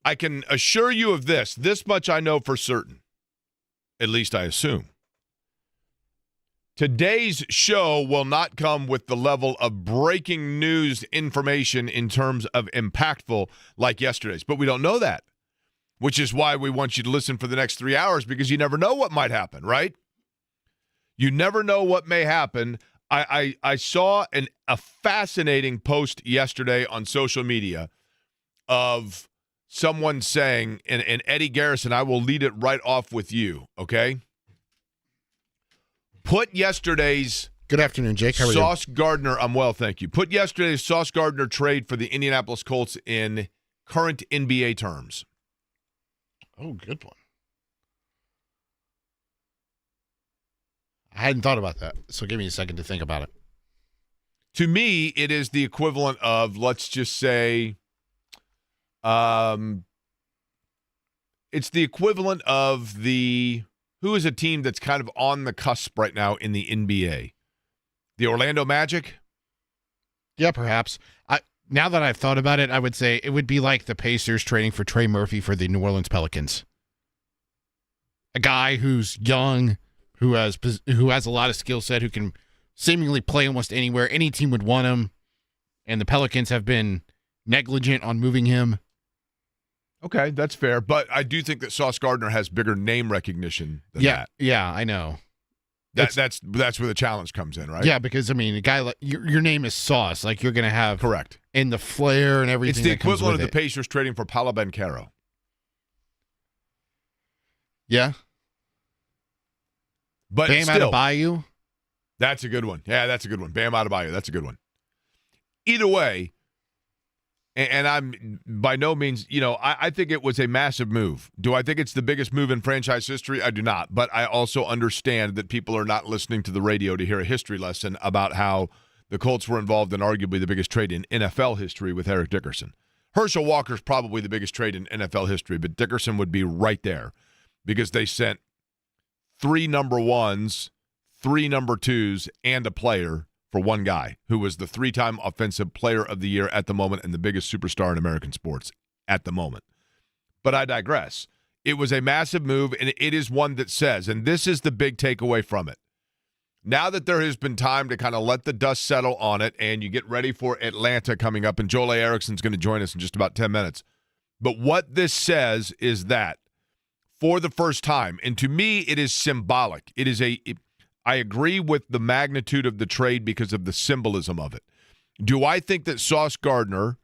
I can assure you of this. This much I know for certain. At least I assume. Today's show will not come with the level of breaking news information in terms of impactful like yesterday's. But we don't know that, which is why we want you to listen for the next 3 hours, because you never know what might happen, right? You never know what may happen. I saw a fascinating post yesterday on social media of someone saying, and Eddie Garrison, I will lead it right off with you, okay? Put yesterday's Good afternoon, Jake. How are you? Sauce Gardner, I'm well, thank you. Put yesterday's Sauce Gardner trade for the Indianapolis Colts in current NBA terms. Oh, good one. I hadn't thought about that, so give me a second to think about it. To me, it is the equivalent of, let's just say, it's the equivalent of who is a team that's kind of on the cusp right now in the NBA? The Orlando Magic? Yeah, perhaps. Now that I've thought about it, I would say it would be like the Pacers trading for Trey Murphy for the New Orleans Pelicans. A guy who's young, who has a lot of skill set, who can seemingly play almost anywhere. Any team would want him, and the Pelicans have been negligent on moving him. Okay, that's fair, but I do think that Sauce Gardner has bigger name recognition than that. Yeah, I know. That's where the challenge comes in, right? Yeah, because I mean, a guy like your name is Sauce, like you're going to have correct in the flair and everything. It's the that comes equivalent with of the Pacers trading for Paolo Banchero. Yeah, but Bam still, Adebayo. That's a good one. Yeah, that's a good one. Bam Adebayo. That's a good one. Either way. And I'm by no means, I think it was a massive move. Do I think it's the biggest move in franchise history? I do not. But I also understand that people are not listening to the radio to hear a history lesson about how the Colts were involved in arguably the biggest trade in NFL history with Eric Dickerson. Herschel Walker's probably the biggest trade in NFL history, but Dickerson would be right there because they sent 3 number ones, 3 number twos, and a player for one guy who was the 3-time Offensive Player of the Year at the moment and the biggest superstar in American sports at the moment. But I digress. It was a massive move, and it is one that says, and this is the big takeaway from it, now that there has been time to kind of let the dust settle on it and you get ready for Atlanta coming up, and Joel A. Erickson's going to join us in just about 10 minutes. But what this says is that for the first time, and to me it is symbolic, I agree with the magnitude of the trade because of the symbolism of it. Do I think that Sauce Gardner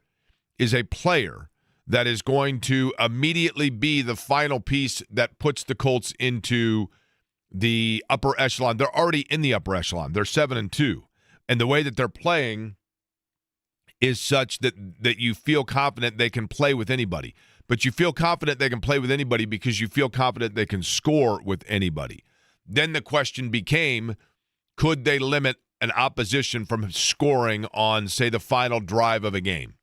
is a player that is going to immediately be the final piece that puts the Colts into the upper echelon? They're already in the upper echelon. They're 7-2. And the way that they're playing is such that you feel confident they can play with anybody. But you feel confident they can play with anybody because you feel confident they can score with anybody. Then the question became, could they limit an opposition from scoring on, say, the final drive of a game?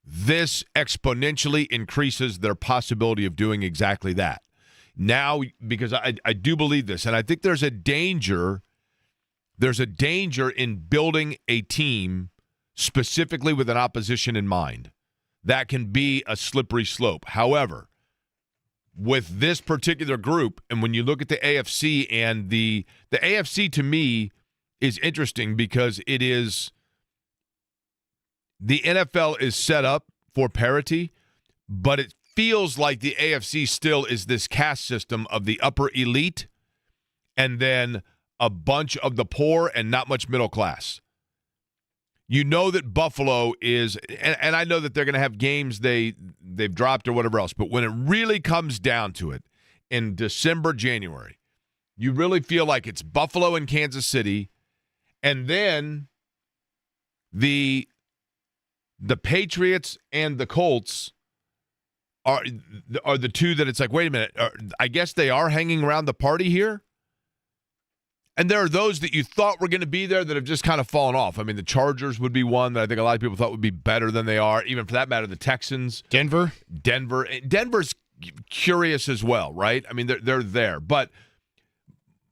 This exponentially increases their possibility of doing exactly that. Now, because I do believe this, and I think there's a danger in building a team specifically with an opposition in mind. That can be a slippery slope. However, with this particular group, and when you look at the AFC, and the AFC to me is interesting because it is the NFL is set up for parity, but it feels like the AFC still is this caste system of the upper elite and then a bunch of the poor and not much middle class. You know that Buffalo is, and I know that they're going to have games they've dropped or whatever else, but when it really comes down to it, in December, January, you really feel like it's Buffalo and Kansas City, and then the Patriots and the Colts are the two that it's like, wait a minute, I guess they are hanging around the party here? And there are those that you thought were going to be there that have just kind of fallen off. I mean, the Chargers would be one that I think a lot of people thought would be better than they are. Even for that matter, the Texans. Denver's curious as well, right? I mean, they're there. But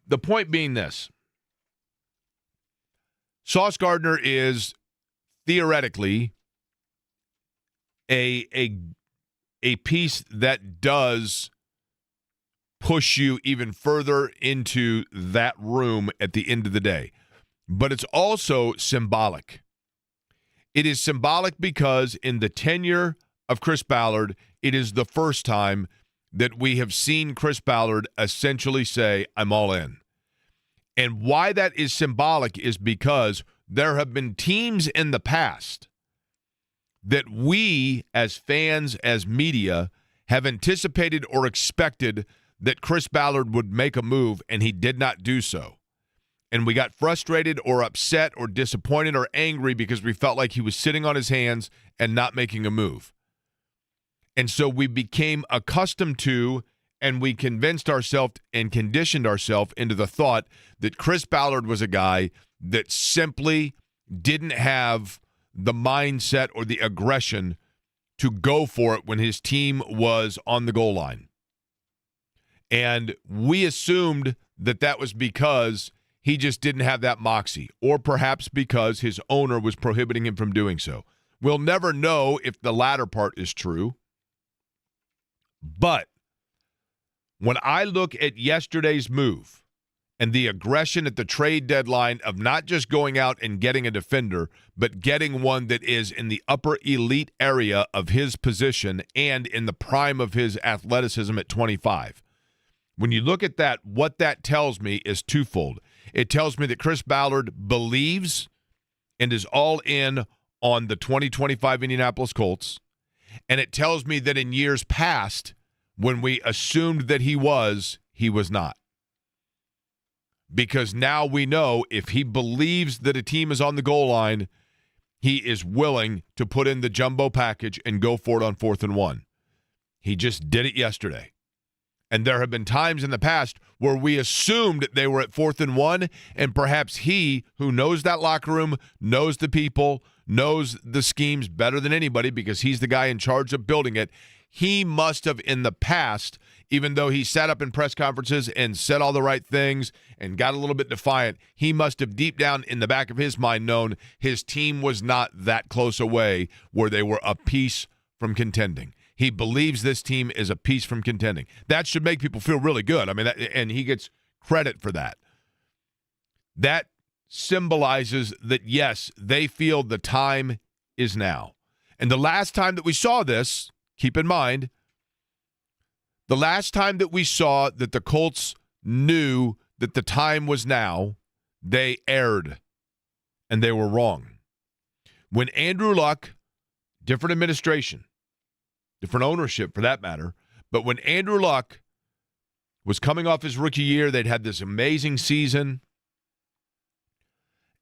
the point being this. Sauce Gardner is theoretically a a piece that does push you even further into that room at the end of the day. But it's also symbolic. It is symbolic because in the tenure of Chris Ballard, it is the first time that we have seen Chris Ballard essentially say, I'm all in. And why that is symbolic is because there have been teams in the past that we, as fans, as media, have anticipated or expected that Chris Ballard would make a move, and he did not do so. And we got frustrated or upset or disappointed or angry because we felt like he was sitting on his hands and not making a move. And so we became accustomed to, and we convinced ourselves and conditioned ourselves into the thought that Chris Ballard was a guy that simply didn't have the mindset or the aggression to go for it when his team was on the goal line. And we assumed that that was because he just didn't have that moxie, or perhaps because his owner was prohibiting him from doing so. We'll never know if the latter part is true. But when I look at yesterday's move and the aggression at the trade deadline of not just going out and getting a defender, but getting one that is in the upper elite area of his position and in the prime of his athleticism at 25. When you look at that, what that tells me is twofold. It tells me that Chris Ballard believes and is all in on the 2025 Indianapolis Colts. And it tells me that in years past, when we assumed that he was not. Because now we know if he believes that a team is on the goal line, he is willing to put in the jumbo package and go for it on 4th and 1. He just did it yesterday. And there have been times in the past where we assumed they were at 4th and 1, and perhaps he, who knows that locker room, knows the people, knows the schemes better than anybody because he's the guy in charge of building it, he must have in the past, even though he sat up in press conferences and said all the right things and got a little bit defiant, he must have deep down in the back of his mind known his team was not that close away where they were a piece from contending. He believes this team is a piece from contending. That should make people feel really good. I mean, and he gets credit for that. That symbolizes that, yes, they feel the time is now. And the last time that we saw this, keep in mind, the last time that we saw that the Colts knew that the time was now, they erred, and they were wrong. When Andrew Luck, different administration, different ownership for that matter, but when Andrew Luck was coming off his rookie year, they'd had this amazing season,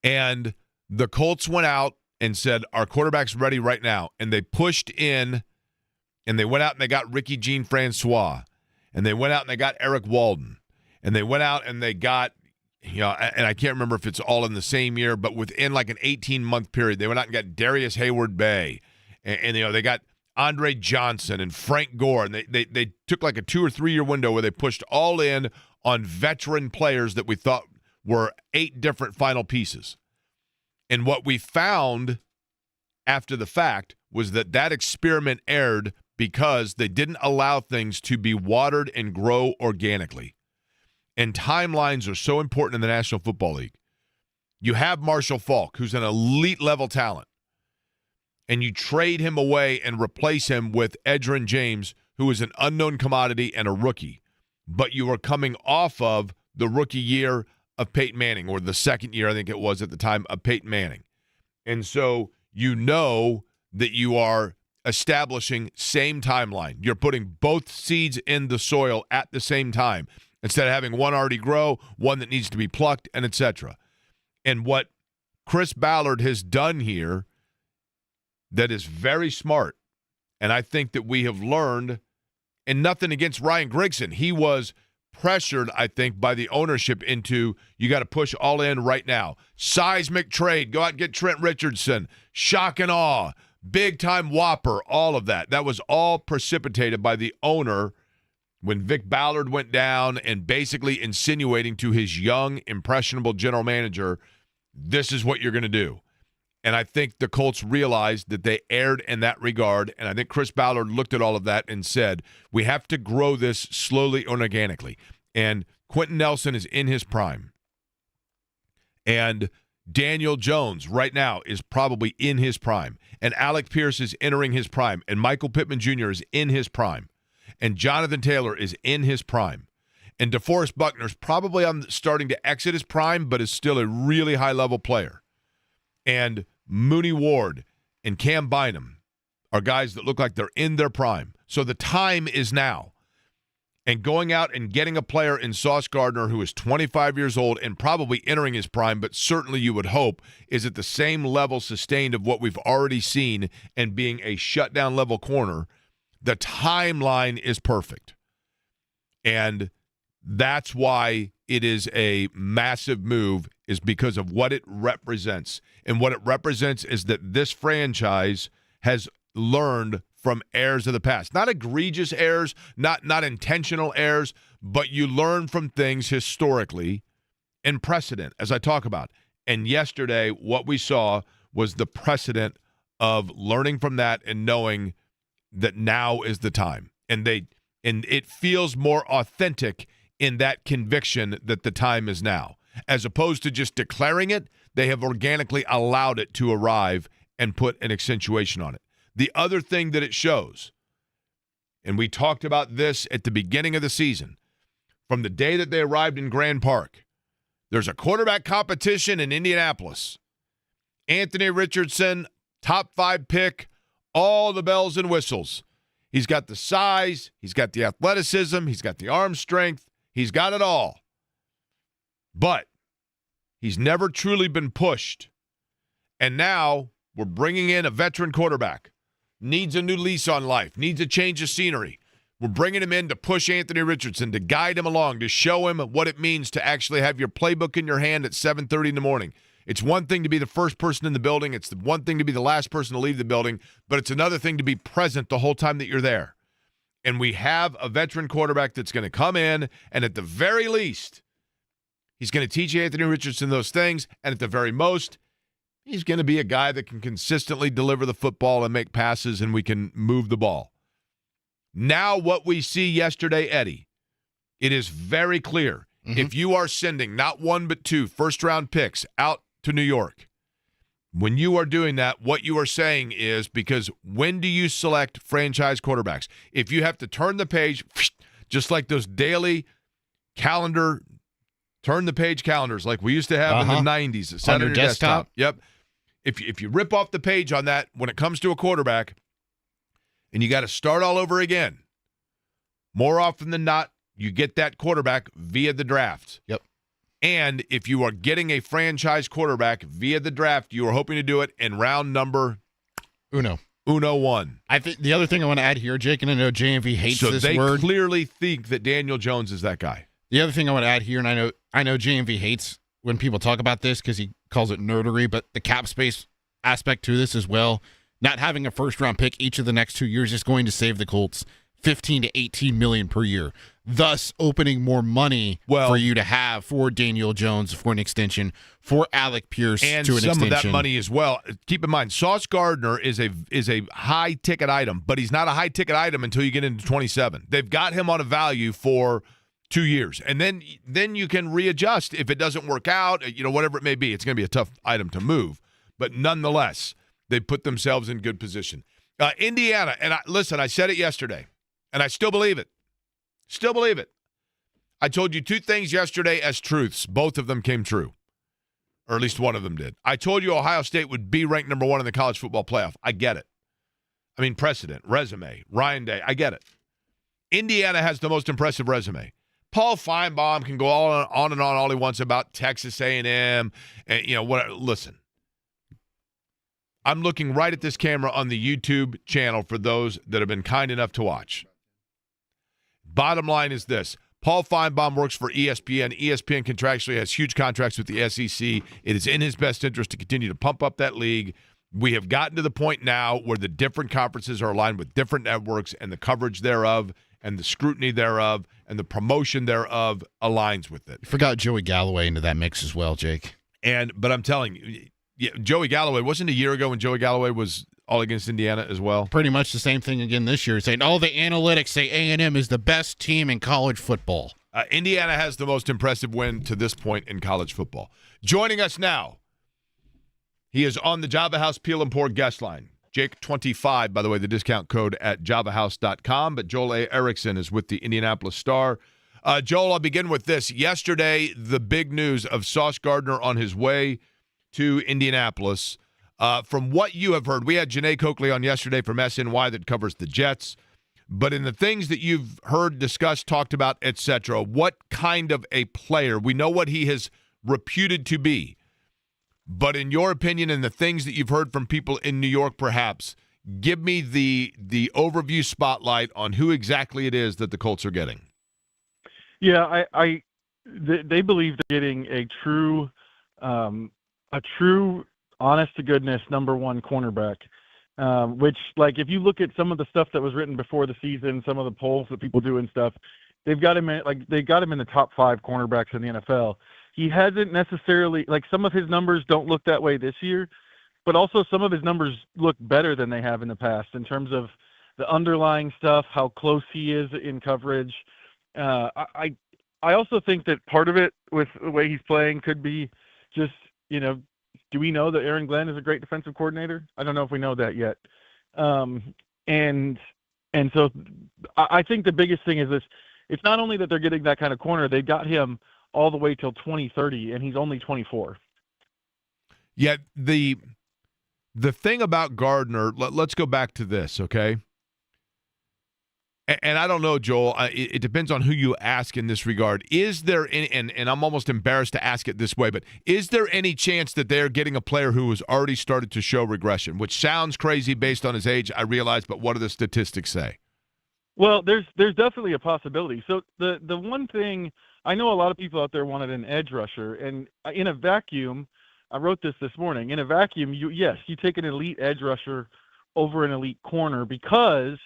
and the Colts went out and said, our quarterback's ready right now, and they pushed in, and they went out and they got Ricky Jean-Francois, and they went out and they got Eric Walden, and they went out and they got, and I can't remember if it's all in the same year, but within like an 18-month period, they went out and got Darius Hayward-Bay, and they got Andre Johnson and Frank Gore, and they took like a 2 or 3 year window where they pushed all in on veteran players that we thought were 8 different final pieces. And what we found after the fact was that experiment erred because they didn't allow things to be watered and grow organically. And timelines are so important in the National Football League. You have Marshall Faulk, who's an elite level talent, and you trade him away and replace him with Edgerrin James, who is an unknown commodity and a rookie. But you are coming off of the rookie year of Peyton Manning, or the second year, I think it was at the time, of Peyton Manning. And so you know that you are establishing same timeline. You're putting both seeds in the soil at the same time instead of having one already grow, one that needs to be plucked, and etc. And what Chris Ballard has done here that is very smart, and I think that we have learned, and nothing against Ryan Grigson. He was pressured, I think, by the ownership into, you got to push all in right now. Seismic trade, go out and get Trent Richardson, shock and awe, big-time whopper, all of that. That was all precipitated by the owner when Vic Ballard went down and basically insinuating to his young, impressionable general manager, this is what you're going to do. And I think the Colts realized that they erred in that regard. And I think Chris Ballard looked at all of that and said, we have to grow this slowly and organically. And Quentin Nelson is in his prime. And Daniel Jones right now is probably in his prime. And Alec Pierce is entering his prime. And Michael Pittman Jr. is in his prime. And Jonathan Taylor is in his prime. And DeForest Buckner's probably starting to exit his prime, but is still a really high-level player. And Mooney Ward and Cam Bynum are guys that look like they're in their prime. So the time is now. And going out and getting a player in Sauce Gardner who is 25 years old and probably entering his prime, but certainly you would hope is at the same level sustained of what we've already seen and being a shutdown level corner, the timeline is perfect. And that's why it is a massive move, is because of what it represents. And what it represents is that this franchise has learned from errors of the past. Not egregious errors, not intentional errors, but you learn from things historically and precedent, as I talk about. And yesterday, what we saw was the precedent of learning from that and knowing that now is the time. And it feels more authentic in that conviction that the time is now. As opposed to just declaring it, they have organically allowed it to arrive and put an accentuation on it. The other thing that it shows, and we talked about this at the beginning of the season, from the day that they arrived in Grand Park, there's a quarterback competition in Indianapolis. Anthony Richardson, top 5 pick, all the bells and whistles. He's got the size, he's got the athleticism, he's got the arm strength, he's got it all. But he's never truly been pushed. And now we're bringing in a veteran quarterback. Needs a new lease on life, needs a change of scenery. We're bringing him in to push Anthony Richardson, to guide him along, to show him what it means to actually have your playbook in your hand at 7:30 in the morning. It's one thing to be the first person in the building. It's the one thing to be the last person to leave the building, but it's another thing to be present the whole time that you're there. And we have a veteran quarterback that's going to come in, and at the very least, he's going to teach Anthony Richardson those things, and at the very most, he's going to be a guy that can consistently deliver the football and make passes, and we can move the ball. Now what we see yesterday, Eddie, it is very clear. Mm-hmm. If you are sending not 1 but 2 first-round picks out to New York, when you are doing that, what you are saying is, because when do you select franchise quarterbacks? If you have to turn the page, just like those daily calendar, turn the page calendars like we used to have in the 90s. On your desktop? Yep. If you rip off the page on that when it comes to a quarterback and you got to start all over again, more often than not, you get that quarterback via the draft. Yep. And if you are getting a franchise quarterback via the draft, you are hoping to do it in round number Uno 1. I think the other thing I want to add here, Jake, and I know JMV hates this word. So they clearly think that Daniel Jones is that guy. The other thing I want to add here, and I know JMV hates when people talk about this because he calls it nerdery, but the cap space aspect to this as well. Not having a first-round pick each of the next 2 years is going to save the Colts $15 to $18 million per year, thus opening more money for you to have for Daniel Jones for an extension, for Alec Pierce and to an extension. And some of that money as well. Keep in mind, Sauce Gardner is a high-ticket item, but he's not a high-ticket item until you get into 27. They've got him on a value for 2 years, and then you can readjust if it doesn't work out, whatever it may be. It's going to be a tough item to move, but nonetheless, they put themselves in good position. Indiana, and I said it yesterday, and I still believe it. Still believe it. I told you 2 things yesterday as truths. Both of them came true, or at least one of them did. I told you Ohio State would be ranked number 1 in the college football playoff. I get it. I mean, precedent, resume, Ryan Day. I get it. Indiana has the most impressive resume. Paul Feinbaum can go on and on all he wants about Texas A&M and whatever. Listen, I'm looking right at this camera on the YouTube channel for those that have been kind enough to watch. Bottom line is this. Paul Feinbaum works for ESPN. ESPN contractually has huge contracts with the SEC. It is in his best interest to continue to pump up that league. We have gotten to the point now where the different conferences are aligned with different networks, and the coverage thereof and the scrutiny thereof and the promotion thereof aligns with it. You forgot Joey Galloway into that mix as well, Jake. But I'm telling you, Yeah, Joey Galloway, wasn't a year ago when Joey Galloway was all against Indiana as well? Pretty much the same thing again this year, saying, the analytics say A&M is the best team in college football. Indiana has the most impressive win to this point in college football. Joining us now, he is on the Java House Peel and Pour guest line. Jake25, by the way, the discount code at javahouse.com. But Joel A. Erickson is with the Indianapolis Star. Joel, I'll begin with this. Yesterday, the big news of Sauce Gardner on his way to Indianapolis. From what you have heard, we had Janae Coakley on yesterday from SNY that covers the Jets. But in the things that you've heard, discussed, talked about, etc., what kind of a player? We know what he has reputed to be. But in your opinion and the things that you've heard from people in New York, perhaps, give me the overview spotlight on who exactly it is that the Colts are getting. Yeah, they believe they're getting a true, honest to goodness number one cornerback. Which, like, if you look at some of the stuff that was written before the season, some of the polls that people do and stuff, they've got him in, like, they got him in the top 5 cornerbacks in the NFL. He hasn't necessarily, like, some of his numbers don't look that way this year, but also some of his numbers look better than they have in the past in terms of the underlying stuff, how close he is in coverage. I also think that part of it with the way he's playing could be just, do we know that Aaron Glenn is a great defensive coordinator? I don't know if we know that yet. And so I think the biggest thing is this. It's not only that they're getting that kind of corner, they got him all the way till 2030, and he's only 24. Yeah, the thing about Gardner, let's go back to this, okay? And I don't know, Joel, it depends on who you ask in this regard. Is there any, and I'm almost embarrassed to ask it this way, but is there any chance that they're getting a player who has already started to show regression, which sounds crazy based on his age, I realize, but what do the statistics say? Well, there's definitely a possibility. So the one thing, I know a lot of people out there wanted an edge rusher, and in a vacuum, I wrote this morning, in a vacuum, you take an elite edge rusher over an elite corner because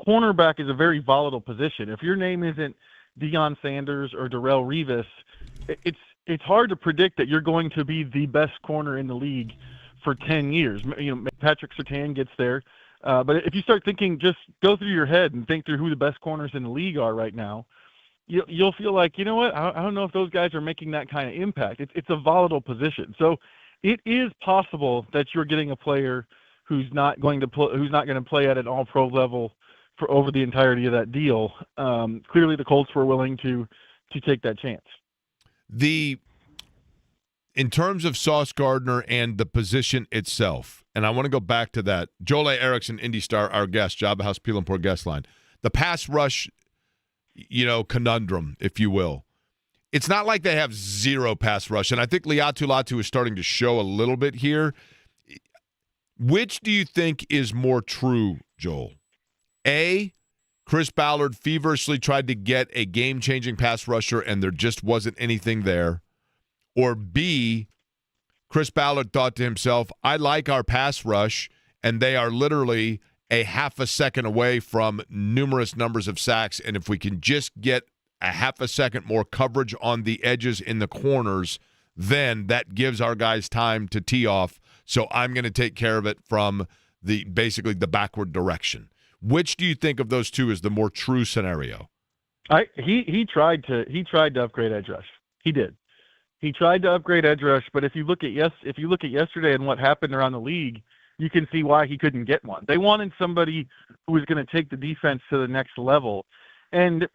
cornerback is a very volatile position. If your name isn't Deion Sanders or Darrelle Revis, it's hard to predict that you're going to be the best corner in the league for 10 years. Patrick Surtain gets there. But if you start thinking, just go through your head and think through who the best corners in the league are right now, you'll feel like, you know what, I don't know if those guys are making that kind of impact. It's a volatile position. So it is possible that you're getting a player who's not going to play at an all-pro level for over the entirety of that deal. Clearly the Colts were willing to take that chance. In terms of Sauce Gardner and the position itself, and I want to go back to that, Joel A. Erickson, Indy Star, our guest, Java House Peel and Pour guest line. The pass rush, conundrum, if you will. It's not like they have zero pass rush, and I think Liatu Latu is starting to show a little bit here. Which do you think is more true, Joel? A, Chris Ballard feverishly tried to get a game-changing pass rusher, and there just wasn't anything there. Or B, Chris Ballard thought to himself, I like our pass rush, and they are literally a half a second away from numerous numbers of sacks, and if we can just get a half a second more coverage on the edges in the corners, then that gives our guys time to tee off, so I'm going to take care of it from basically the backward direction. Which do you think of those two is the more true scenario? He tried to upgrade edge rush. He did. He tried to upgrade edge rush, but if you look at yesterday and what happened around the league, you can see why he couldn't get one. They wanted somebody who was going to take the defense to the next level. And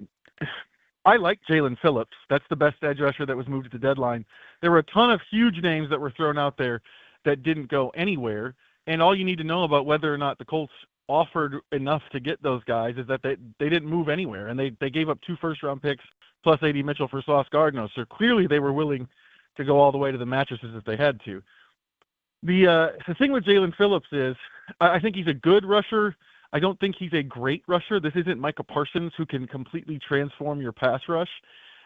I like Jalen Phillips. That's the best edge rusher that was moved at the deadline. There were a ton of huge names that were thrown out there that didn't go anywhere. And all you need to know about whether or not the Colts offered enough to get those guys is that they didn't move anywhere. And they gave up 2 first-round picks plus A.D. Mitchell for Sauce Gardner. So clearly they were willing to go all the way to the mattresses if they had to. The thing with Jalen Phillips is I think he's a good rusher. I don't think he's a great rusher. This isn't Micah Parsons who can completely transform your pass rush.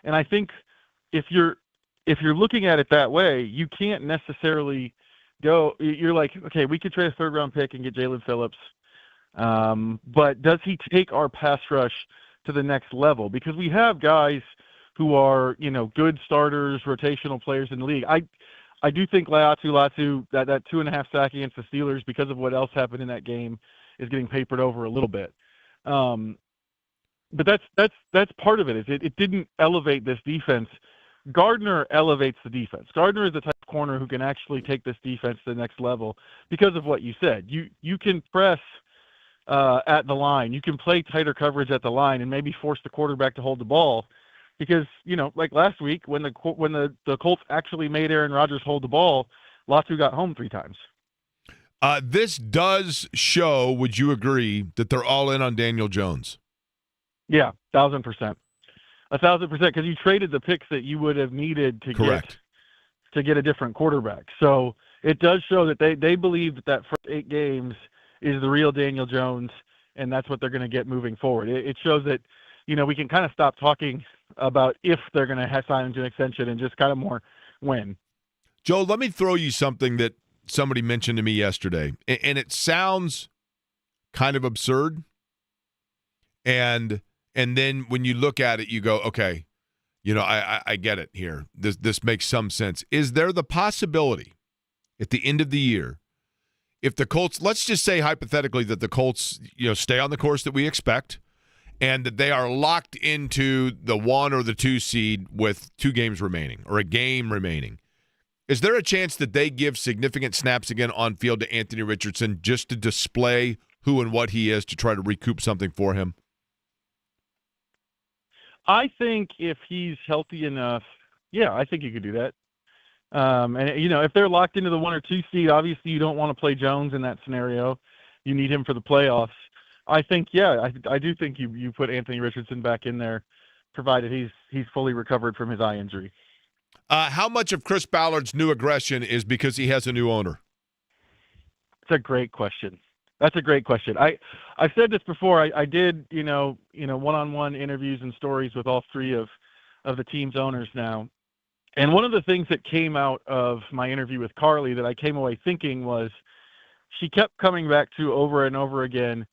And I think if you're looking at it that way, you can't necessarily go – you're like, okay, we could trade a third-round pick and get Jalen Phillips. But does he take our pass rush to the next level? Because we have guys who are, good starters, rotational players in the league. I do think Latu, that 2.5 sack against the Steelers, because of what else happened in that game, is getting papered over a little bit. But that's part of it. Is it didn't elevate this defense. Gardner elevates the defense. Gardner is the type of corner who can actually take this defense to the next level because of what you said. You can press at the line. You can play tighter coverage at the line and maybe force the quarterback to hold the ball. Because, like last week when the Colts actually made Aaron Rodgers hold the ball, Latu got home 3 times. This does show, would you agree, that they're all in on Daniel Jones? Yeah, 1,000%. 1,000%, because you traded the picks that you would have needed to get a different quarterback. So it does show that they believe that first 8 games is the real Daniel Jones, and that's what they're going to get moving forward. It shows that, we can kind of stop talking about if they're going to sign him to an extension and just kind of more when. Joe, let me throw you something that somebody mentioned to me yesterday, and it sounds kind of absurd, and then when you look at it, you go, okay, I get it here. This makes some sense. Is there the possibility at the end of the year, if the Colts, let's just say hypothetically that the Colts, stay on the course that we expect, and that they are locked into the 1 or the 2 seed with 2 games remaining or a game remaining, is there a chance that they give significant snaps again on field to Anthony Richardson just to display who and what he is to try to recoup something for him? I think if he's healthy enough, yeah, I think you could do that. And if they're locked into the 1 or 2 seed, obviously you don't want to play Jones in that scenario. You need him for the playoffs. I think, yeah, I do think you put Anthony Richardson back in there, provided he's fully recovered from his eye injury. How much of Chris Ballard's new aggression is because he has a new owner? It's a great question. That's a great question. I've said this before. I did, one-on-one interviews and stories with all 3 of the team's owners now. And one of the things that came out of my interview with Carly that I came away thinking was she kept coming back to over and over again,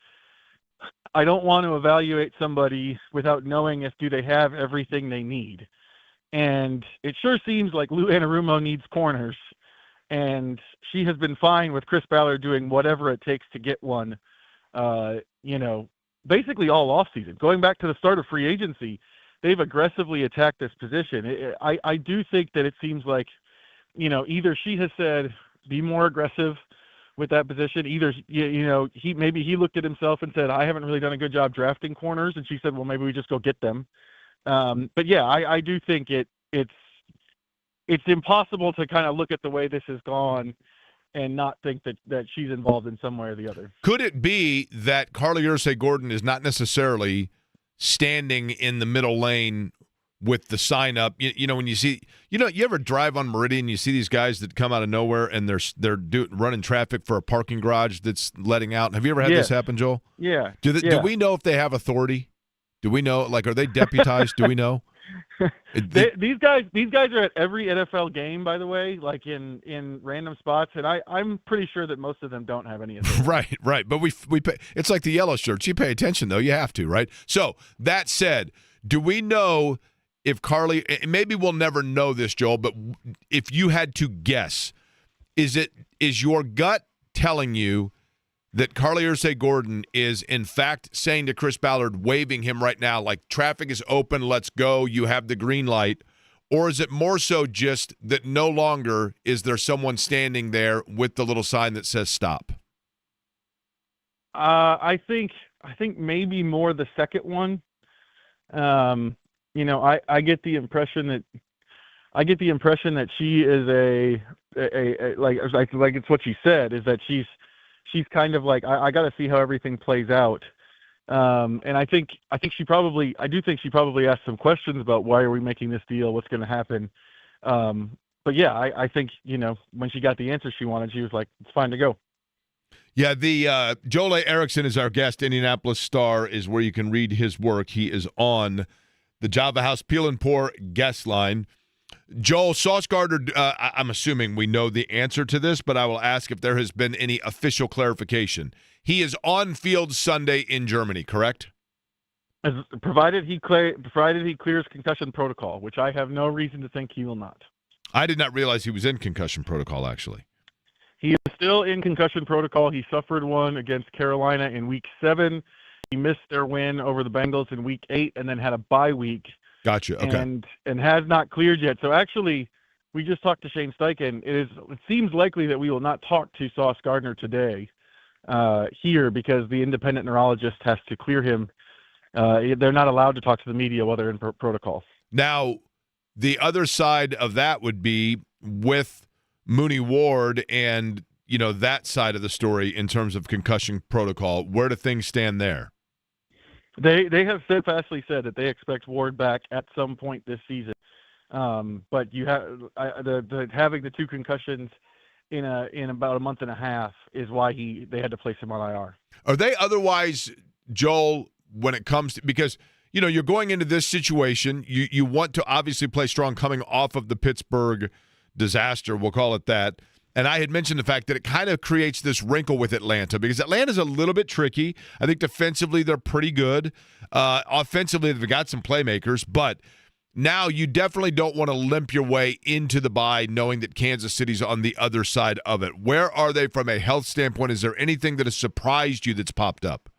I don't want to evaluate somebody without knowing if do they have everything they need. And it sure seems like Lou Anarumo needs corners. And she has been fine with Chris Ballard doing whatever it takes to get one, basically all offseason. Going back to the start of free agency, they've aggressively attacked this position. I do think that it seems like, either she has said, be more aggressive with that position. Either, he looked at himself and said, I haven't really done a good job drafting corners. And she said, well, maybe we just go get them. But yeah, I do think it's impossible to kind of look at the way this has gone and not think that she's involved in some way or the other. Could it be that Carly Ursay-Gordon is not necessarily standing in the middle lane with the sign up? When you see, you ever drive on Meridian, you see these guys that come out of nowhere and they're running traffic for a parking garage that's letting out. Have you ever had this happen, Joel? Yeah. Do we know if they have authority? Do we know, are they deputized? Do we know? These guys are at every NFL game, by the way, like in random spots, and I'm pretty sure that most of them don't have any authority. Right. But we pay, it's like the yellow shirts. You pay attention, though. You have to, right? So, that said, do we know if Carly – maybe we'll never know this, Joel, but if you had to guess, is your gut telling you that Carly Ursay-Gordon is, in fact, saying to Chris Ballard, waving him right now, like, traffic is open, let's go, you have the green light? Or is it more so just that no longer is there someone standing there with the little sign that says stop? I think maybe more the second one. I get the impression that she is like it's what she said, is that she's kind of like, I got to see how everything plays out. And I think she probably asked some questions about why are we making this deal? What's going to happen? But yeah, I think, when she got the answer she wanted, she was like, it's fine to go. Yeah, the Joel A. Erickson is our guest. Indianapolis Star is where you can read his work. He is on the Java House Peel and Pour guest line. Joel, Sauce Gardner, I'm assuming we know the answer to this, but I will ask if there has been any official clarification. He is on field Sunday in Germany, correct? Provided he clears concussion protocol, which I have no reason to think he will not. I did not realize he was in concussion protocol, actually. He is still in concussion protocol. He suffered one against Carolina in Week 7. He missed their win over the Bengals in Week 8 and then had a bye week. Gotcha. Okay. And has not cleared yet. So actually, we just talked to Shane Steichen. It seems likely that we will not talk to Sauce Gardner today here because the independent neurologist has to clear him. They're not allowed to talk to the media while they're in protocol. Now, the other side of that would be with Mooney Ward and, that side of the story in terms of concussion protocol. Where do things stand there? They have steadfastly said that they expect Ward back at some point this season. But you have having the 2 concussions in about a month and a half is why they had to place him on IR. Are they otherwise, Joel, when it comes to, because you're going into this situation, you want to obviously play strong coming off of the Pittsburgh disaster, we'll call it that. And I had mentioned the fact that it kind of creates this wrinkle with Atlanta because Atlanta's a little bit tricky. I think defensively they're pretty good. Offensively they've got some playmakers, but now you definitely don't want to limp your way into the bye knowing that Kansas City's on the other side of it. Where are they from a health standpoint? Is there anything that has surprised you that's popped up?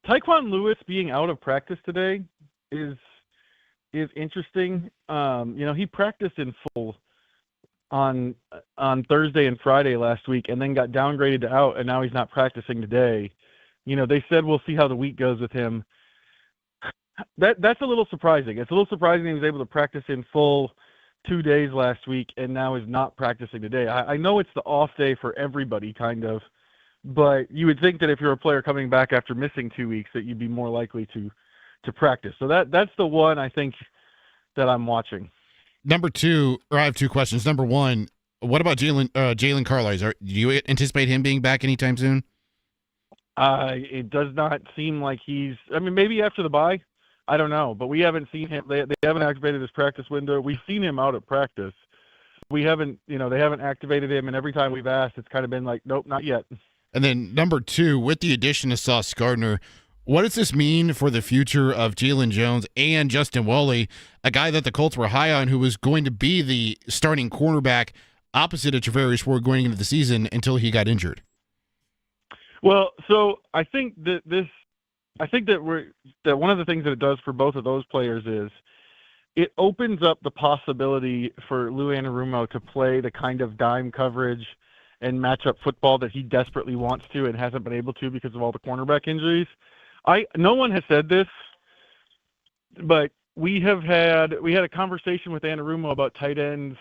Tyquan Lewis being out of practice today is interesting. He practiced in full on Thursday and Friday last week and then got downgraded to out, and now he's not practicing today. They said we'll see how the week goes with him. That's a little surprising. It's a little surprising he was able to practice in full 2 days last week and now is not practicing today. I know it's the off day for everybody, kind of, but you would think that if you're a player coming back after missing 2 weeks that you'd be more likely to practice. So that's the one I think that I'm watching. Number 2, or I have 2 questions. Number 1, what about Jalen Carlisle? Do you anticipate him being back anytime soon? It does not seem like maybe after the bye. I don't know, but we haven't seen him. They haven't activated his practice window. We've seen him out at practice. We haven't, they haven't activated him, and every time we've asked, it's kind of been like, nope, not yet. And then number 2, with the addition of Sauce Gardner, what does this mean for the future of Jalen Jones and Justin Woolley, a guy that the Colts were high on who was going to be the starting cornerback opposite of Travarius Ward going into the season until he got injured? Well, so I think that one of the things that it does for both of those players is it opens up the possibility for Lou Anarumo to play the kind of dime coverage and matchup football that he desperately wants to and hasn't been able to because of all the cornerback injuries. No one has said this, but we had a conversation with Anarumo about tight ends,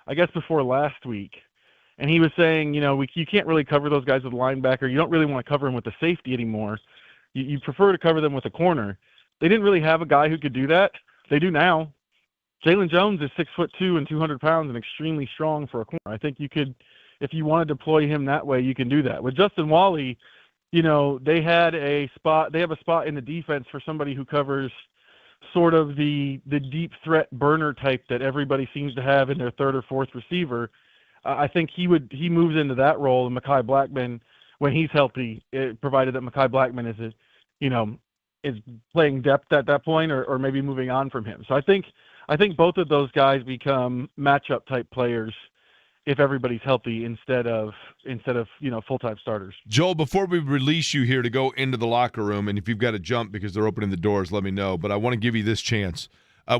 I guess before last week. And he was saying, you can't really cover those guys with a linebacker. You don't really want to cover them with a safety anymore. You prefer to cover them with a corner. They didn't really have a guy who could do that. They do now. Jalen Jones is 6'2" and 200 pounds and extremely strong for a corner. I think you could, if you want to deploy him that way, you can do that. With Justin Woolley, they have a spot in the defense for somebody who covers sort of the deep threat burner type that everybody seems to have in their third or fourth receiver. I think he moves into that role, and Mekhi Blackman, when he's healthy, provided that Mekhi Blackman is playing depth at that point, or maybe moving on from him. So I think both of those guys become matchup type players if everybody's healthy instead of full-time starters. Joel, before we release you here to go into the locker room, and if you've got to jump because they're opening the doors, let me know. But I want to give you this chance.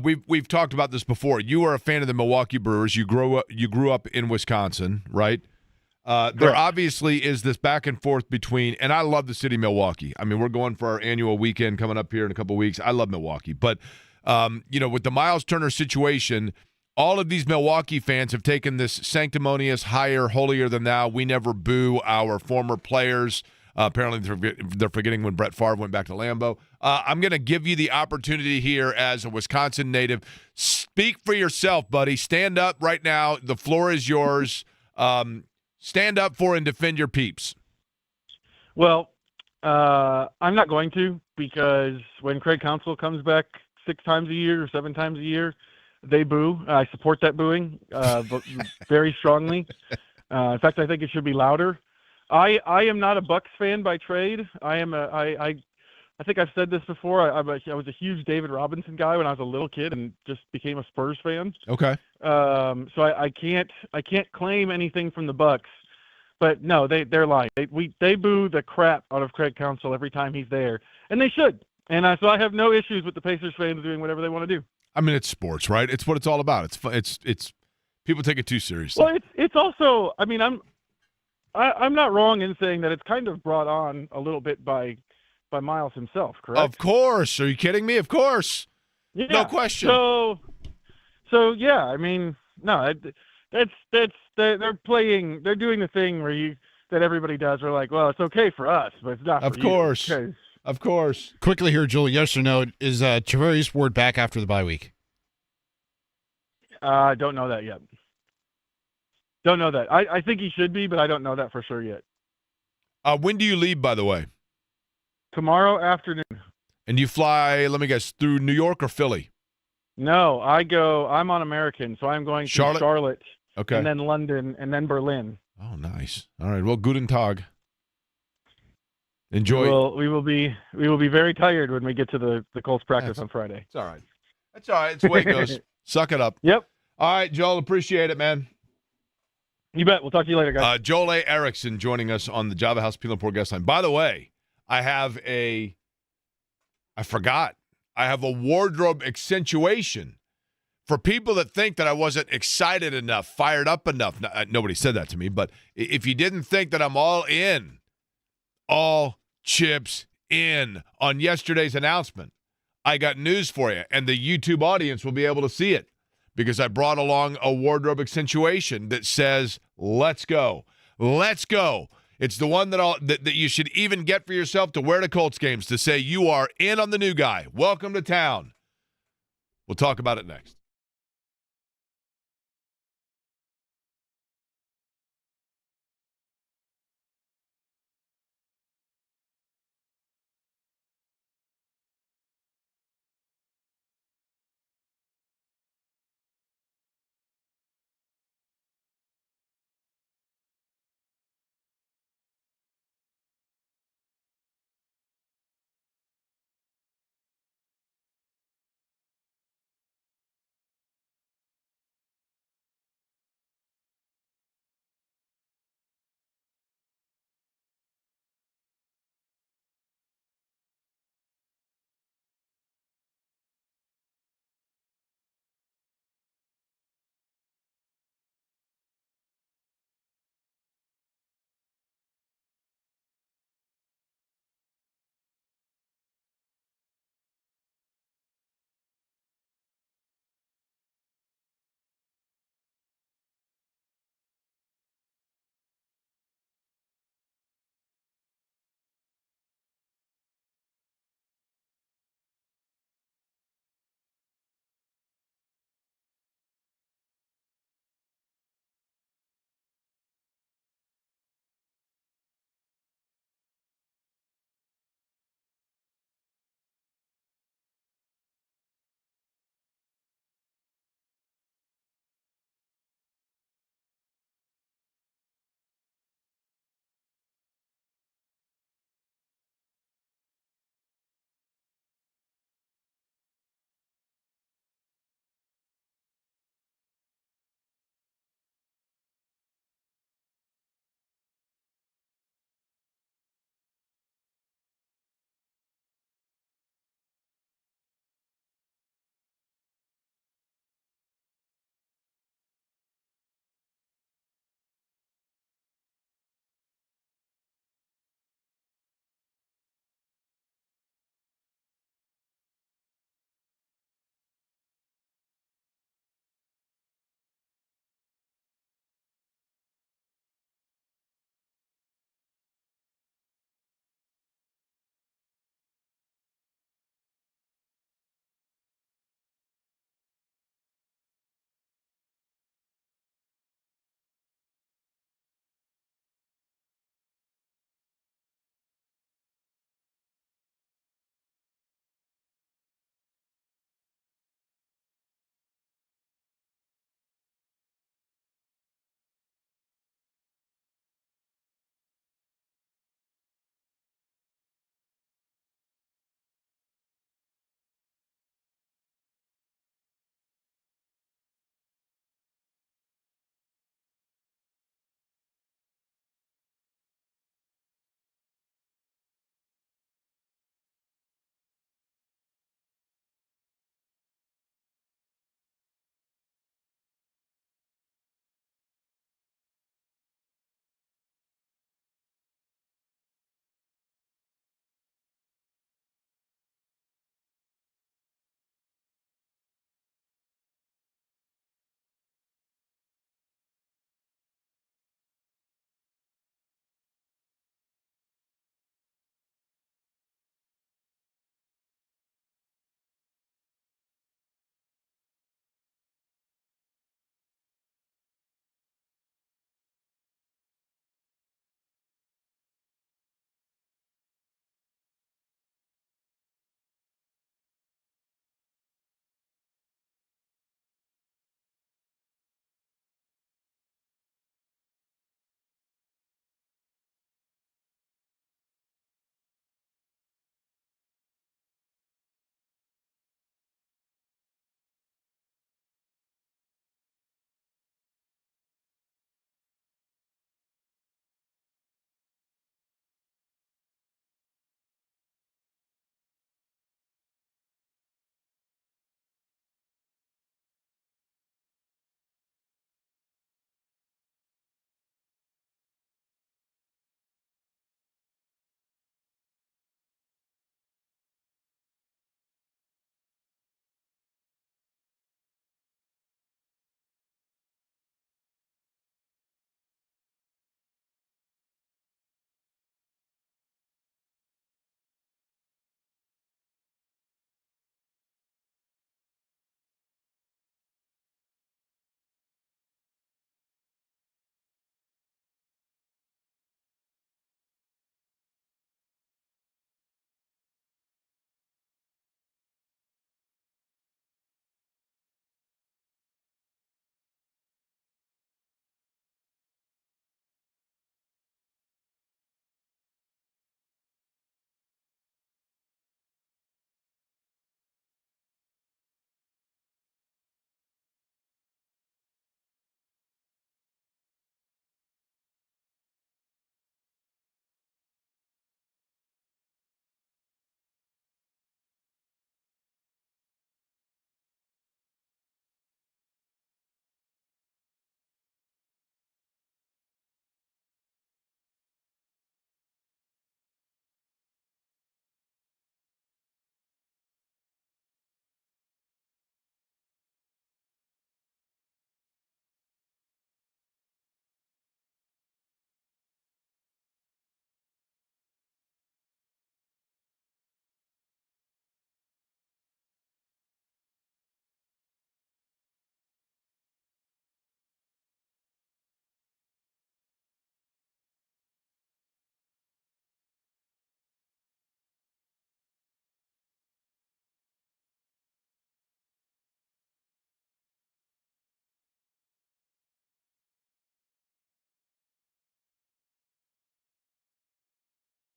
We've talked about this before. You are a fan of the Milwaukee Brewers. You grew up in Wisconsin, right? There obviously is this back and forth between, and I love the city of Milwaukee. I mean, we're going for our annual weekend coming up here in a couple of weeks. I love Milwaukee, but with the Miles Turner situation, all of these Milwaukee fans have taken this sanctimonious, higher, holier than thou. We never boo our former players. Apparently, they're forgetting when Brett Favre went back to Lambeau. I'm going to give you the opportunity here as a Wisconsin native. Speak for yourself, buddy. Stand up right now. The floor is yours. Stand up for and defend your peeps. Well, I'm not going to, because when Craig Counsell comes back 6 times a year or 7 times a year, they boo. I support that booing very strongly. In fact, I think it should be louder. I am not a Bucks fan by trade. I I think I've said this before. I was a huge David Robinson guy when I was a little kid and just became a Spurs fan. Okay. So I can't claim anything from the Bucks, but no, they're lying. They boo the crap out of Craig Counsell every time he's there, and they should. And so I have no issues with the Pacers fans doing whatever they want to do. I mean, it's sports, right? It's what it's all about. It's fun. It's people take it too seriously. Well, it's also. I mean, I'm not wrong in saying that it's kind of brought on a little bit by Miles himself, correct? Of course. Are you kidding me? Of course. Yeah. No question. So yeah. I mean, no, they're doing the thing that everybody does. We're like, well, it's okay for us, but it's not. Of for course. You, of course. Quickly here, Joel, yes or no, is Charvarius Ward back after the bye week? I don't know that yet. Don't know that. I think he should be, but I don't know that for sure yet. When do you leave, by the way? Tomorrow afternoon. And you fly, let me guess, through New York or Philly? No, I'm on American, so I'm going to Charlotte, okay, and then London, and then Berlin. Oh, nice. All right. Well, guten Tag. Enjoy. We will be very tired when we get to the Colts practice on Friday. It's all right. That's all right. It's the way it goes. Suck it up. Yep. All right, Joel. Appreciate it, man. You bet. We'll talk to you later, guys. Joel A. Erickson joining us on the Java House Peel and Pour guest line. By the way, I have a wardrobe accentuation for people that think that I wasn't excited enough, fired up enough. Nobody said that to me, but if you didn't think that I'm all chips in on yesterday's announcement, I got news for you, and the YouTube audience will be able to see it because I brought along a wardrobe accentuation that says, let's go. Let's go. It's the one that you should even get for yourself to wear to Colts games to say you are in on the new guy. Welcome to town. We'll talk about it next.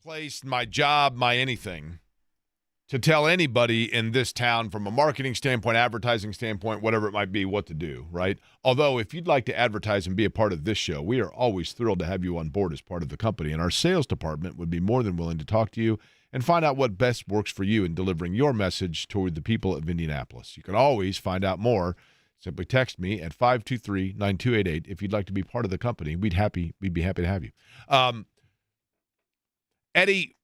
place, my job, my anything, to tell anybody in this town from a marketing standpoint, advertising standpoint, whatever it might be, what to do, right? Although if you'd like to advertise and be a part of this show, we are always thrilled to have you on board as part of the company, and our sales department would be more than willing to talk to you and find out what best works for you in delivering your message toward the people of Indianapolis. You can always find out more. Simply text me at 523-9288 if you'd like to be part of the company. We'd be happy to have you. Eddie,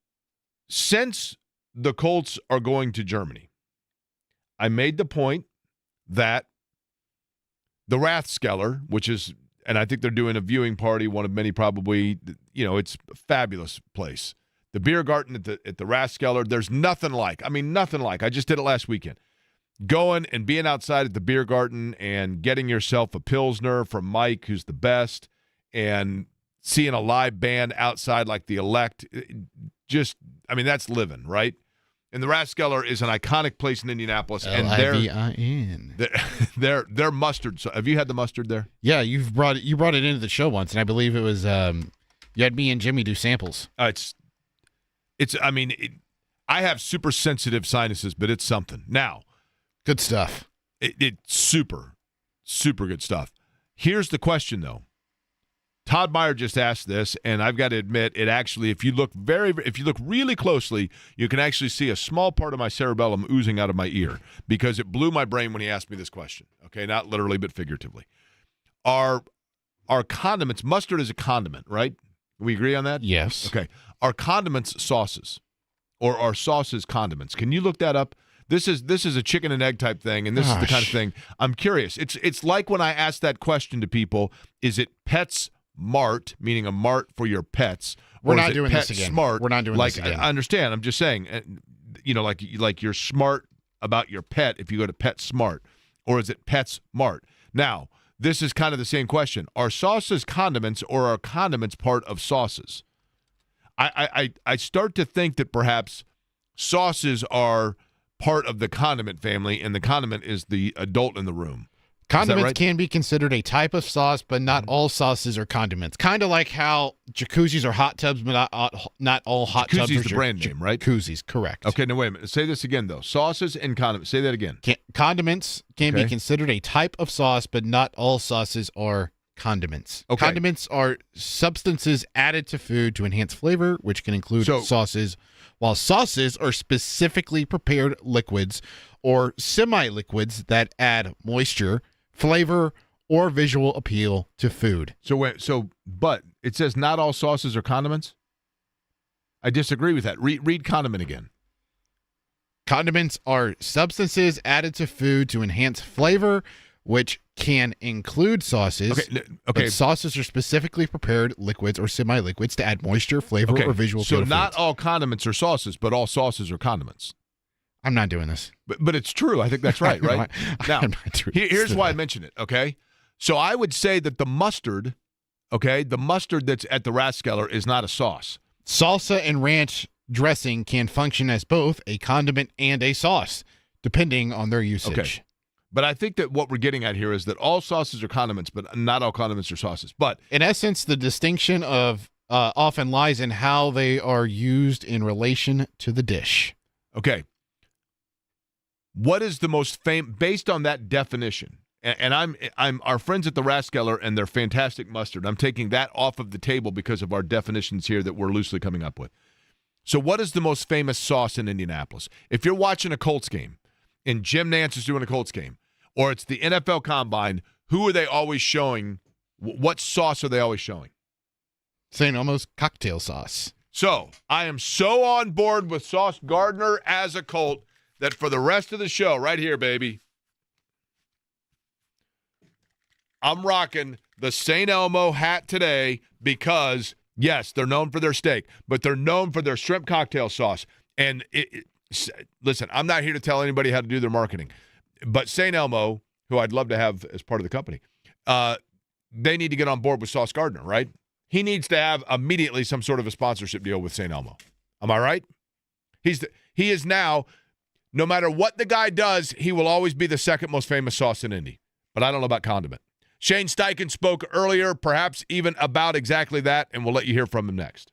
since the Colts are going to Germany, I made the point that the Rathskeller, which is, and I think they're doing a viewing party, one of many probably, it's a fabulous place. The beer garden at the Rathskeller, there's nothing like. I just did it last weekend. Going and being outside at the beer garden and getting yourself a Pilsner from Mike, who's the best, and seeing a live band outside like the Elect, that's living, right? And the Rathskeller is an iconic place in Indianapolis. And their mustard. So have you had the mustard there? Yeah, you brought it into the show once, and I believe it was you had me and Jimmy do samples. I have super sensitive sinuses, but it's something. Now, good stuff. It's super, super good stuff. Here's the question, though. Todd Meyer just asked this, and I've got to admit, it actually, if you look really closely, you can actually see a small part of my cerebellum oozing out of my ear because it blew my brain when he asked me this question. Okay, not literally, but figuratively. Are condiments, mustard is a condiment, right? We agree on that? Yes. Okay. Are condiments sauces, or are sauces condiments? Can you look that up? This is a chicken and egg type thing, and this is the kind of thing I'm curious. It's like when I ask that question to people: is it Pets Mart, meaning a mart for your pets? We're not doing this again. Smart, We're not doing this again. I understand. I'm just saying, like you're smart about your pet if you go to PetSmart, or is it Pets Mart? Now, this is kind of the same question: are sauces condiments, or are condiments part of sauces? I start to think that perhaps sauces are part of the condiment family, and the condiment is the adult in the room. Condiments right? can be considered a type of sauce, but not all sauces are condiments. Kind of like how jacuzzis are hot tubs, but not all hot tubs are Jacuzzi's the brand name, right? Jacuzzis, correct. Okay, now wait a minute. Say this again, though. Sauces and condiments. Say that again. Condiments can be considered a type of sauce, but not all sauces are condiments. Okay. Condiments are substances added to food to enhance flavor, which can include sauces, while sauces are specifically prepared liquids or semi-liquids that add moisture, flavor, or visual appeal to food. But it says not all sauces are condiments? I disagree with that. Read condiment again. Condiments are substances added to food to enhance flavor, which can include sauces. Okay. But sauces are specifically prepared liquids or semi-liquids to add moisture, flavor, or visual appeal. So not all condiments are sauces, but all sauces are condiments. I'm not doing this. But it's true. I think that's right, right? Now, here's why I mention it, okay? So I would say that the mustard that's at the Rathskeller is not a sauce. Salsa and ranch dressing can function as both a condiment and a sauce, depending on their usage. Okay. But I think that what we're getting at here is that all sauces are condiments, but not all condiments are sauces. But in essence, the distinction of often lies in how they are used in relation to the dish. Okay. What is the most based on that definition? And I'm our friends at the Rathskeller and their fantastic mustard. I'm taking that off of the table because of our definitions here that we're loosely coming up with. So what is the most famous sauce in Indianapolis? If you're watching a Colts game and Jim Nance is doing a Colts game, or it's the NFL Combine, who are they always showing? What sauce are they always showing? St. Elmo's cocktail sauce. So I am so on board with Sauce Gardner as a Colt that for the rest of the show, right here, baby, I'm rocking the St. Elmo hat today because, yes, they're known for their steak, but they're known for their shrimp cocktail sauce. And listen, I'm not here to tell anybody how to do their marketing. But St. Elmo, who I'd love to have as part of the company, they need to get on board with Sauce Gardner, right? He needs to have immediately some sort of a sponsorship deal with St. Elmo. Am I right? He is now, no matter what the guy does, he will always be the second most famous sauce in Indy. But I don't know about condiment. Shane Steichen spoke earlier, perhaps even about exactly that, and we'll let you hear from him next.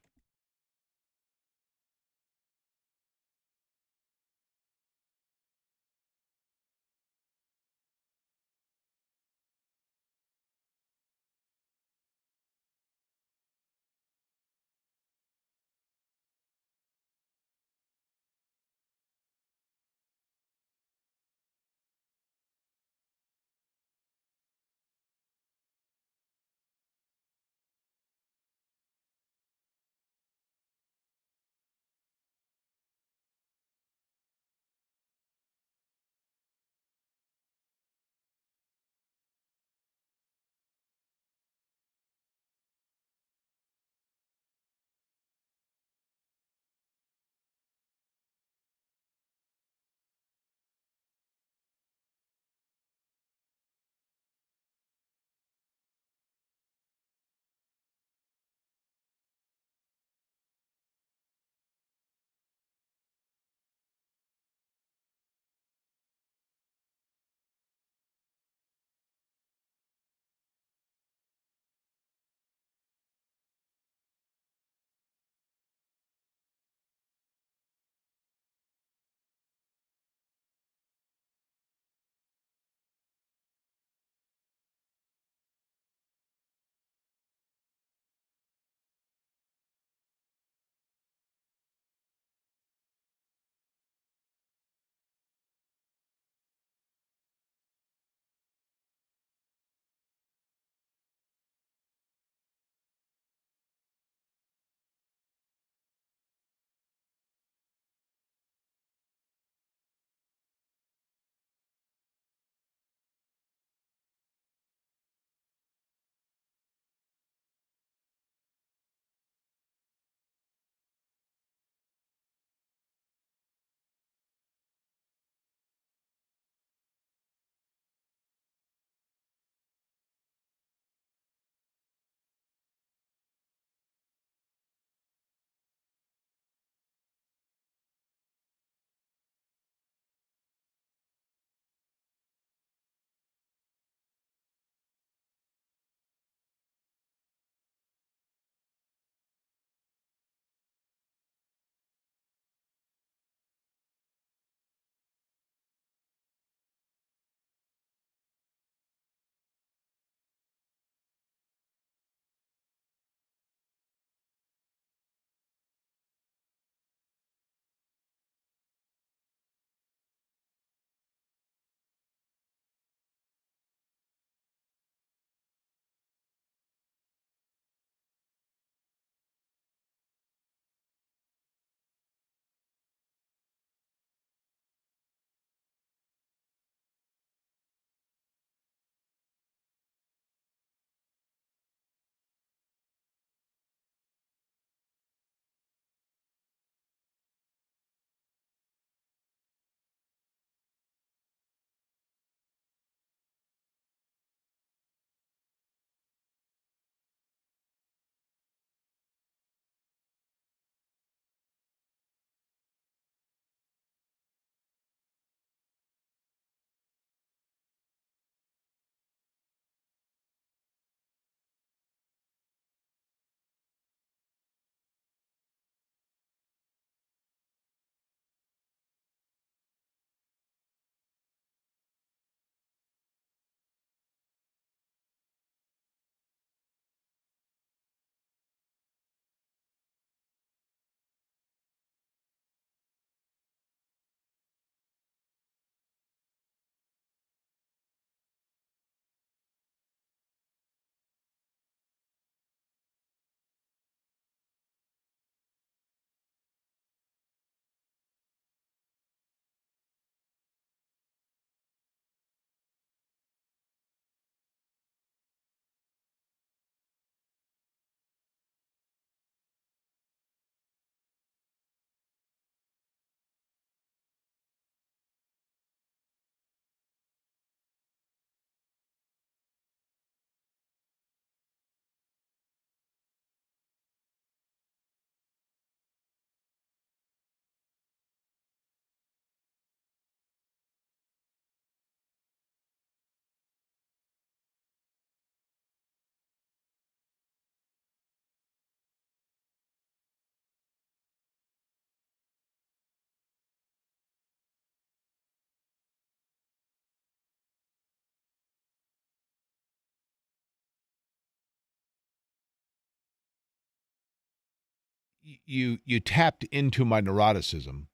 you tapped into my neuroticism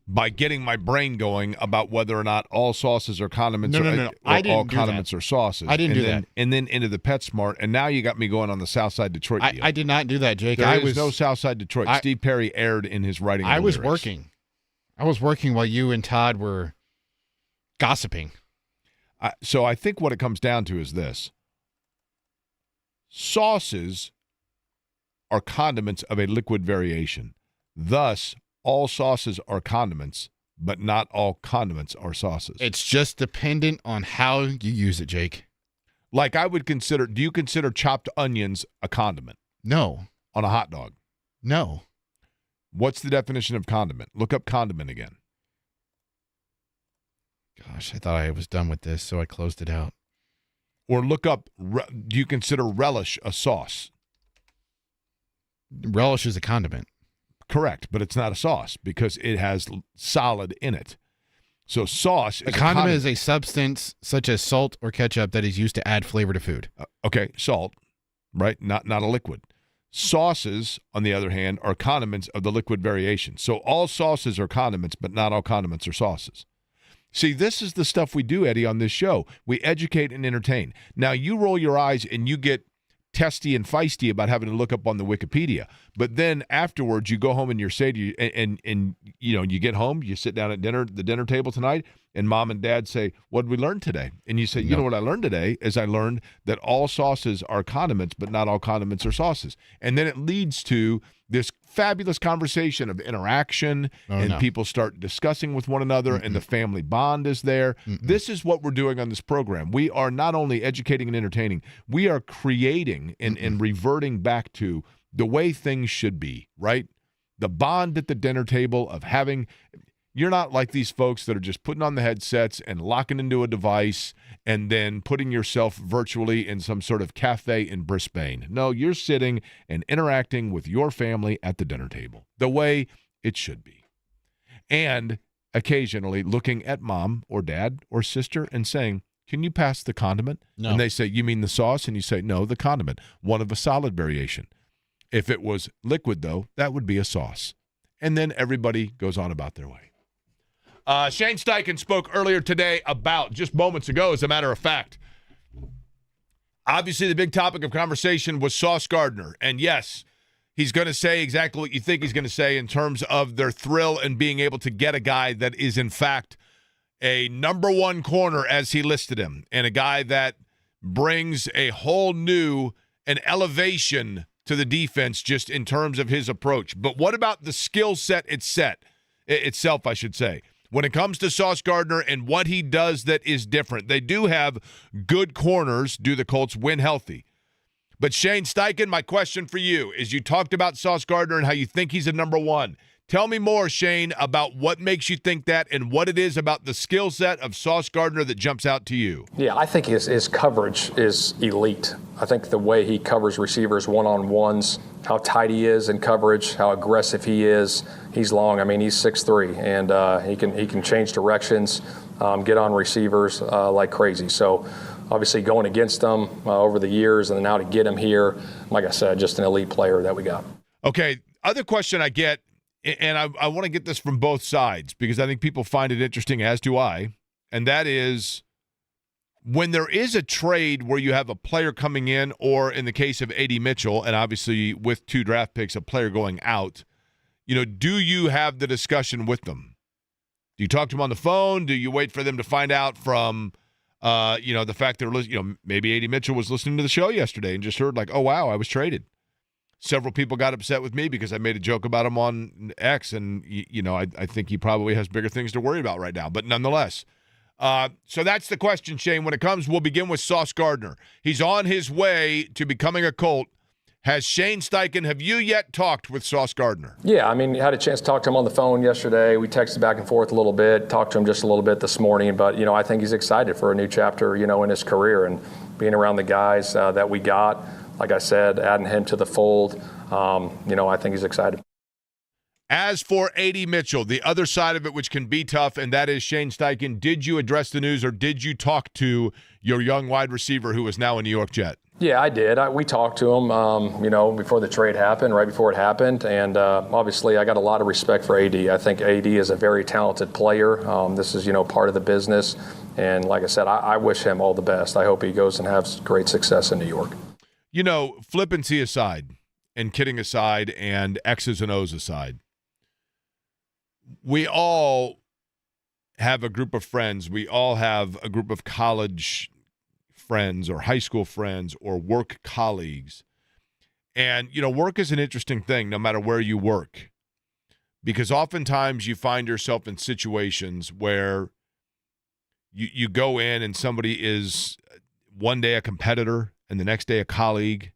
by getting my brain going about whether or not all sauces are condiments No. or I didn't all do condiments that. are sauces. I didn't do that. And then into the PetSmart, and now you got me going on the Southside Detroit deal. I did not do that, Jake. There is no Southside Detroit. Steve Perry erred in his writing. I was lyrics. working. I was working while you and Todd were gossiping. So I think what it comes down to is this. Sauces are condiments of a liquid variation. Thus, all sauces are condiments, but not all condiments are sauces. It's just dependent on how you use it, Jake. Like I would consider, do you consider chopped onions a condiment? No. On a hot dog? No. What's the definition of condiment? Look up condiment again. Gosh, I thought I was done with this, so I closed it out. Or look up, do you consider relish a sauce? Relish is a condiment. Correct, but it's not a sauce because it has solid in it. So sauce is a condiment is a substance such as salt or ketchup that is used to add flavor to food. Okay, salt, right? Not a liquid. Sauces, on the other hand, are condiments of the liquid variation. So all sauces are condiments, but not all condiments are sauces. See, this is the stuff we do, Eddie, on this show. We educate and entertain. Now, you roll your eyes and you get testy and feisty about having to look up on the Wikipedia. But then afterwards, you go home and you say to you, and you know, you get home, you sit down at the dinner table tonight, and mom and dad say, "What did we learn today?" And you say, "You know what I learned today is I learned that all sauces are condiments, but not all condiments are sauces." And then it leads to this fabulous conversation of interaction, people start discussing with one another, and the family bond is there. This is what we're doing on this program. We are not only educating and entertaining, we are creating and reverting back to the way things should be, right? The bond at the dinner table of having... You're not like these folks that are just putting on the headsets and locking into a device and then putting yourself virtually in some sort of cafe in Brisbane. No, you're sitting and interacting with your family at the dinner table the way it should be. And occasionally looking at mom or dad or sister and saying, "Can you pass the condiment?" No. And they say, "You mean the sauce?" And you say, "No, the condiment, one of a solid variation." If it was liquid, though, that would be a sauce. And then everybody goes on about their way. Shane Steichen spoke earlier today about, just moments ago, as a matter of fact. Obviously, the big topic of conversation was Sauce Gardner. And yes, he's going to say exactly what you think he's going to say in terms of their thrill in being able to get a guy that is, in fact, a number one corner as he listed him, and a guy that brings a whole new an elevation to the defense just in terms of his approach. But what about the skill set itself, I should say? When it comes to Sauce Gardner and what he does that is different, they do have good corners, do the Colts win healthy. But Shane Steichen, my question for you is, you talked about Sauce Gardner and how you think he's a number one. Tell me more, Shane, about what makes you think that and what it is about the skill set of Sauce Gardner that jumps out to you. Yeah, I think his coverage is elite. I think the way he covers receivers one-on-ones, how tight he is in coverage, how aggressive he is. He's long. I mean, he's 6'3", and he can change directions, get on receivers like crazy. So obviously going against them over the years and now to get him here, like I said, just an elite player that we got. Okay, other question I get, and I want to get this from both sides because I think people find it interesting, as do I, and that is when there is a trade where you have a player coming in, or in the case of A.D. Mitchell, and obviously with 2 draft picks, a player going out, you know, do you have the discussion with them? Do you talk to them on the phone? Do you wait for them to find out from, the fact that, maybe A.D. Mitchell was listening to the show yesterday and just heard like, "Oh, wow, I was traded." Several people got upset with me because I made a joke about him on X, and, I think he probably has bigger things to worry about right now. But nonetheless, so that's the question, Shane. When it comes, we'll begin with Sauce Gardner. He's on his way to becoming a Colt. Has Shane Steichen, have you yet talked with Sauce Gardner? Yeah, I mean, had a chance to talk to him on the phone yesterday. We texted back and forth a little bit, talked to him just a little bit this morning. But, I think he's excited for a new chapter, in his career and being around the guys that we got. Like I said, adding him to the fold, I think he's excited. As for A.D. Mitchell, the other side of it, which can be tough, and that is Shane Steichen, did you address the news or did you talk to your young wide receiver who is now a New York Jet? Yeah, I did. We talked to him, before the trade happened, right before it happened. And obviously, I got a lot of respect for AD. I think AD is a very talented player. This is, part of the business. And like I said, I wish him all the best. I hope he goes and has great success in New York. Flippancy aside and kidding aside and X's and O's aside, we all have a group of friends. We all have a group of college friends or high school friends or work colleagues. And, work is an interesting thing no matter where you work, because oftentimes you find yourself in situations where you go in and somebody is one day a competitor and the next day a colleague.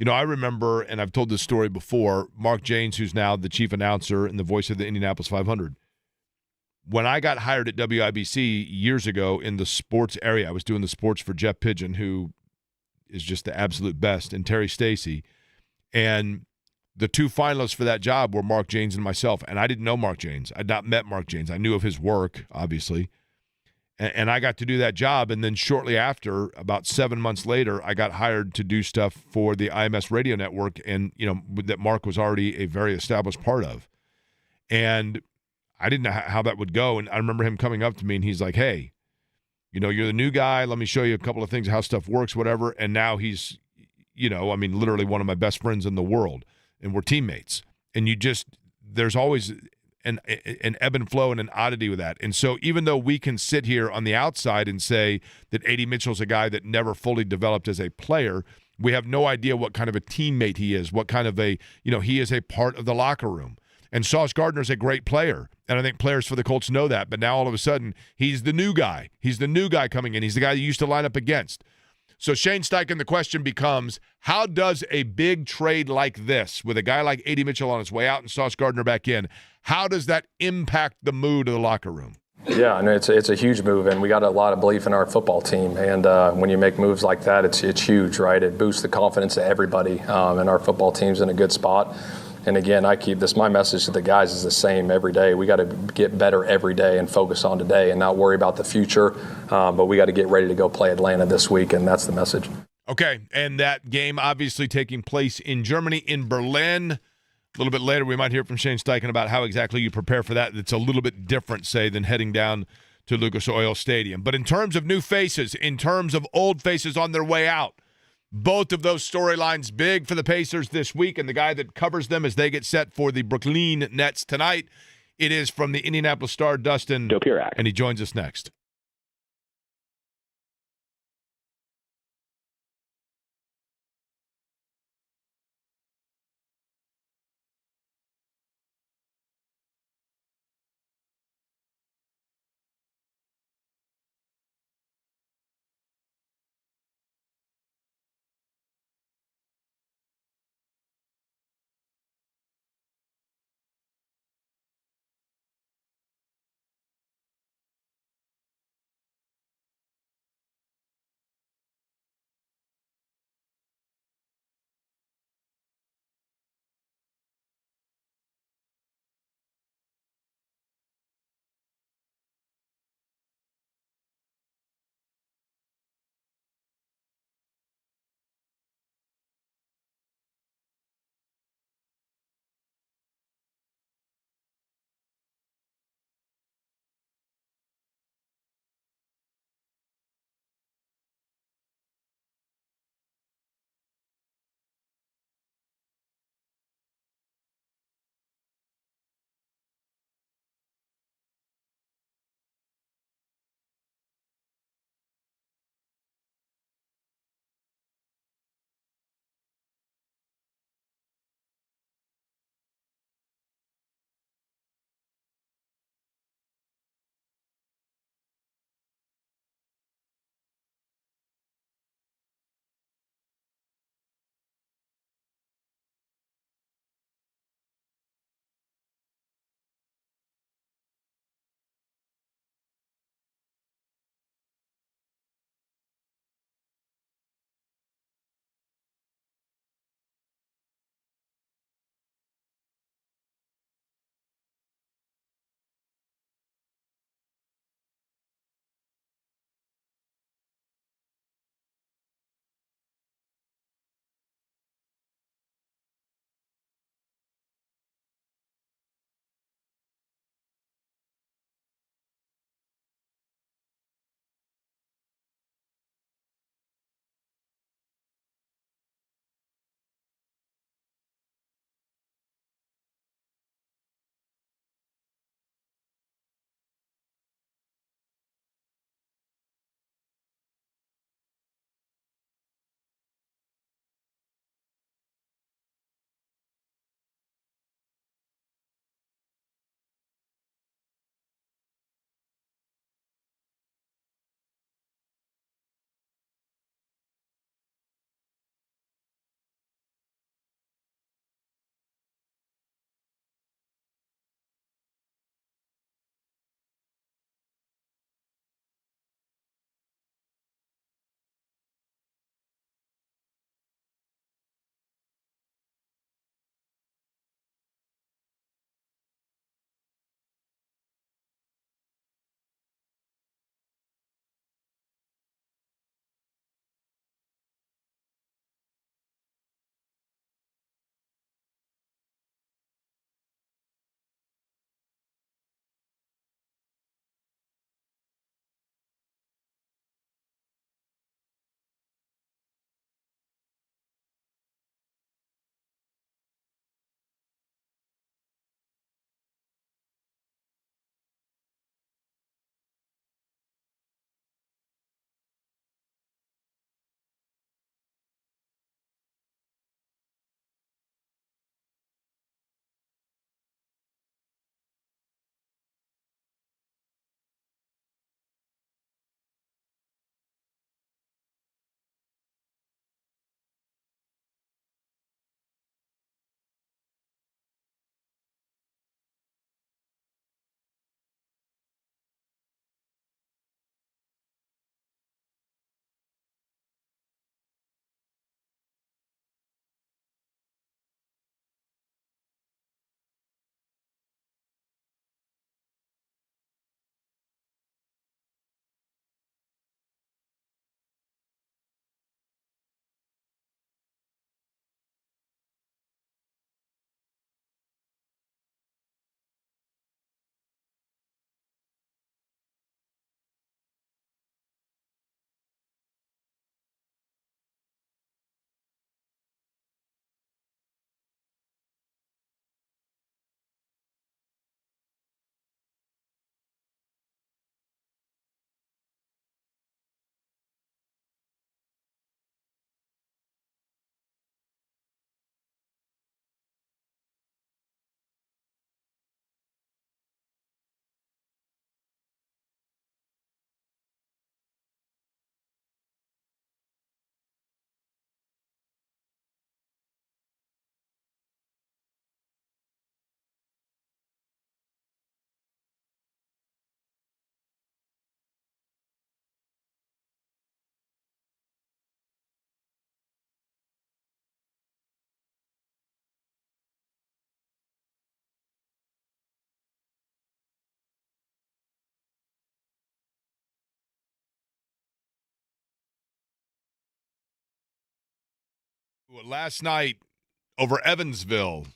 I remember, and I've told this story before, Mark Janes, who's now the chief announcer and the voice of the Indianapolis 500. When I got hired at WIBC years ago in the sports area, I was doing the sports for Jeff Pigeon, who is just the absolute best, and Terry Stacy. And the two finalists for that job were Mark Janes and myself. And I didn't know Mark Janes. I'd not met Mark Janes. I knew of his work, obviously. And I got to do that job. And then shortly after, about 7 months later, I got hired to do stuff for the IMS radio network, and, that Mark was already a very established part of. And I didn't know how that would go. And I remember him coming up to me and he's like, hey, you're the new guy. Let me show you a couple of things, how stuff works, whatever. And now he's, literally one of my best friends in the world. And we're teammates. And there's always an ebb and flow and an oddity with that. And so even though we can sit here on the outside and say that A.D. Mitchell's a guy that never fully developed as a player, we have no idea what kind of a teammate he is, what kind of he is a part of the locker room. And Sauce Gardner's a great player, and I think players for the Colts know that. But now all of a sudden, he's the new guy. He's the new guy coming in. He's the guy you used to line up against. So Shane Steichen, the question becomes, how does a big trade like this, with a guy like A.D. Mitchell on his way out and Sauce Gardner back in, how does that impact the mood of the locker room? Yeah, it's a huge move, and we got a lot of belief in our football team. And when you make moves like that, it's huge, right? It boosts the confidence of everybody, and our football team's in a good spot. And again, my message to the guys is the same every day. We got to get better every day and focus on today and not worry about the future. But we got to get ready to go play Atlanta this week, and that's the message. Okay, and that game obviously taking place in Germany, in Berlin. A little bit later, we might hear from Shane Steichen about how exactly you prepare for that. It's a little bit different, say, than heading down to Lucas Oil Stadium. But in terms of new faces, in terms of old faces on their way out, both of those storylines big for the Pacers this week, and the guy that covers them as they get set for the Brooklyn Nets tonight, it is from the Indianapolis Star, Dustin, and he joins us next. Last night over Evansville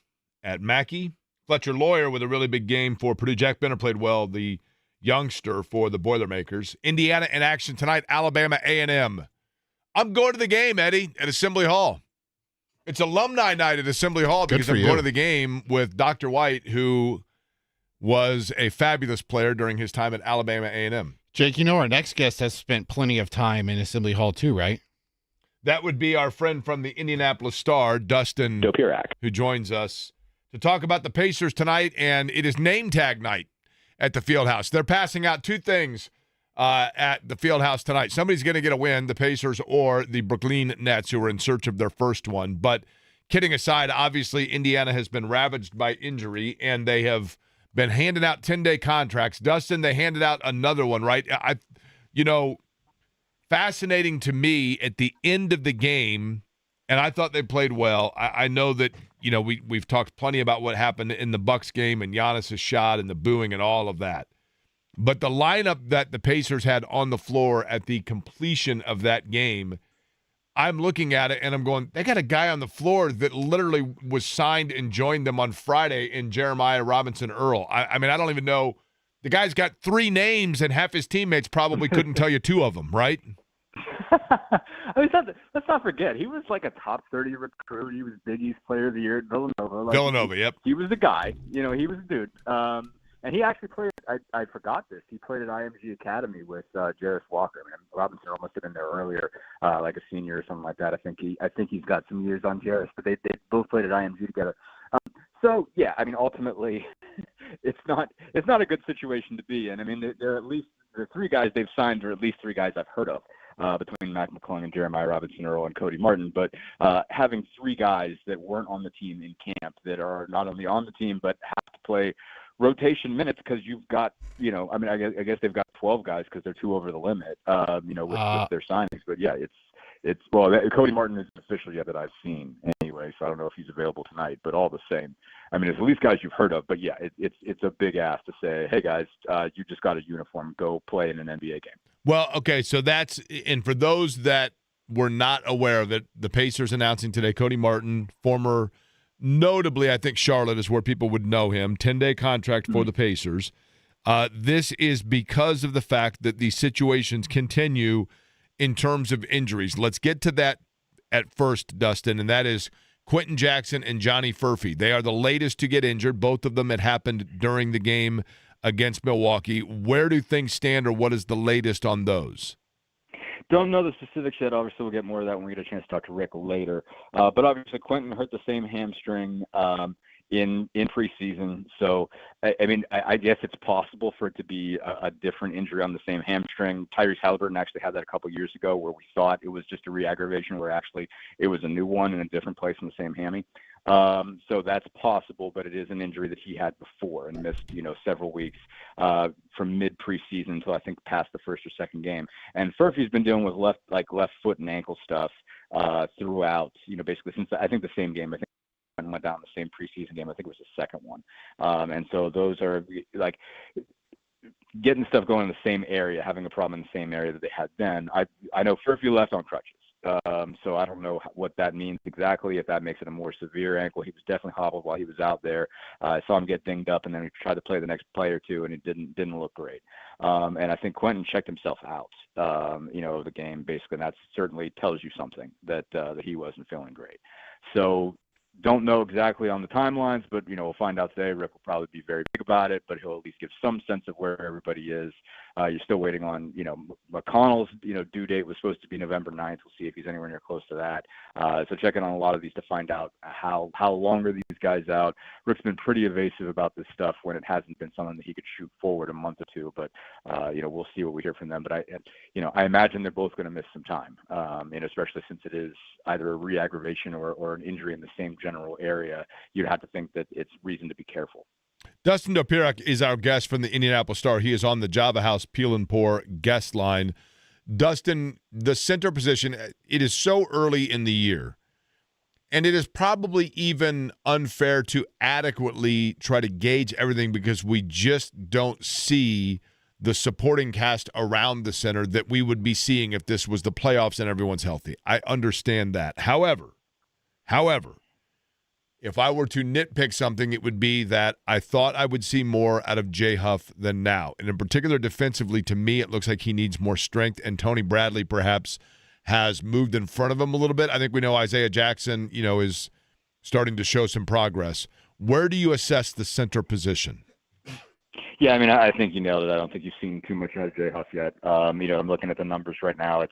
at Mackey, Fletcher Lawyer with a really big game for Purdue. Jack Benner played well, the youngster for the Boilermakers. Indiana in action tonight, Alabama A&M. I'm going to the game, Eddie, at Assembly Hall. It's alumni night at Assembly Hall because I'm going to the game with Dr. White, who was a fabulous player during his time at Alabama A&M. Jake, you know our next guest has spent plenty of time in Assembly Hall too, right? That would be our friend from the Indianapolis Star, Dustin Dopirak, who joins us to talk about the Pacers tonight, and it is name tag night at the Fieldhouse. They're passing out two things at the Fieldhouse tonight. Somebody's going to get a win, the Pacers or the Brooklyn Nets, who are in search of their first one. But kidding aside, obviously Indiana has been ravaged by injury, and they have been handing out 10-day contracts. Dustin, they handed out another one, right? Fascinating to me at the end of the game, and I thought they played well. I know that, we've talked plenty about what happened in the Bucks game and Giannis' shot and the booing and all of that. But the lineup that the Pacers had on the floor at the completion of that game, I'm looking at it and I'm going, they got a guy on the floor that literally was signed and joined them on Friday in Jeremiah Robinson Earl. I mean, I don't even know. The guy's got 3 names and half his teammates probably couldn't tell you 2 of them, right? I mean, let's not forget, he was like a top 30 recruit. He was Big East Player of the Year at Villanova. Villanova, yep. He was the guy. He was a dude. And he actually played. I forgot this. He played at IMG Academy with Jarris Walker. I mean, Robinson must have been there earlier, like a senior or something like that. I think he's got some years on Jarris, but they both played at IMG together. So yeah, I mean, ultimately, it's not a good situation to be in. I mean, they're at least the 3 guys they've signed are at least 3 guys I've heard of. Between Mac McClung and Jeremiah Robinson Earl and Cody Martin, but having 3 guys that weren't on the team in camp that are not only on the team but have to play rotation minutes because you've got, I guess they've got 12 guys because they're 2 over the limit, with their signings. But yeah, Cody Martin is official yet that I've seen anyway, so I don't know if he's available tonight. But all the same, I mean, it's at least guys you've heard of. But yeah, it's a big ask to say, hey guys, you just got a uniform, go play in an NBA game. Well, okay, so and for those that were not aware of it, the Pacers announcing today, Cody Martin, former, notably, I think Charlotte is where people would know him, 10-day contract for the Pacers. This is because of the fact that these situations continue in terms of injuries. Let's get to that at first, Dustin, and that is Quentin Jackson and Johnny Furphy. They are the latest to get injured. Both of them had happened during the game against Milwaukee. Where do things stand, or what is the latest on those? Don't know the specifics yet. Obviously, we'll get more of that when we get a chance to talk to Rick later. But obviously, Quentin hurt the same hamstring in preseason. So, I guess it's possible for it to be a different injury on the same hamstring. Tyrese Halliburton actually had that a couple years ago where we thought it was just a re-aggravation where actually it was a new one in a different place in the same hammy. So that's possible, but it is an injury that he had before and missed, several weeks from mid preseason until I think past the first or second game. And Furphy's been dealing with left foot and ankle stuff throughout, basically since I think the same game. I think went down the same preseason game. I think it was the second one. And so those are like getting stuff going in the same area, having a problem in the same area that they had then. I know Furphy left on crutches. So I don't know what that means exactly, if that makes it a more severe ankle. He was definitely hobbled while he was out there. I saw him get dinged up, and then he tried to play the next play or two, and it didn't look great. And I think Quentin checked himself out, of the game, basically, and that certainly tells you something that he wasn't feeling great. So don't know exactly on the timelines, but, we'll find out today. Rick will probably be very big about it, but he'll at least give some sense of where everybody is. You're still waiting on, McConnell's, due date was supposed to be November 9th. We'll see if he's anywhere near close to that. So checking on a lot of these to find out how long are these guys out. Rick's been pretty evasive about this stuff when it hasn't been something that he could shoot forward a month or two, but, we'll see what we hear from them. But I imagine they're both going to miss some time, especially since it is either a re-aggravation or an injury in the same general area. You'd have to think that it's reason to be careful. Dustin Dopirak is our guest from the Indianapolis Star. He is on the Java House Peel and Pour guest line. Dustin, the center position, it is so early in the year, and it is probably even unfair to adequately try to gauge everything because we just don't see the supporting cast around the center that we would be seeing if this was the playoffs and everyone's healthy. I understand that. However, However, if I were to nitpick something, it would be that I thought I would see more out of Jay Huff than now. And in particular, defensively, to me, it looks like he needs more strength, and Tony Bradley perhaps has moved in front of him a little bit. I think we know Isaiah Jackson, is starting to show some progress. Where do you assess the center position? Yeah, I mean, I think you nailed it. I don't think you've seen too much out of Jay Huff yet. I'm looking at the numbers right now.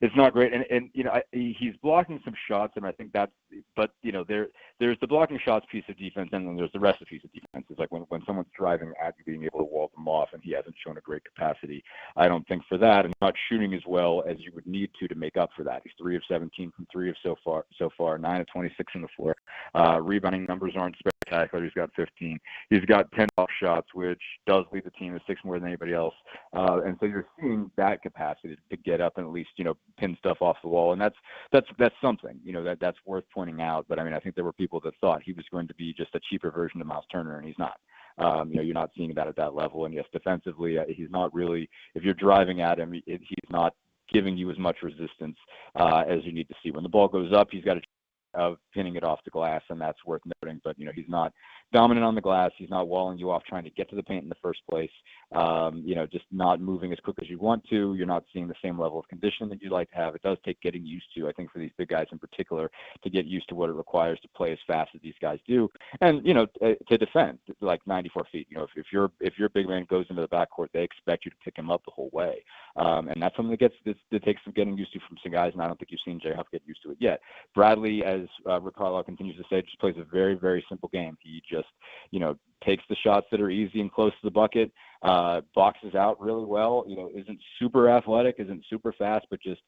It's not great, and he's blocking some shots, and I think that's. But there's the blocking shots piece of defense, and then there's the rest of the piece of defense. It's like when someone's driving at you, being able to wall them off, and he hasn't shown a great capacity. I don't think for that, and not shooting as well as you would need to make up for that. He's 3 of 17 from 3 of so far, 9 of 26 from the floor. Rebounding numbers aren't spectacular. He's got 15. He's got 10 off shots, which does lead the team to 6 more than anybody else. And so you're seeing that capacity to get up and at least pin stuff off the wall, and that's something that's worth pointing out. But I mean, I think there were people that thought he was going to be just a cheaper version of Miles Turner, and he's not. You're not seeing that at that level. And yes, defensively, he's not really. If you're driving at him, he's not giving you as much resistance as you need to see. When the ball goes up, he's got of pinning it off the glass, and that's worth noting. But he's not dominant on the glass. He's not walling you off trying to get to the paint in the first place. Just not moving as quick as you want to. You're not seeing the same level of condition that you'd like to have. It does take getting used to, I think, for these big guys in particular, to get used to what it requires to play as fast as these guys do, and to defend like 94 feet. If your big man goes into the backcourt, they expect you to pick him up the whole way, and that's something that takes some getting used to from some guys. And I don't think you've seen Jay Huff get used to it yet. Bradley, as Rick Carlisle continues to say, just plays a very, very simple game. He just takes the shots that are easy and close to the bucket, boxes out really well, isn't super athletic, isn't super fast, but just,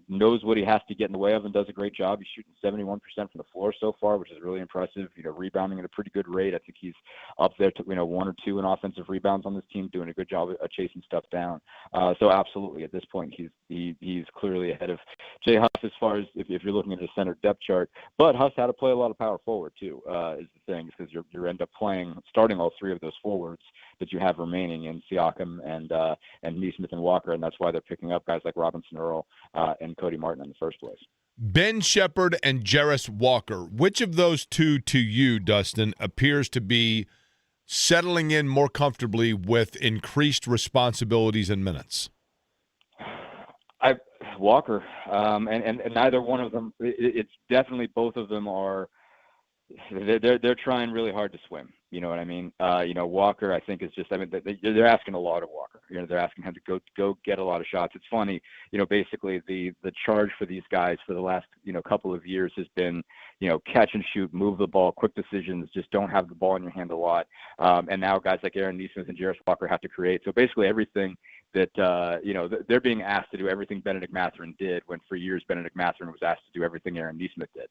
knows what he has to get in the way of and does a great job. He's shooting 71% from the floor so far, which is really impressive, rebounding at a pretty good rate. I think he's up there to, 1 or 2 in offensive rebounds on this team, doing a good job of chasing stuff down. So absolutely, at this point, he's clearly ahead of Jay Huff as far as if you're looking at the center depth chart. But Huss had to play a lot of power forward too, is the thing, because you end up starting all 3 of those forwards that you have remaining in Siakam and Neesmith and Walker, and that's why they're picking up guys like Robinson Earl and Cody Martin in the first place. Ben Shepherd and Jarris Walker. Which of those two to you, Dustin, appears to be settling in more comfortably with increased responsibilities and minutes? Walker, and neither one of them. It's definitely both of them are. They're trying really hard to swim. You know what I mean? Walker, I think, is just. I mean, they're asking a lot of Walker. They're asking him to go get a lot of shots. It's funny. Basically the charge for these guys for the last couple of years has been catch and shoot, move the ball, quick decisions, just don't have the ball in your hand a lot. And now guys like Aaron Neesmith and Jarris Walker have to create. So basically everything that they're being asked to do everything Benedict Mathurin did, when for years Benedict Mathurin was asked to do everything Aaron Neesmith did.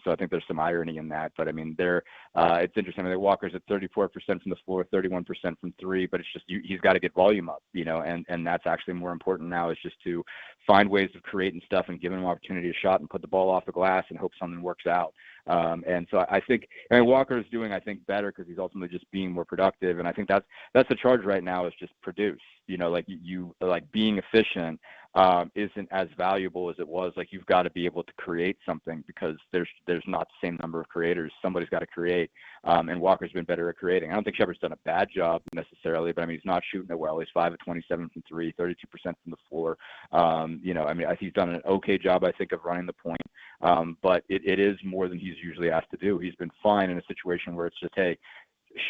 So I think there's some irony in that. But I mean, it's interesting. I mean, Walker's at 34% from the floor, 31% from 3, but it's just he's got to get volume up, and that's actually more important now, is just to find ways of creating stuff and giving him opportunity to shot and put the ball off the glass and hope something works out. And so I think Walker is doing, I think, better because he's ultimately just being more productive. And I think that's the charge right now, is just produce. Like being efficient isn't as valuable as it was. Like, you've got to be able to create something, because there's not the same number of creators. Somebody's got to create. And Walker's been better at creating. I don't think Shepard's done a bad job necessarily, but I mean, he's not shooting it well. He's 5 of 27 from 3, 32% from the floor. He's done an okay job, I think, of running the point. But it is more than he's usually asked to do. He's been fine in a situation where it's just, hey,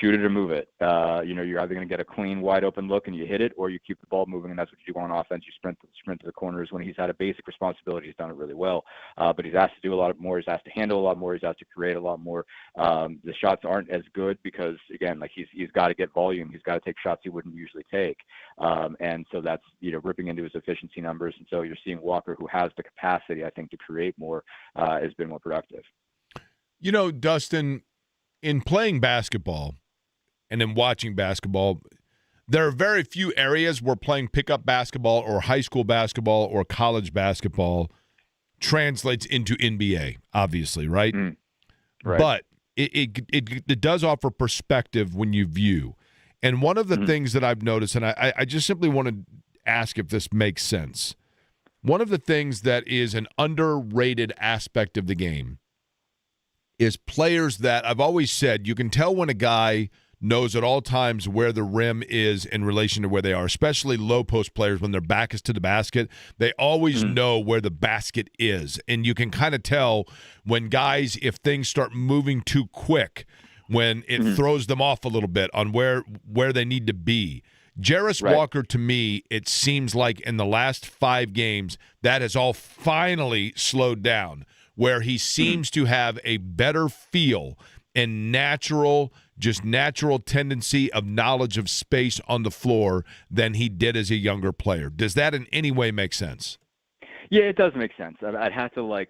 shoot it or move it. You're either going to get a clean, wide open look and you hit it, or you keep the ball moving, and that's what you do on offense. You sprint to the corners. When he's had a basic responsibility, he's done it really well. But he's asked to do a lot more. He's asked to handle a lot more. He's asked to create a lot more. The shots aren't as good because, again, like he's got to get volume. He's got to take shots he wouldn't usually take. And so that's, ripping into his efficiency numbers. And so you're seeing Walker, who has the capacity, I think, to create more, has been more productive. Dustin, in playing basketball and in watching basketball, there are very few areas where playing pickup basketball or high school basketball or college basketball translates into NBA, obviously, right? Right. But it does offer perspective when you view. And one of the things that I've noticed, and I just simply want to ask if this makes sense, one of the things that is an underrated aspect of the game is players that I've always said you can tell when a guy knows at all times where the rim is in relation to where they are, especially low post players when their back is to the basket. They always know where the basket is. And you can kind of tell when guys, if things start moving too quick, when it throws them off a little bit on where they need to be. Jarris Walker, to me, it seems like in the last 5 games, that has all finally slowed down, where he seems to have a better feel and natural tendency of knowledge of space on the floor than he did as a younger player. Does that in any way make sense? Yeah, it does make sense. I'd have to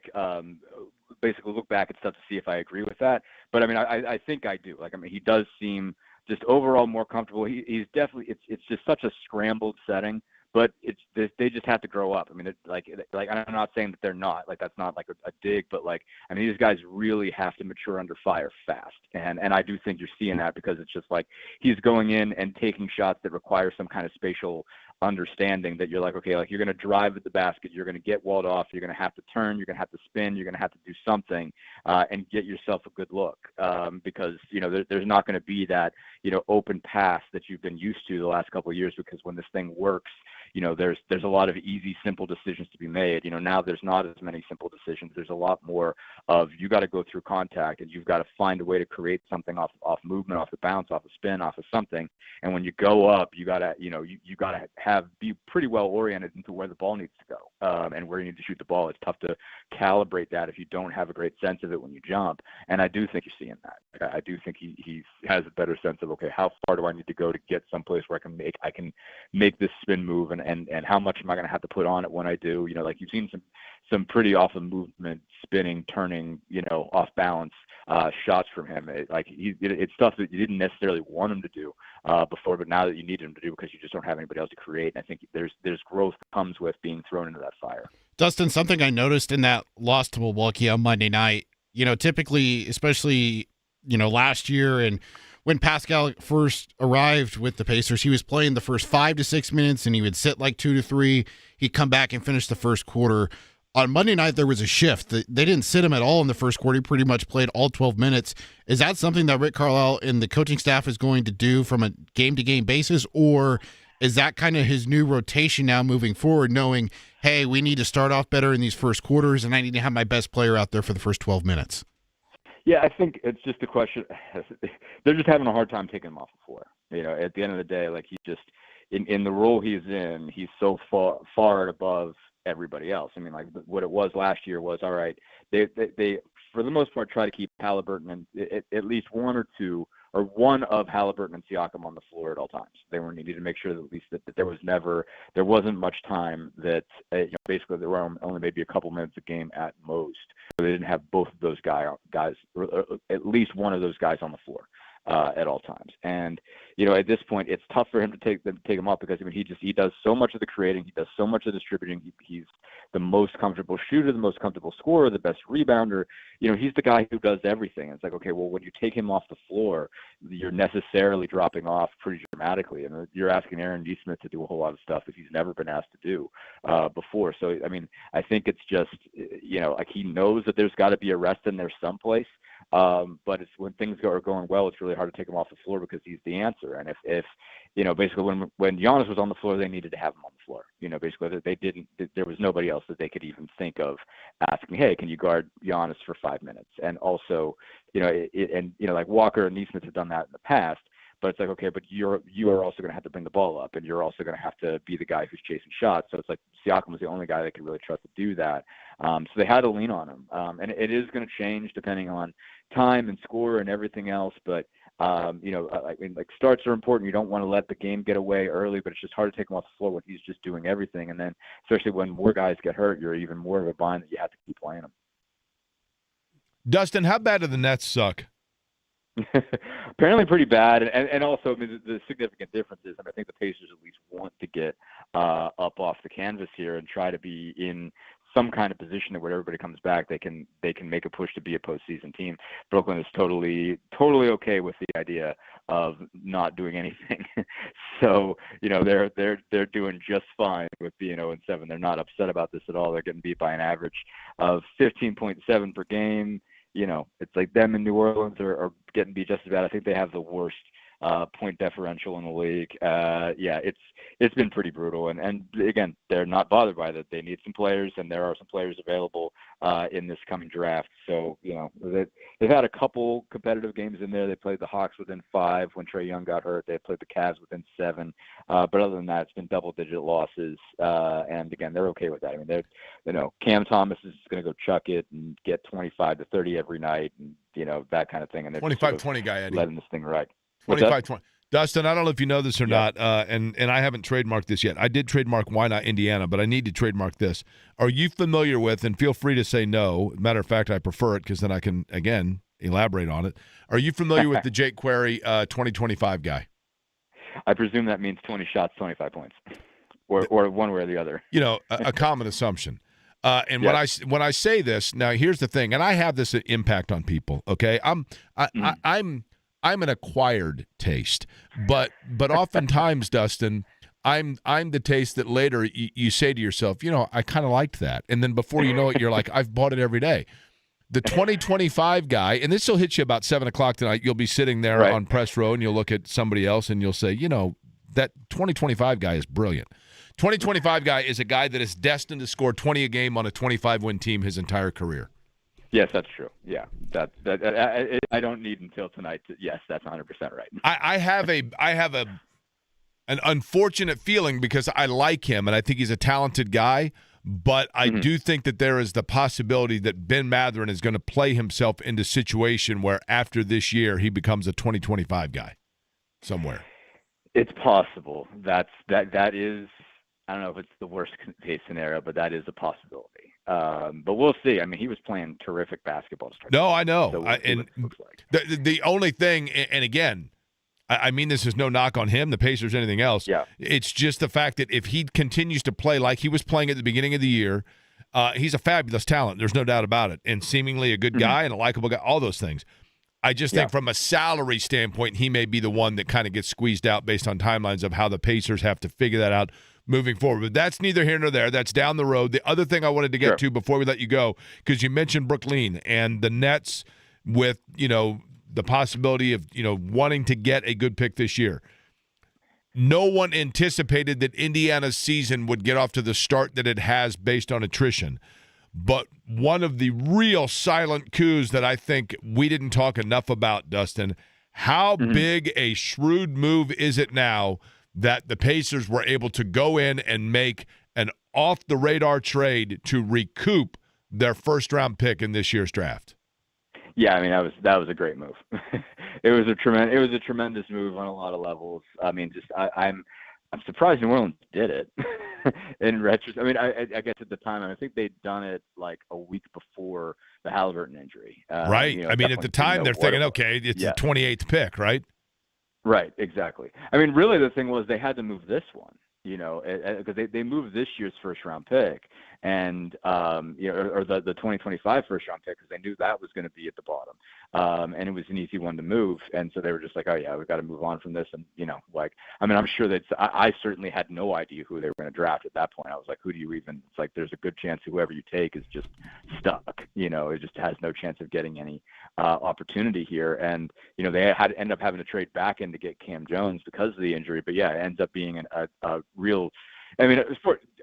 basically look back at stuff to see if I agree with that. But I mean, I think I do. He does seem just overall more comfortable. He's definitely. It's just such a scrambled setting. But they just have to grow up. I mean, I'm not saying that they're not. That's not like a dig, but these guys really have to mature under fire fast. And I do think you're seeing that because it's just like he's going in and taking shots that require some kind of spatial understanding that you're like, okay, like you're going to drive at the basket, you're going to get walled off, you're going to have to turn, you're going to have to spin, you're going to have to do something and get yourself a good look because, there's not going to be that, open pass that you've been used to the last couple of years because when this thing works, there's a lot of easy, simple decisions to be made. Now there's not as many simple decisions. There's a lot more of you got to go through contact and you've got to find a way to create something off movement, off the bounce, off a spin, off of something. And when you go up, you got to, you got to be pretty well oriented into where the ball needs to go and where you need to shoot the ball. It's tough to calibrate that if you don't have a great sense of it when you jump. And I do think you're seeing that. I do think he has a better sense of, okay, how far do I need to go to get someplace where I can make this spin move and how much am I going to have to put on it when I do? You've seen some pretty awesome movement, spinning, turning, off balance shots from him. It's stuff that you didn't necessarily want him to do before, but now that you need him to do because you just don't have anybody else to create. And I think there's growth that comes with being thrown into that fire. Dustin, something I noticed in that loss to Milwaukee on Monday night, typically, especially, last year and when Pascal first arrived with the Pacers, he was playing the first 5 to 6 minutes and he would sit like 2 to 3. He'd come back and finish the first quarter. On Monday night, there was a shift. They didn't sit him at all in the first quarter. He pretty much played all 12 minutes. Is that something that Rick Carlisle and the coaching staff is going to do from a game-to-game basis, or is that kind of his new rotation now moving forward, knowing, hey, we need to start off better in these first quarters and I need to have my best player out there for the first 12 minutes? Yeah, I think it's just a question. They're just having a hard time taking him off the floor. At the end of the day, he just in the role he's in, he's so far above everybody else. I mean, what it was last year was all right. They for the most part try to keep Halliburton and at least one of Halliburton and Siakam on the floor at all times. They were needed to make sure that at least that there wasn't much time that basically there were only maybe a couple minutes a game at most. So they didn't have both of those guys, or at least one of those guys on the floor at all times. And at this point, it's tough for him to take him off because he does so much of the creating, he does so much of the distributing. He's the most comfortable shooter, the most comfortable scorer, the best rebounder. He's the guy who does everything. It's like, okay, well, when you take him off the floor, you're necessarily dropping off pretty dramatically, and you're asking Aaron Nesmith to do a whole lot of stuff that he's never been asked to do before. So, I think it's just, he knows that there's got to be a rest in there someplace. But it's when things are going well, it's really hard to take him off the floor because he's the answer. And if basically when Giannis was on the floor, they needed to have him on the floor. Basically there was nobody else that they could even think of asking, hey, can you guard Giannis for 5 minutes? And also, like Walker and Nesmith have done that in the past. But it's like, okay, but you are also going to have to bring the ball up, and you're also going to have to be the guy who's chasing shots. So it's like Siakam was the only guy they could really trust to do that. So they had to lean on him, and it is going to change depending on time and score and everything else. But starts are important. You don't want to let the game get away early, but it's just hard to take him off the floor when he's just doing everything. And then, especially when more guys get hurt, you're even more of a bind that you have to keep playing them. Dustin, how bad do the Nets suck? Apparently pretty bad, and also the significant difference is I think the Pacers at least want to get up off the canvas here and try to be in some kind of position that when everybody comes back they can make a push to be a postseason team. Brooklyn is totally okay with the idea of not doing anything. So they're doing just fine with being 0-7. They're not upset about this at all. They're getting beat by an average of 15.7 per game. it's like them in New Orleans are getting beat just as bad. I think they have the worst point differential in the league. It's been pretty brutal. And again, they're not bothered by that. They need some players, and there are some players available in this coming draft. So, they've had a couple competitive games in there. They played the Hawks within 5 when Trae Young got hurt. They played the Cavs within 7. But other than that, it's been double-digit losses. And again, they're okay with that. I mean, Cam Thomas is going to go chuck it and get 25 to 30 every night, and that kind of thing. And they're 25-20 guy, Eddie. letting this thing ride. 25-20. Dustin, I don't know if you know this or not, and I haven't trademarked this yet. I did trademark Why Not Indiana, but I need to trademark this. Are you familiar with, and feel free to say no, matter of fact, I prefer it because then I can, again, elaborate on it. Are you familiar with the Jake Query 2025 guy? I presume that means 20 shots, 25 points, or one way or the other. A common assumption. When I say this, now here's the thing, and I have this impact on people, okay? I'm an acquired taste, but oftentimes, Dustin, I'm the taste that later you say to yourself, I kind of liked that, and then before you know it, you're like, I've bought it every day. The 2025 guy, and this will hit you about 7:00 tonight. You'll be sitting there on press row, and you'll look at somebody else, and you'll say, that 2025 guy is brilliant. 2025 guy is a guy that is destined to score 20 a game on a 25-win team his entire career. Yes, that's true. Yeah, I don't need until tonight. Yes, that's 100% right. I have an unfortunate feeling because I like him and I think he's a talented guy, but I do think that there is the possibility that Ben Mathurin is going to play himself into a situation where after this year he becomes a 2025 guy somewhere. It's possible. That is. I don't know if it's the worst case scenario, but that is a possibility. But we'll see. I mean, he was playing terrific basketball. No, I know. So we'll see what it looks like. The only thing, and again, I mean this is no knock on him, the Pacers, anything else. Yeah. It's just the fact that if he continues to play like he was playing at the beginning of the year, he's a fabulous talent. There's no doubt about it. And seemingly a good guy and a likable guy, all those things. I just think from a salary standpoint, he may be the one that kind of gets squeezed out based on timelines of how the Pacers have to figure that out moving forward. But that's neither here nor there. That's down the road. The other thing I wanted to get to before we let you go, because you mentioned Brooklyn and the Nets with, the possibility of, wanting to get a good pick this year. No one anticipated that Indiana's season would get off to the start that it has based on attrition. But one of the real silent coups that I think we didn't talk enough about, Dustin, how big a shrewd move is it now that the Pacers were able to go in and make an off-the-radar trade to recoup their first-round pick in this year's draft? Yeah, I mean that was a great move. It was a tremendous move on a lot of levels. I mean, I'm surprised New Orleans did it. In retrospect, I mean, I guess at the time, I think they'd done it like a week before the Halliburton injury. Right. I mean, at the time, they're thinking, okay, it's the 28th pick, right? Right. Exactly. I mean, really, the thing was they had to move this one, because they moved this year's first-round pick, and or the 2025 first-round pick, because they knew that was going to be at the bottom, and it was an easy one to move, and so they were just like, oh yeah, we've got to move on from this, and I'm sure that I certainly had no idea who they were going to draft at that point. I was like, who do you even? It's like there's a good chance whoever you take is just stuck. It just has no chance of getting any opportunity here, and they had to end up having to trade back in to get Cam Jones because of the injury, but yeah, it ends up being a real. I mean,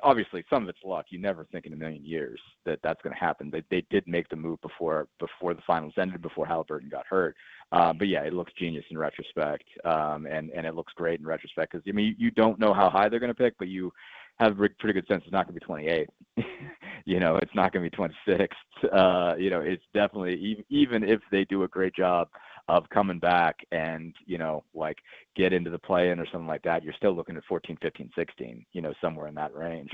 obviously, some of it's luck. You never think in a million years that that's going to happen. They did make the move before the finals ended, before Halliburton got hurt. But yeah, it looks genius in retrospect, and it looks great in retrospect because you don't know how high they're going to pick, but you have a pretty good sense it's not going to be 28. It's not going to be 26th. It's definitely even if they do a great job of coming back and get into the play-in or something like that, you're still looking at 14, 15, 16, somewhere in that range,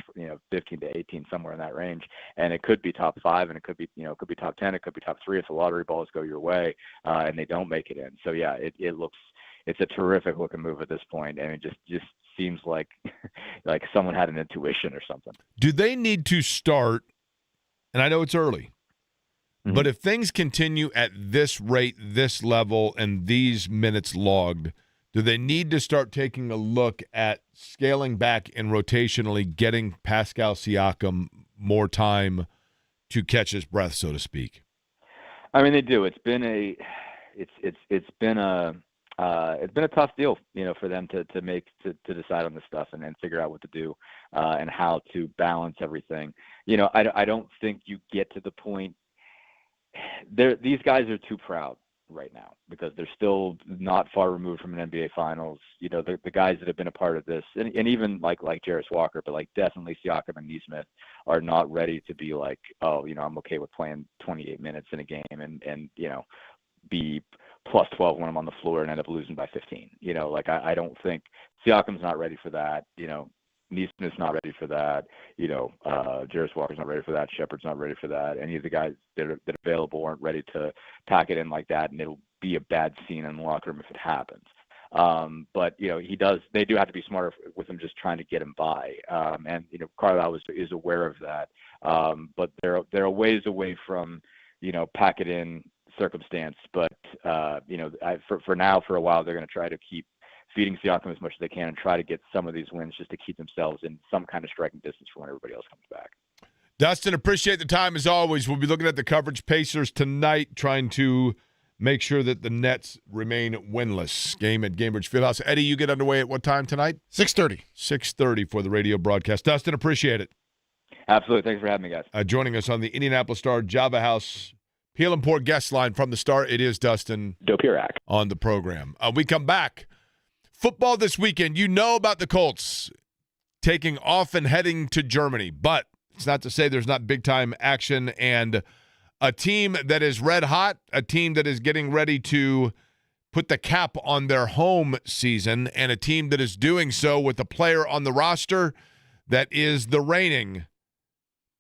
15 to 18, somewhere in that range, and it could be top 5, and it could be top 10, it could be top 3 if the lottery balls go your way and they don't make it in. So yeah, it's a terrific looking move at this point, and it just seems like someone had an intuition or something. Do they need to start? And I know it's early. But if things continue at this rate, this level, and these minutes logged, do they need to start taking a look at scaling back and rotationally getting Pascal Siakam more time to catch his breath, so to speak? I mean, they do. It's been a tough deal, for them to decide on this stuff and then figure out what to do and how to balance everything. I don't think you get to the point. These guys are too proud right now because they're still not far removed from an NBA Finals. The guys that have been a part of this, and even like Jarris Walker, but like definitely Siakam and Nesmith are not ready to be like, oh, I'm okay with playing 28 minutes in a game and be plus 12 when I'm on the floor and end up losing by 15. I don't think Siakam's not ready for that. Neesmith's not ready for that. Jarris Walker's not ready for that. Shepard's not ready for that. Any of the guys that are available aren't ready to pack it in like that, and it'll be a bad scene in the locker room if it happens. But they do have to be smarter with him just trying to get him by. And Carlisle is aware of that. But they're a ways away from pack it in circumstance. But for now, for a while, they're going to try to keep feeding Siakam as much as they can and try to get some of these wins just to keep themselves in some kind of striking distance for when everybody else comes back. Dustin, appreciate the time as always. We'll be looking at the coverage. Pacers tonight, trying to make sure that the Nets remain winless. Game at Gainbridge Fieldhouse. Eddie, you get underway at what time tonight? 6:30. 6:30 for the radio broadcast. Dustin, appreciate it. Absolutely. Thanks for having me, guys. Joining us on the Indianapolis Star Java House Peel and Pour guest line from the Star, it is Dustin Dopirak on the program. We come back. Football this weekend. You know about the Colts taking off and heading to Germany, but it's not to say there's not big-time action and a team that is red hot, a team that is getting ready to put the cap on their home season, and a team that is doing so with a player on the roster that is the reigning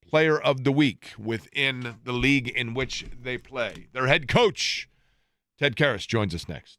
player of the week within the league in which they play. Their head coach, Ted Karras, joins us next.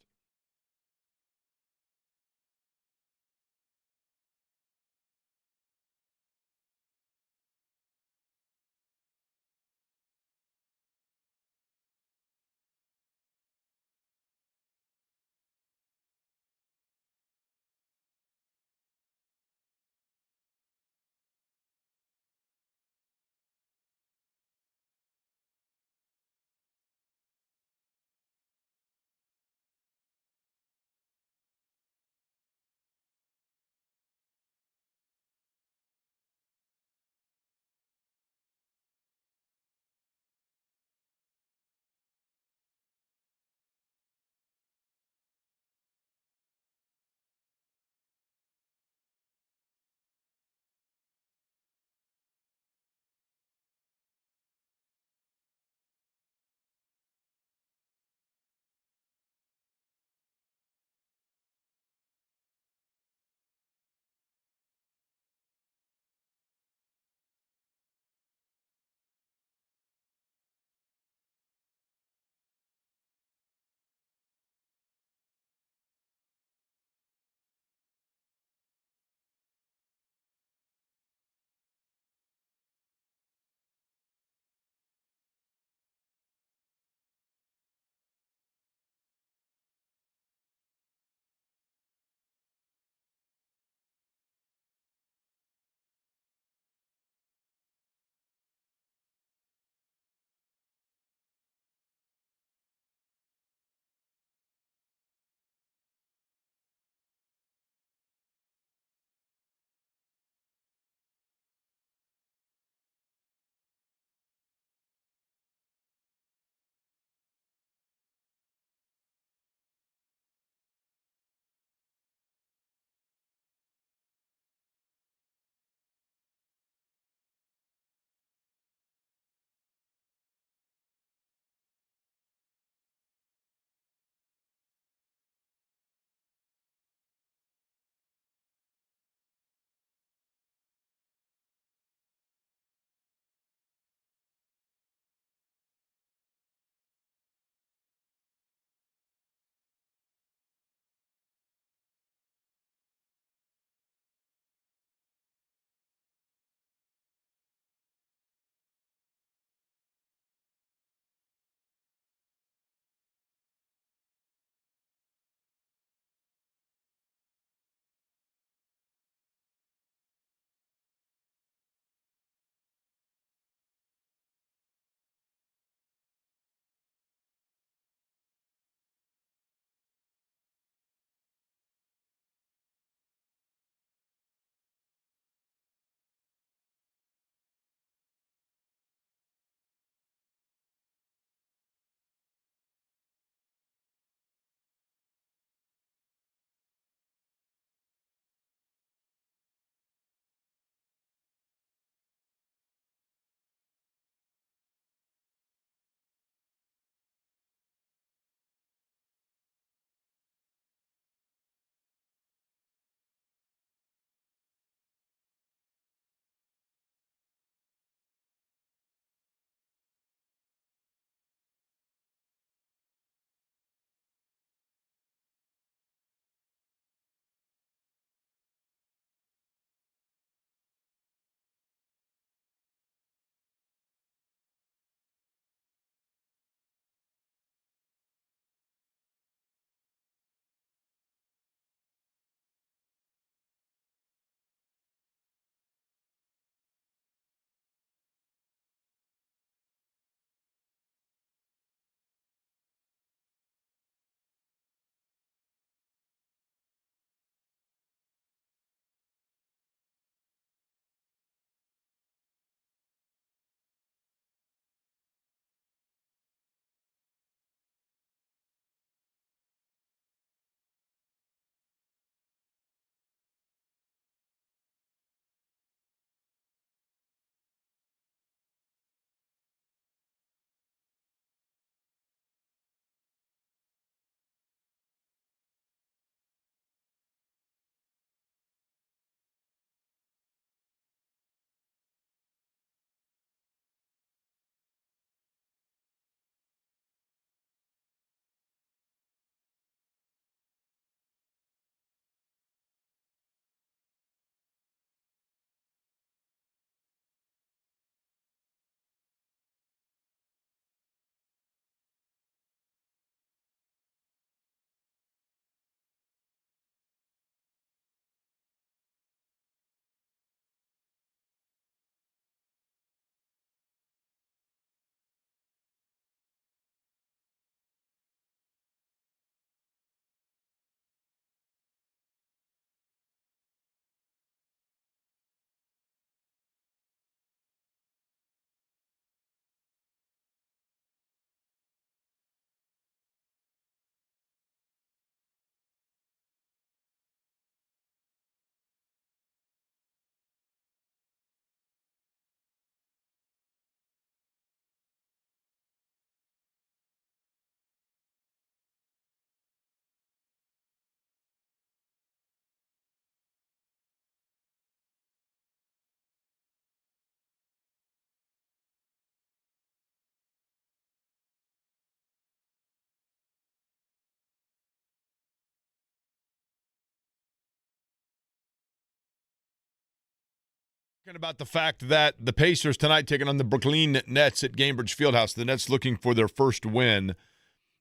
Talking about the fact that the Pacers tonight taking on the Brooklyn Nets at Gainbridge Fieldhouse. The Nets looking for their first win.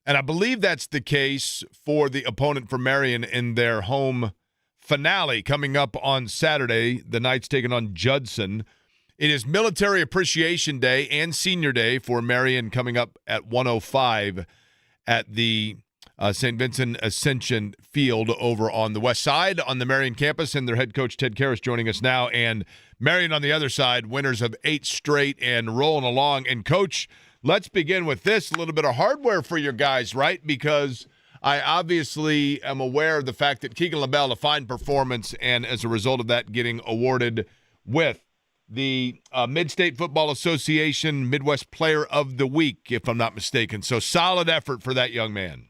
And I believe that's the case for the opponent for Marion in their home finale coming up on Saturday. The Knights taking on Judson. It is Military Appreciation Day and Senior Day for Marion coming up at 1:05 at the St. Vincent Ascension Field over on the west side on the Marion campus, and their head coach Ted Karras joining us now. And Marion on the other side, winners of 8 straight and rolling along. And Coach, let's begin with this, a little bit of hardware for your guys, right? Because I obviously am aware of the fact that Keegan LaBelle, a fine performance, and as a result of that, getting awarded with the Mid-State Football Association Midwest Player of the Week, if I'm not mistaken. So solid effort for that young man.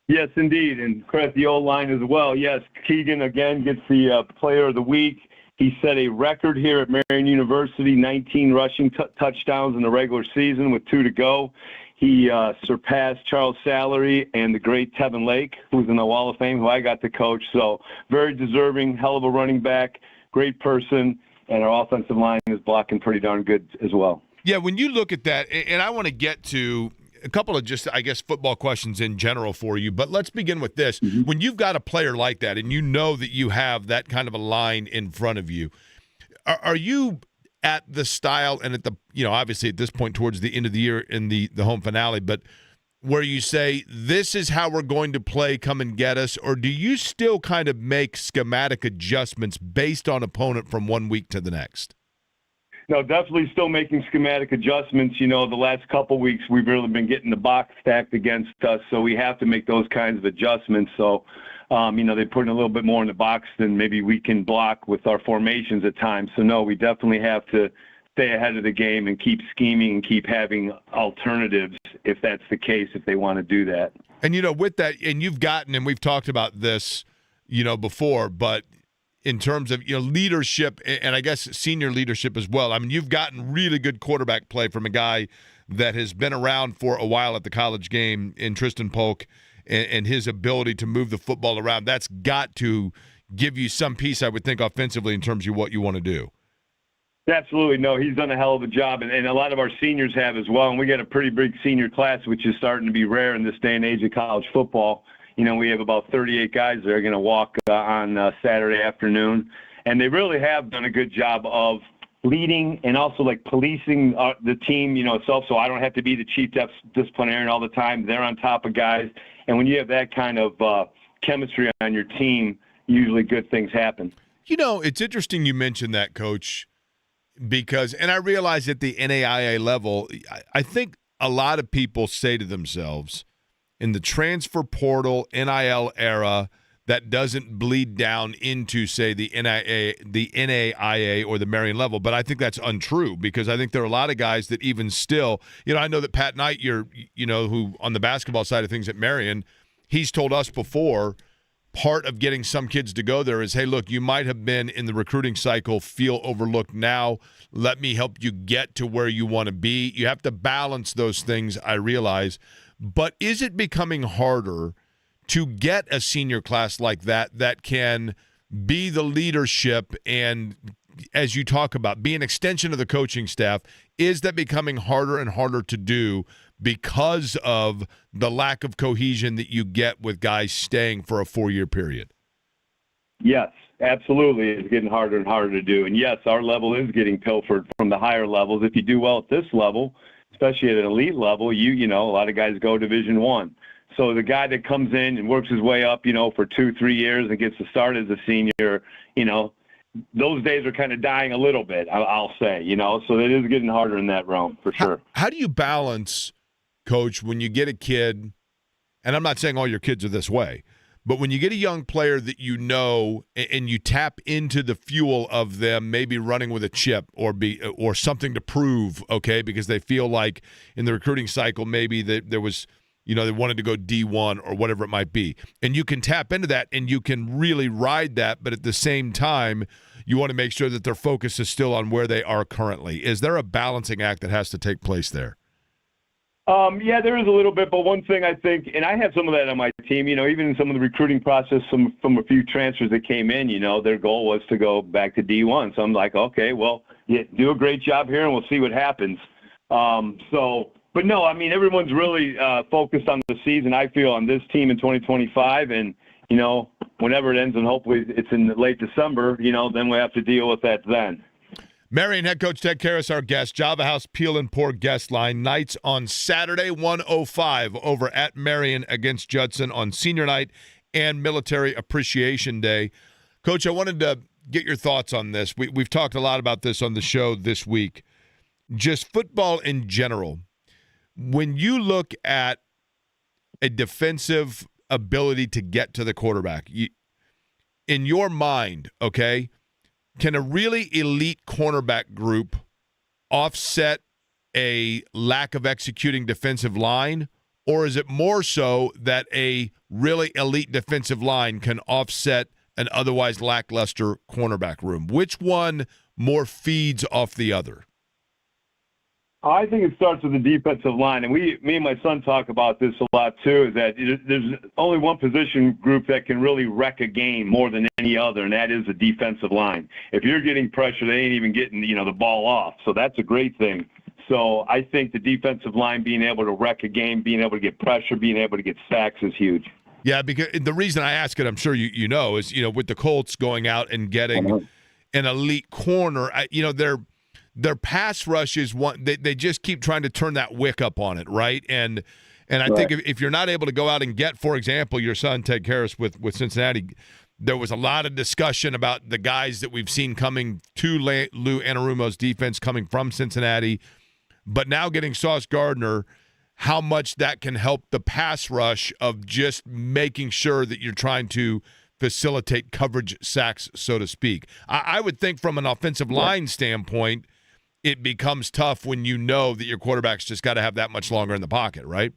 Yes, indeed, and credit the O-line as well. Yes, Keegan again gets the Player of the Week. He set a record here at Marion University, 19 rushing touchdowns in the regular season with 2 to go. He surpassed Charles Sallery and the great Tevin Lake, who's in the Wall of Fame, who I got to coach. So very deserving, hell of a running back, great person, and our offensive line is blocking pretty darn good as well. Yeah, when you look at that, and I want to get to a couple of just, I guess, football questions in general for you, but let's begin with this. Mm-hmm. When you've got a player like that and you know that you have that kind of a line in front of you, are you at the style and at the, obviously at this point towards the end of the year in the home finale, but where you say, this is how we're going to play, come and get us, or do you still kind of make schematic adjustments based on opponent from one week to the next? No, definitely still making schematic adjustments. The last couple weeks we've really been getting the box stacked against us, so we have to make those kinds of adjustments. So, they put in a little bit more in the box than maybe we can block with our formations at times. So, no, we definitely have to stay ahead of the game and keep scheming and keep having alternatives if that's the case, if they want to do that. And, with that, and you've gotten, and we've talked about this, before, but in terms of leadership and I guess senior leadership as well. I mean, you've gotten really good quarterback play from a guy that has been around for a while at the college game in Tristan Polk and his ability to move the football around. That's got to give you some piece, I would think, offensively in terms of what you want to do. Absolutely. No, he's done a hell of a job, and a lot of our seniors have as well. And we got a pretty big senior class, which is starting to be rare in this day and age of college football. We have about 38 guys that are going to walk on Saturday afternoon, and they really have done a good job of leading and also policing the team, itself. So I don't have to be the chief disciplinarian all the time. They're on top of guys, and when you have that kind of chemistry on your team, usually good things happen. It's interesting you mentioned that, Coach, because, and I realize at the NAIA level, I think a lot of people say to themselves, in the transfer portal NIL era, that doesn't bleed down into, say, the NAIA or the Marion level. But I think that's untrue because I think there are a lot of guys that even still, I know that Pat Knight, who on the basketball side of things at Marion, he's told us before, part of getting some kids to go there is, hey, look, you might have been in the recruiting cycle, feel overlooked now. Let me help you get to where you want to be. You have to balance those things, I realize. But is it becoming harder to get a senior class like that can be the leadership and, as you talk about, be an extension of the coaching staff? Is that becoming harder and harder to do because of the lack of cohesion that you get with guys staying for a 4-year period? Yes, absolutely. It's getting harder and harder to do. And, yes, our level is getting pilfered from the higher levels. If you do well at this level, especially at an elite level, a lot of guys go Division I. So the guy that comes in and works his way up, for 2-3 years and gets to start as a senior, those days are kind of dying a little bit, I'll say, So it is getting harder in that realm for sure. How do you balance, Coach, when you get a kid, and I'm not saying all your kids are this way, but when you get a young player that and you tap into the fuel of them maybe running with a chip or something to prove, okay, because they feel like in the recruiting cycle maybe there was, they wanted to go D1 or whatever it might be. And you can tap into that and you can really ride that, but at the same time, you want to make sure that their focus is still on where they are currently. Is there a balancing act that has to take place there? Yeah, there is a little bit, but one thing I think, and I have some of that on my team, even in some of the recruiting process from a few transfers that came in, their goal was to go back to D1. So I'm like, okay, well, yeah, do a great job here and we'll see what happens. But no, I mean, everyone's really focused on the season, I feel, on this team in 2025. And, whenever it ends, and hopefully it's in late December, then we have to deal with that then. Marion head coach Ted Karras, our guest. Java House Peel and Pour guest line. Nights on Saturday, 1:05 over at Marion against Judson on senior night and Military Appreciation Day. Coach, I wanted to get your thoughts on this. We've talked a lot about this on the show this week. Just football in general. When you look at a defensive ability to get to the quarterback, in your mind, okay, can a really elite cornerback group offset a lack of executing defensive line, or is it more so that a really elite defensive line can offset an otherwise lackluster cornerback room? Which one more feeds off the other? I think it starts with the defensive line, and me and my son talk about this a lot too, is that there's only one position group that can really wreck a game more than any other, and that is the defensive line. If you're getting pressure, they ain't even getting, the ball off. So that's a great thing. So I think the defensive line being able to wreck a game, being able to get pressure, being able to get sacks is huge. Yeah, because the reason I ask it, I'm sure you know, is, with the Colts going out and getting an elite corner, their pass rush is one. They just keep trying to turn that wick up on it, right? And I think if you're not able to go out and get, for example, your son Ted Karras with Cincinnati, there was a lot of discussion about the guys that we've seen coming to Lou Anarumo's defense coming from Cincinnati, but now getting Sauce Gardner, how much that can help the pass rush of just making sure that you're trying to facilitate coverage sacks, so to speak. I would think from an offensive line standpoint, it becomes tough when you know that your quarterback's just got to have that much longer in the pocket, right?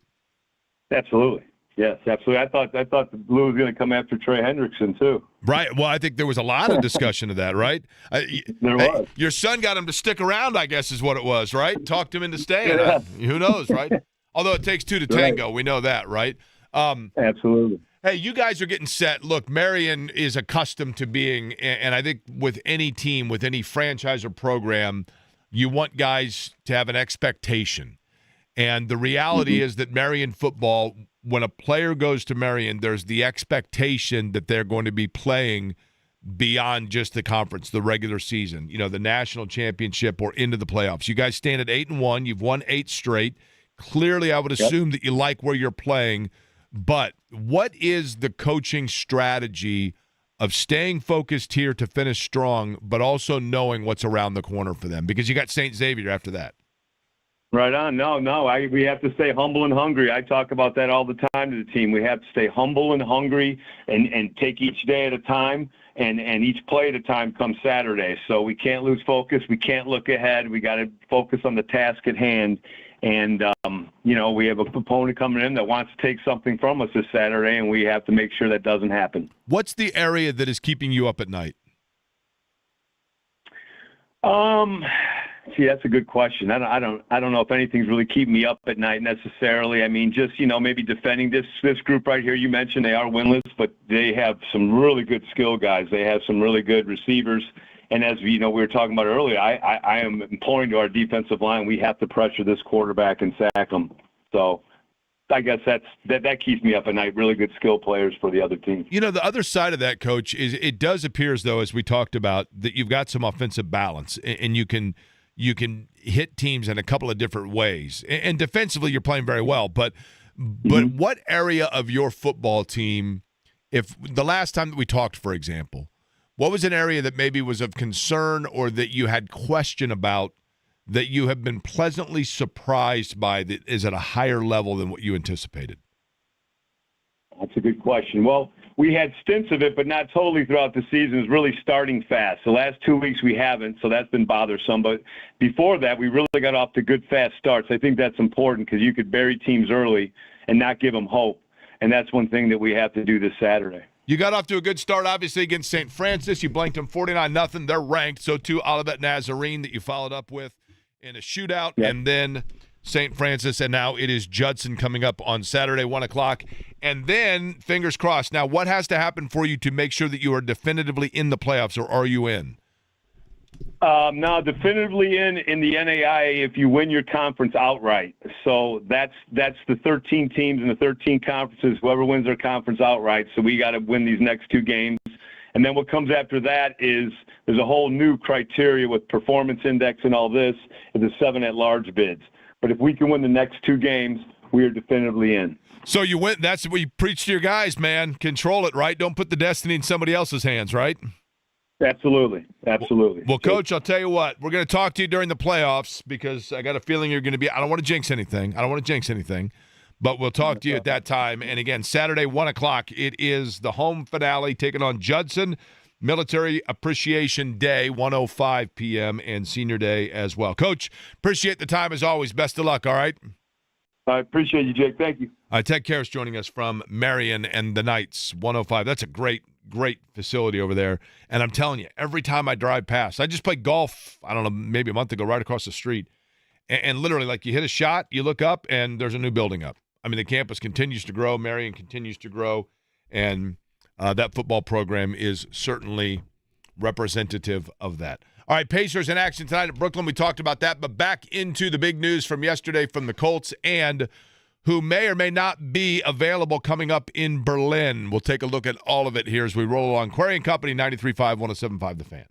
Absolutely. Yes, absolutely. I thought the Blue was going to come after Trey Hendrickson too. Right. Well, I think there was a lot of discussion of that, right? There was. Your son got him to stick around, I guess is what it was, right? Talked him into staying. Yeah. Who knows, right? Although it takes two to tango. Right. We know that, right? Absolutely. Hey, you guys are getting set. Look, Marion is accustomed to being, and I think with any team, with any franchise or program, you want guys to have an expectation. And the reality is that Marion football, when a player goes to Marion, there's the expectation that they're going to be playing beyond just the conference, the regular season, the national championship or into the playoffs. You guys stand at 8-1. You've won 8 straight. Clearly, I would assume that you like where you're playing. But what is the coaching strategy of staying focused here to finish strong, but also knowing what's around the corner for them? Because you got St. Xavier after that. Right on. No. We have to stay humble and hungry. I talk about that all the time to the team. We have to stay humble and hungry and take each day at a time and each play at a time come Saturday. So we can't lose focus. We can't look ahead. We got to focus on the task at hand. And, we have a opponent coming in that wants to take something from us this Saturday, and we have to make sure that doesn't happen. What's the area that is keeping you up at night? See, that's a good question. I don't know if anything's really keeping me up at night necessarily. I mean, just, maybe defending this group right here. You mentioned they are winless, but they have some really good skill guys. They have some really good receivers. And as we were talking about earlier, I am imploring to our defensive line, we have to pressure this quarterback and sack him. So I guess that keeps me up at night. Really good skill players for the other team. The other side of that, Coach, is it does appear as though, as we talked about, that you've got some offensive balance, and you can hit teams in a couple of different ways. And defensively, you're playing very well. But what area of your football team, if the last time that we talked, for example, what was an area that maybe was of concern or that you had question about that you have been pleasantly surprised by that is at a higher level than what you anticipated? That's a good question. Well, we had stints of it, but not totally throughout the season. It was really starting fast. The last 2 weeks we haven't, so that's been bothersome. But before that, we really got off to good, fast starts. I think that's important because you could bury teams early and not give them hope. And that's one thing that we have to do this Saturday. You got off to a good start, obviously, against St. Francis. You blanked them 49-0. They're ranked. So, too, Olivet Nazarene that you followed up with in a shootout. Yep. And then St. Francis, and now it is Judson coming up on Saturday, 1 o'clock. And then, fingers crossed. Now, what has to happen for you to make sure that you are definitively in the playoffs, or are you in? Now, definitively in the NAIA if you win your conference outright. So that's the 13 teams in the 13 conferences, whoever wins their conference outright. So we got to win these next 2 games. And then what comes after that is there's a whole new criteria with performance index and all this, is the 7 at-large bids. But if we can win the next 2 games, we are definitively in. So you went. That's what you preach to your guys, man. Control it, right? Don't put the destiny in somebody else's hands, right? Absolutely. Well, Coach, I'll tell you what. We're going to talk to you during the playoffs because I got a feeling you're going to be – I don't want to jinx anything. But we'll talk to you at that time. And, again, Saturday, 1 o'clock, it is the home finale taking on Judson. Military Appreciation Day, 1:05 p.m., and Senior Day as well. Coach, appreciate the time as always. Best of luck, all right? I appreciate you, Jake. Thank you. Ted Karras joining us from Marion and the Knights, 105. That's a great facility over there. And I'm telling you, every time I drive past, I just played golf, I don't know, maybe a month ago, right across the street. And literally, like, you hit a shot, you look up, and there's a new building up. I mean, the campus continues to grow. Marion continues to grow. And that football program is certainly representative of that. All right, Pacers in action tonight at Brooklyn. We talked about that. But back into the big news from yesterday from the Colts and who may or may not be available coming up in Berlin. We'll take a look at all of it here as we roll along. Query and Company, 93.5, 107.5 The Fan.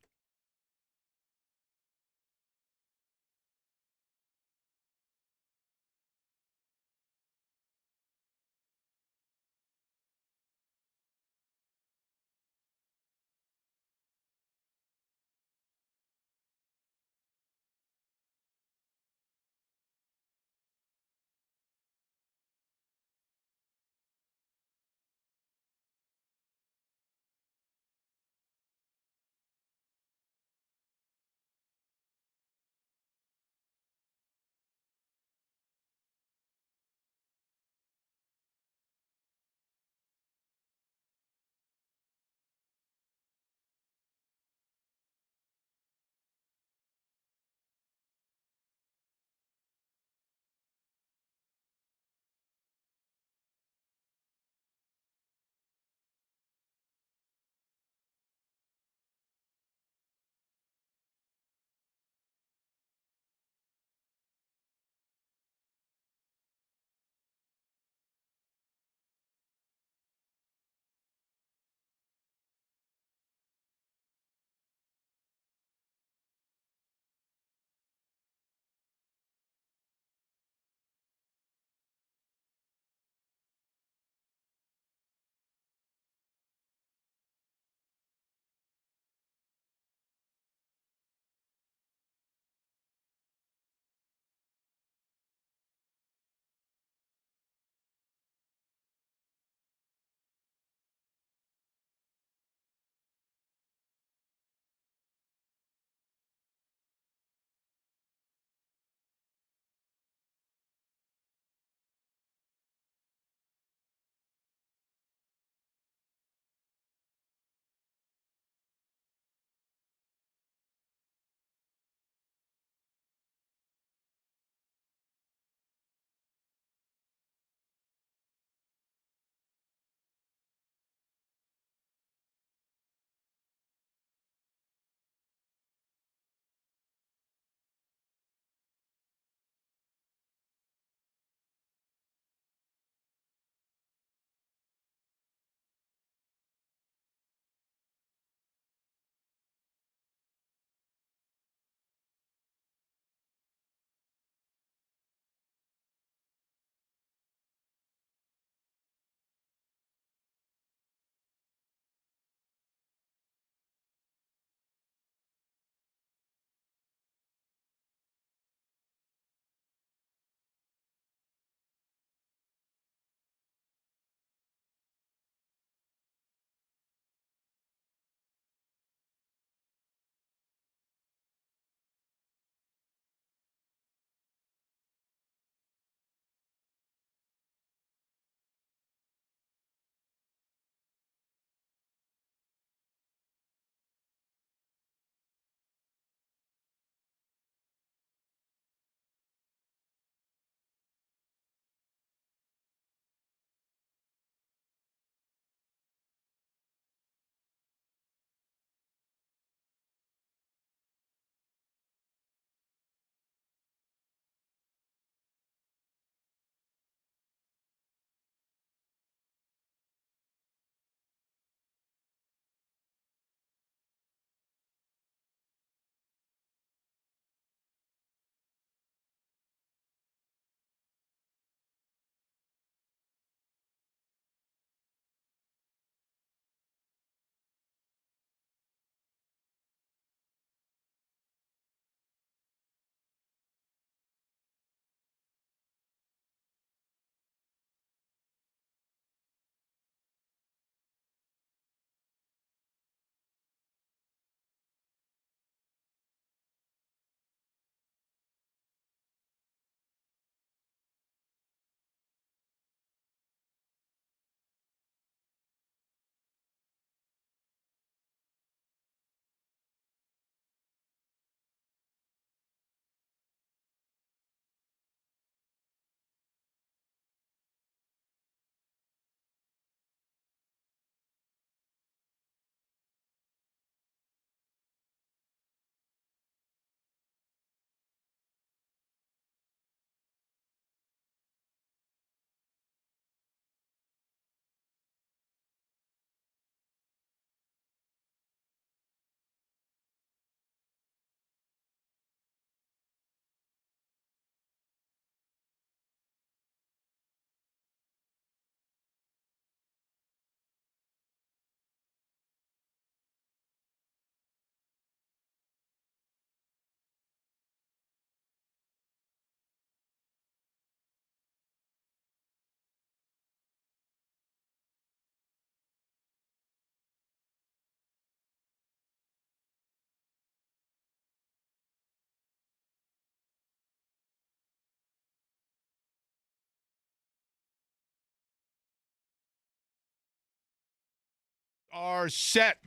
are set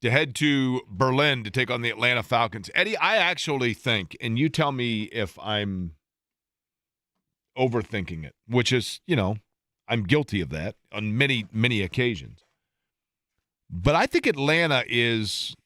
to head to Berlin to take on the Atlanta Falcons. Eddie, I actually think, and you tell me if I'm overthinking it, which is, I'm guilty of that on many, many occasions. But I think Atlanta is –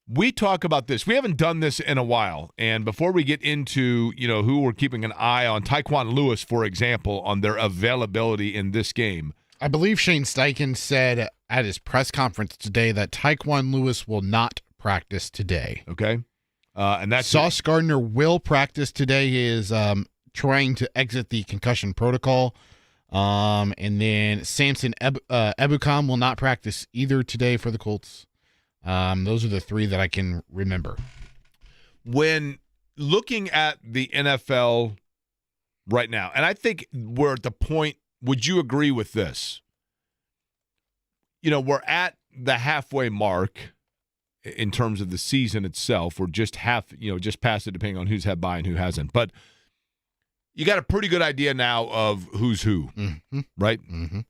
we talk about this. We haven't done this in a while. And before we get into, who we're keeping an eye on, Tyquan Lewis, for example, on their availability in this game. I believe Shane Steichen said at his press conference today that Tyquan Lewis will not practice today. Okay. And that's Sauce Gardner will practice today. He is trying to exit the concussion protocol. And then Samson Ebukam will not practice either today for the Colts. Those are the three that I can remember. When looking at the NFL right now, and I think we're at the point, would you agree with this? We're at the halfway mark in terms of the season itself. We're just just past it, depending on who's had bye and who hasn't. But you got a pretty good idea now of who's who, right? Mm-hmm.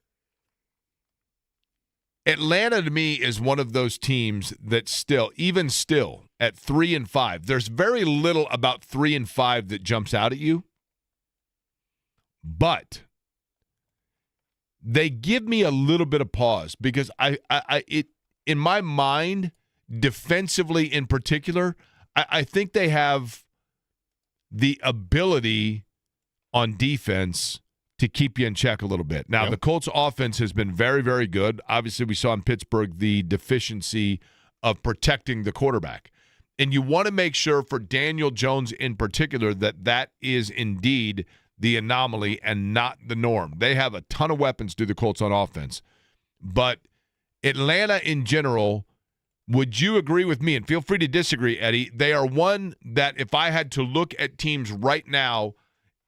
Atlanta, to me, is one of those teams that even still, at 3-5, there's very little about 3-5 that jumps out at you. But they give me a little bit of pause because it in my mind, defensively in particular, I think they have the ability on defense to keep you in check a little bit. Now, The Colts offense has been very, very good. Obviously, we saw in Pittsburgh the deficiency of protecting the quarterback. And you want to make sure for Daniel Jones in particular that is indeed the anomaly and not the norm. They have a ton of weapons to the Colts on offense. But Atlanta in general, would you agree with me? And feel free to disagree, Eddie. They are one that if I had to look at teams right now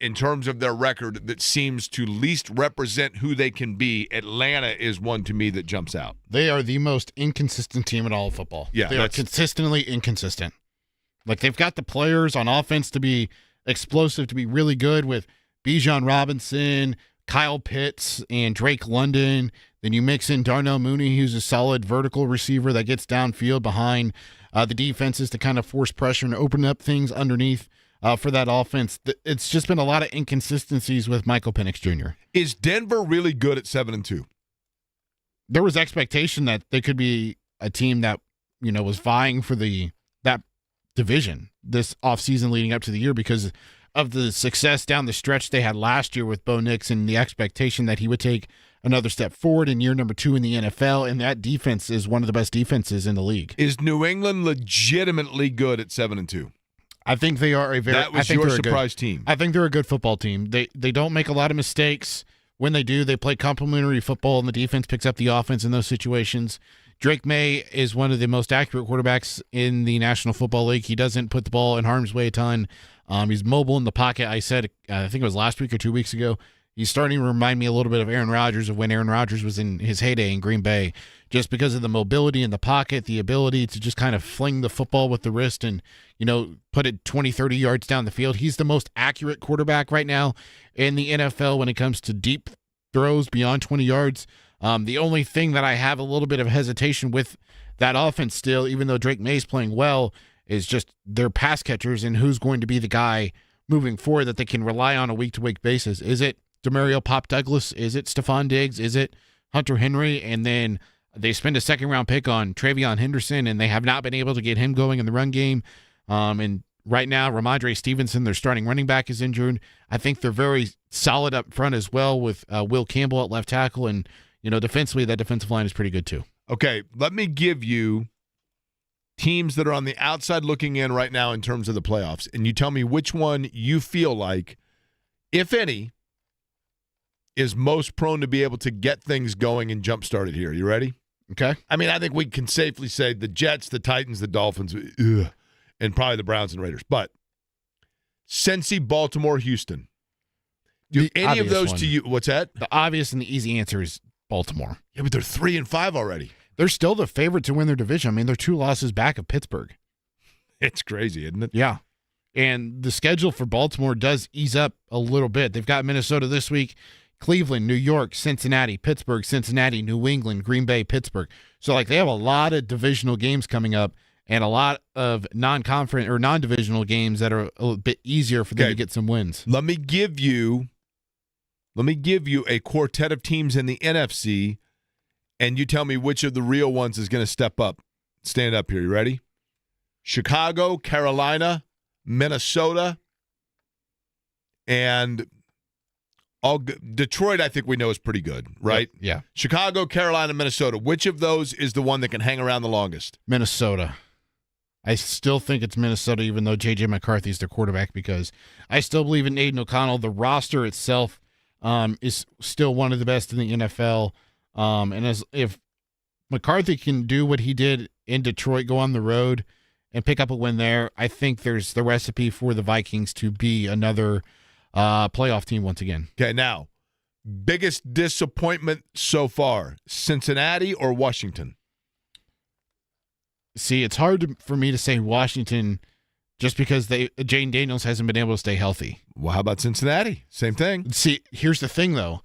in terms of their record that seems to least represent who they can be, Atlanta is one to me that jumps out. They are the most inconsistent team in all of football. Yeah, they are consistently inconsistent. Like, they've got the players on offense to be explosive, to be really good with Bijan Robinson, Kyle Pitts, and Drake London. Then you mix in Darnell Mooney, who's a solid vertical receiver that gets downfield behind the defenses to kind of force pressure and open up things underneath for that offense. It's just been a lot of inconsistencies with Michael Penix Jr. Is Denver really good at 7-2? There was expectation that they could be a team that, was vying for that division this offseason leading up to the year because of the success down the stretch they had last year with Bo Nix and the expectation that he would take another step forward in year number 2 in the NFL, and that defense is one of the best defenses in the league. Is New England legitimately good at 7-2? I think they are that was your surprise team. I think they're a good football team. They don't make a lot of mistakes. When they do, they play complementary football, and the defense picks up the offense in those situations. Drake May is one of the most accurate quarterbacks in the National Football League. He doesn't put the ball in harm's way a ton. He's mobile in the pocket. I said, I think it was last week or 2 weeks ago, he's starting to remind me a little bit of Aaron Rodgers, of when Aaron Rodgers was in his heyday in Green Bay, just because of the mobility in the pocket, the ability to just kind of fling the football with the wrist and, put it 20, 30 yards down the field. He's the most accurate quarterback right now in the NFL when it comes to deep throws beyond 20 yards. The only thing that I have a little bit of hesitation with that offense still, even though Drake May's playing well, is just their pass catchers and who's going to be the guy moving forward that they can rely on a week-to-week basis. Is it Demario Pop Douglas? Is it Stephon Diggs? Is it Hunter Henry? And then they spend a second-round pick on Travion Henderson, and they have not been able to get him going in the run game. And right now, Ramondre Stevenson, their starting running back, is injured. I think they're very solid up front as well with Will Campbell at left tackle. And, defensively, that defensive line is pretty good too. Okay, let me give you teams that are on the outside looking in right now in terms of the playoffs, and you tell me which one you feel like, if any, is most prone to be able to get things going and jump-start it here. You ready? Okay. I mean, I think we can safely say the Jets, the Titans, the Dolphins, and probably the Browns and Raiders. But Cincy, Baltimore, Houston. Do any of those to you? What's that? The obvious and the easy answer is Baltimore. Yeah, but they're 3-5 already. They're still the favorite to win their division. I mean, they're 2 losses back of Pittsburgh. It's crazy, isn't it? Yeah. And the schedule for Baltimore does ease up a little bit. They've got Minnesota this week. Cleveland, New York, Cincinnati, Pittsburgh, Cincinnati, New England, Green Bay, Pittsburgh. So, like, they have a lot of divisional games coming up and a lot of non-conference or non-divisional games that are a little bit easier for them to get some wins. Let me give you a quartet of teams in the NFC, and you tell me which of the real ones is going to step up. Stand up here. You ready? Chicago, Carolina, Minnesota, and Detroit, I think we know is pretty good, right? Yeah. Chicago, Carolina, Minnesota. Which of those is the one that can hang around the longest? Minnesota. I still think it's Minnesota, even though J.J. McCarthy's their quarterback, because I still believe in Aiden O'Connell. The roster itself is still one of the best in the NFL. And if McCarthy can do what he did in Detroit, go on the road and pick up a win there, I think there's the recipe for the Vikings to be another playoff team once again. Okay, now, biggest disappointment so far, Cincinnati or Washington? See, it's hard for me to say Washington just because Jane Daniels hasn't been able to stay healthy. Well, how about Cincinnati? Same thing. See, here's the thing, though.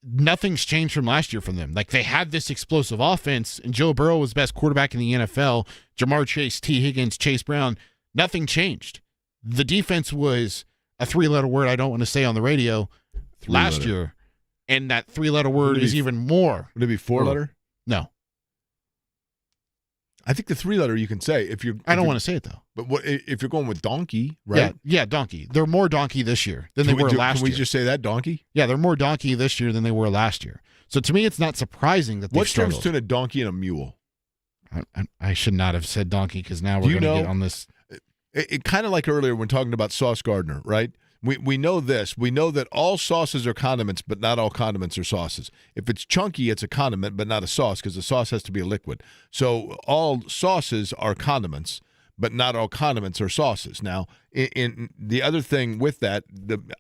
Nothing's changed from last year from them. Like, they had this explosive offense, and Joe Burrow was the best quarterback in the NFL. Jamar Chase, T. Higgins, Chase Brown. Nothing changed. The defense was a three-letter word I don't want to say on the radio last year, and that three-letter word is even more. Would it be four-letter? No. I think the three-letter you can say if you're. I don't want to say it, though. But what if you're going with donkey, right? Yeah, donkey. They're more donkey this year than they were last year. Can we just say that, donkey? Yeah, they're more donkey this year than they were last year. So to me, it's not surprising that they've struggled. What's the difference between a donkey and a mule? I should not have said donkey because now we're going to get on this. It kind of like earlier when talking about Sauce Gardner, right? We know this. We know that all sauces are condiments, but not all condiments are sauces. If it's chunky, it's a condiment, but not a sauce because the sauce has to be a liquid. So all sauces are condiments, but not all condiments are sauces. Now, in the other thing with that,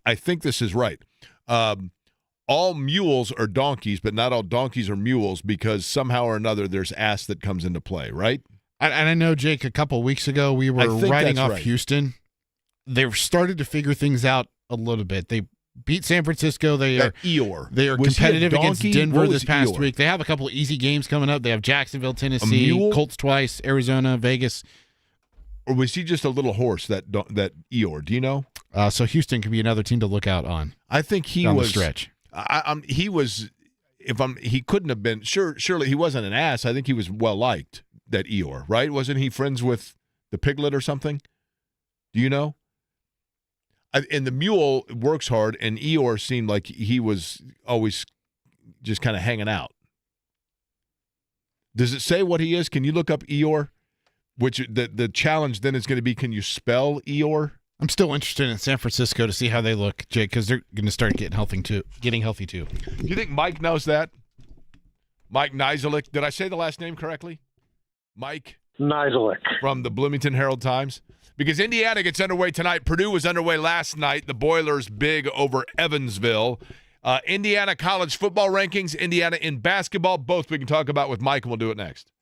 I think this is right. All mules are donkeys, but not all donkeys are mules because somehow or another there's ass that comes into play, right? And I know, Jake, a couple of weeks ago we were writing off Houston. They've started to figure things out a little bit. They beat San Francisco. They are competitive against Denver this past week. They have a couple of easy games coming up. They have Jacksonville, Tennessee, Colts twice, Arizona, Vegas. Or was he just a little horse, that Eeyore? Do you know? So Houston could be another team to look out on. I think he down was the stretch. He was. He couldn't have been. Surely he wasn't an ass. I think he was well liked. That Eeyore, right? Wasn't he friends with the piglet or something? Do you know? And the mule works hard, and Eeyore seemed like he was always just kind of hanging out. Does it say what he is? Can you look up Eeyore? Which the challenge then is going to be, can you spell Eeyore? I'm still interested in San Francisco to see how they look, Jake, because they're going to start getting healthy too. Do you think Mike knows that? Mike Nizilik. Did I say the last name correctly? Mike Nizilik from the Bloomington Herald-Times. Because Indiana gets underway tonight. Purdue was underway last night. The Boilers big over Evansville. Indiana college football rankings, Indiana in basketball, both we can talk about with Mike, and we'll do it next.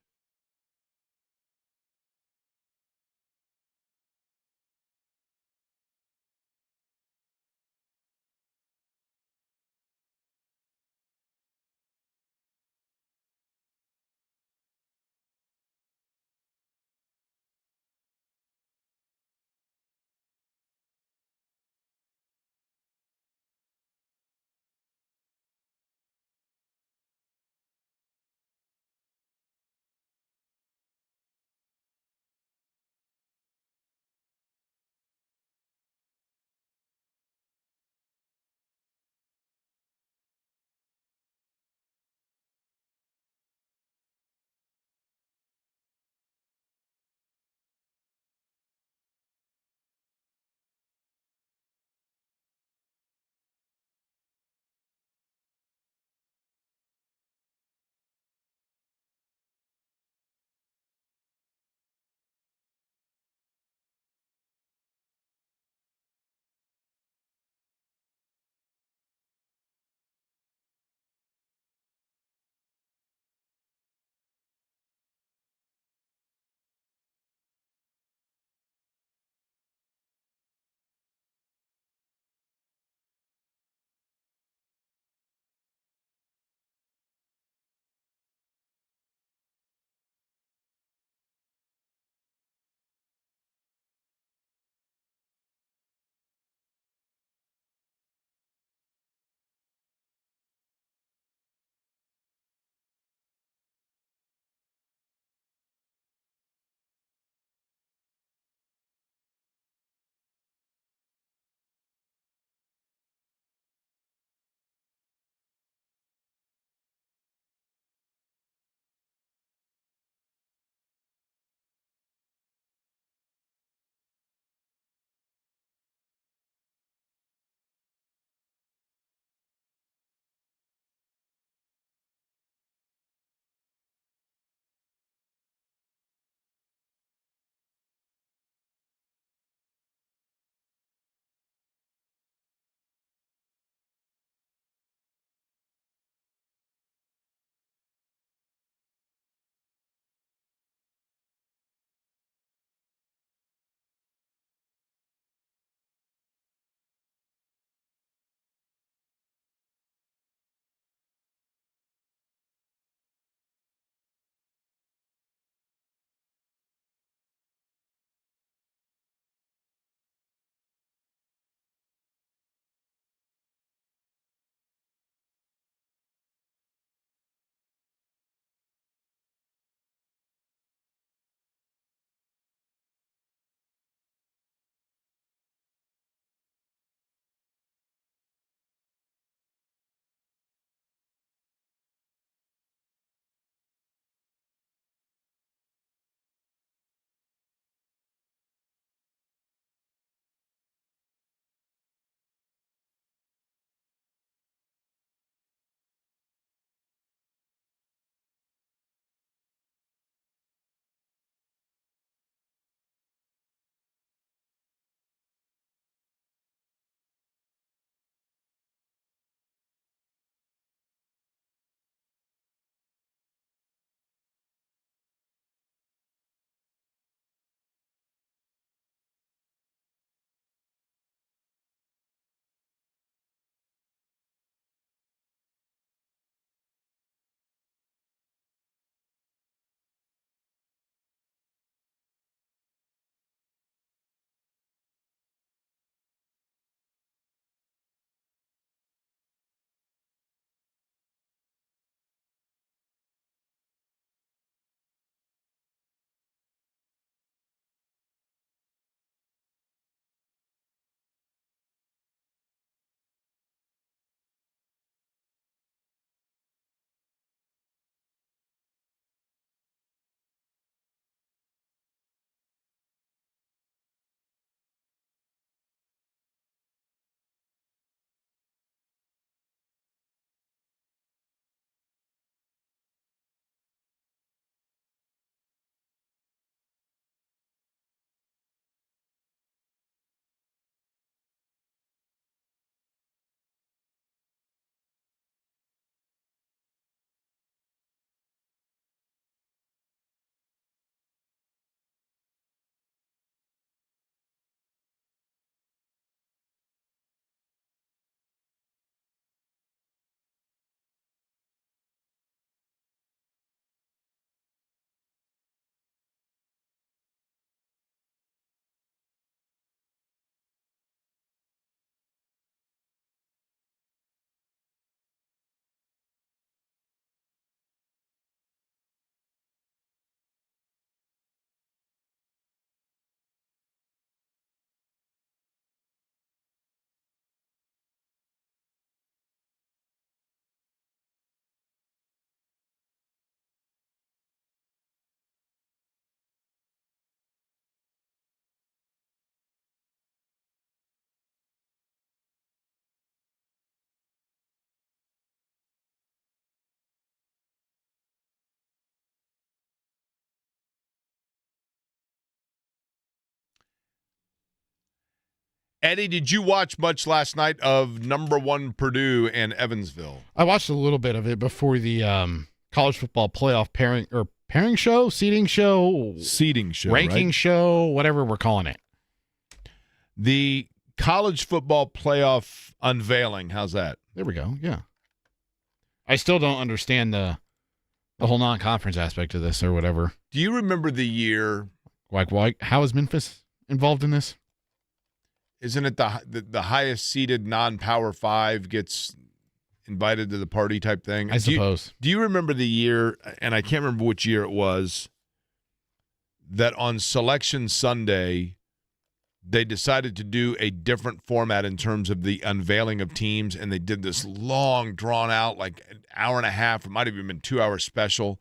Eddie, did you watch much last night of number 1 Purdue and Evansville? I watched a little bit of it before the college football playoff pairing show, seeding show, ranking right? show, whatever we're calling it. The college football playoff unveiling. How's that? There we go. Yeah. I still don't understand the whole non-conference aspect of this or whatever. Do you remember the year? Like, why? How is Memphis involved in this? Isn't it the highest seeded non-Power 5 gets invited to the party type thing? I suppose. Do you remember the year, and I can't remember which year it was, that on Selection Sunday they decided to do a different format in terms of the unveiling of teams, and they did this long, drawn-out, like an hour and a half, it might have even been 2-hour special,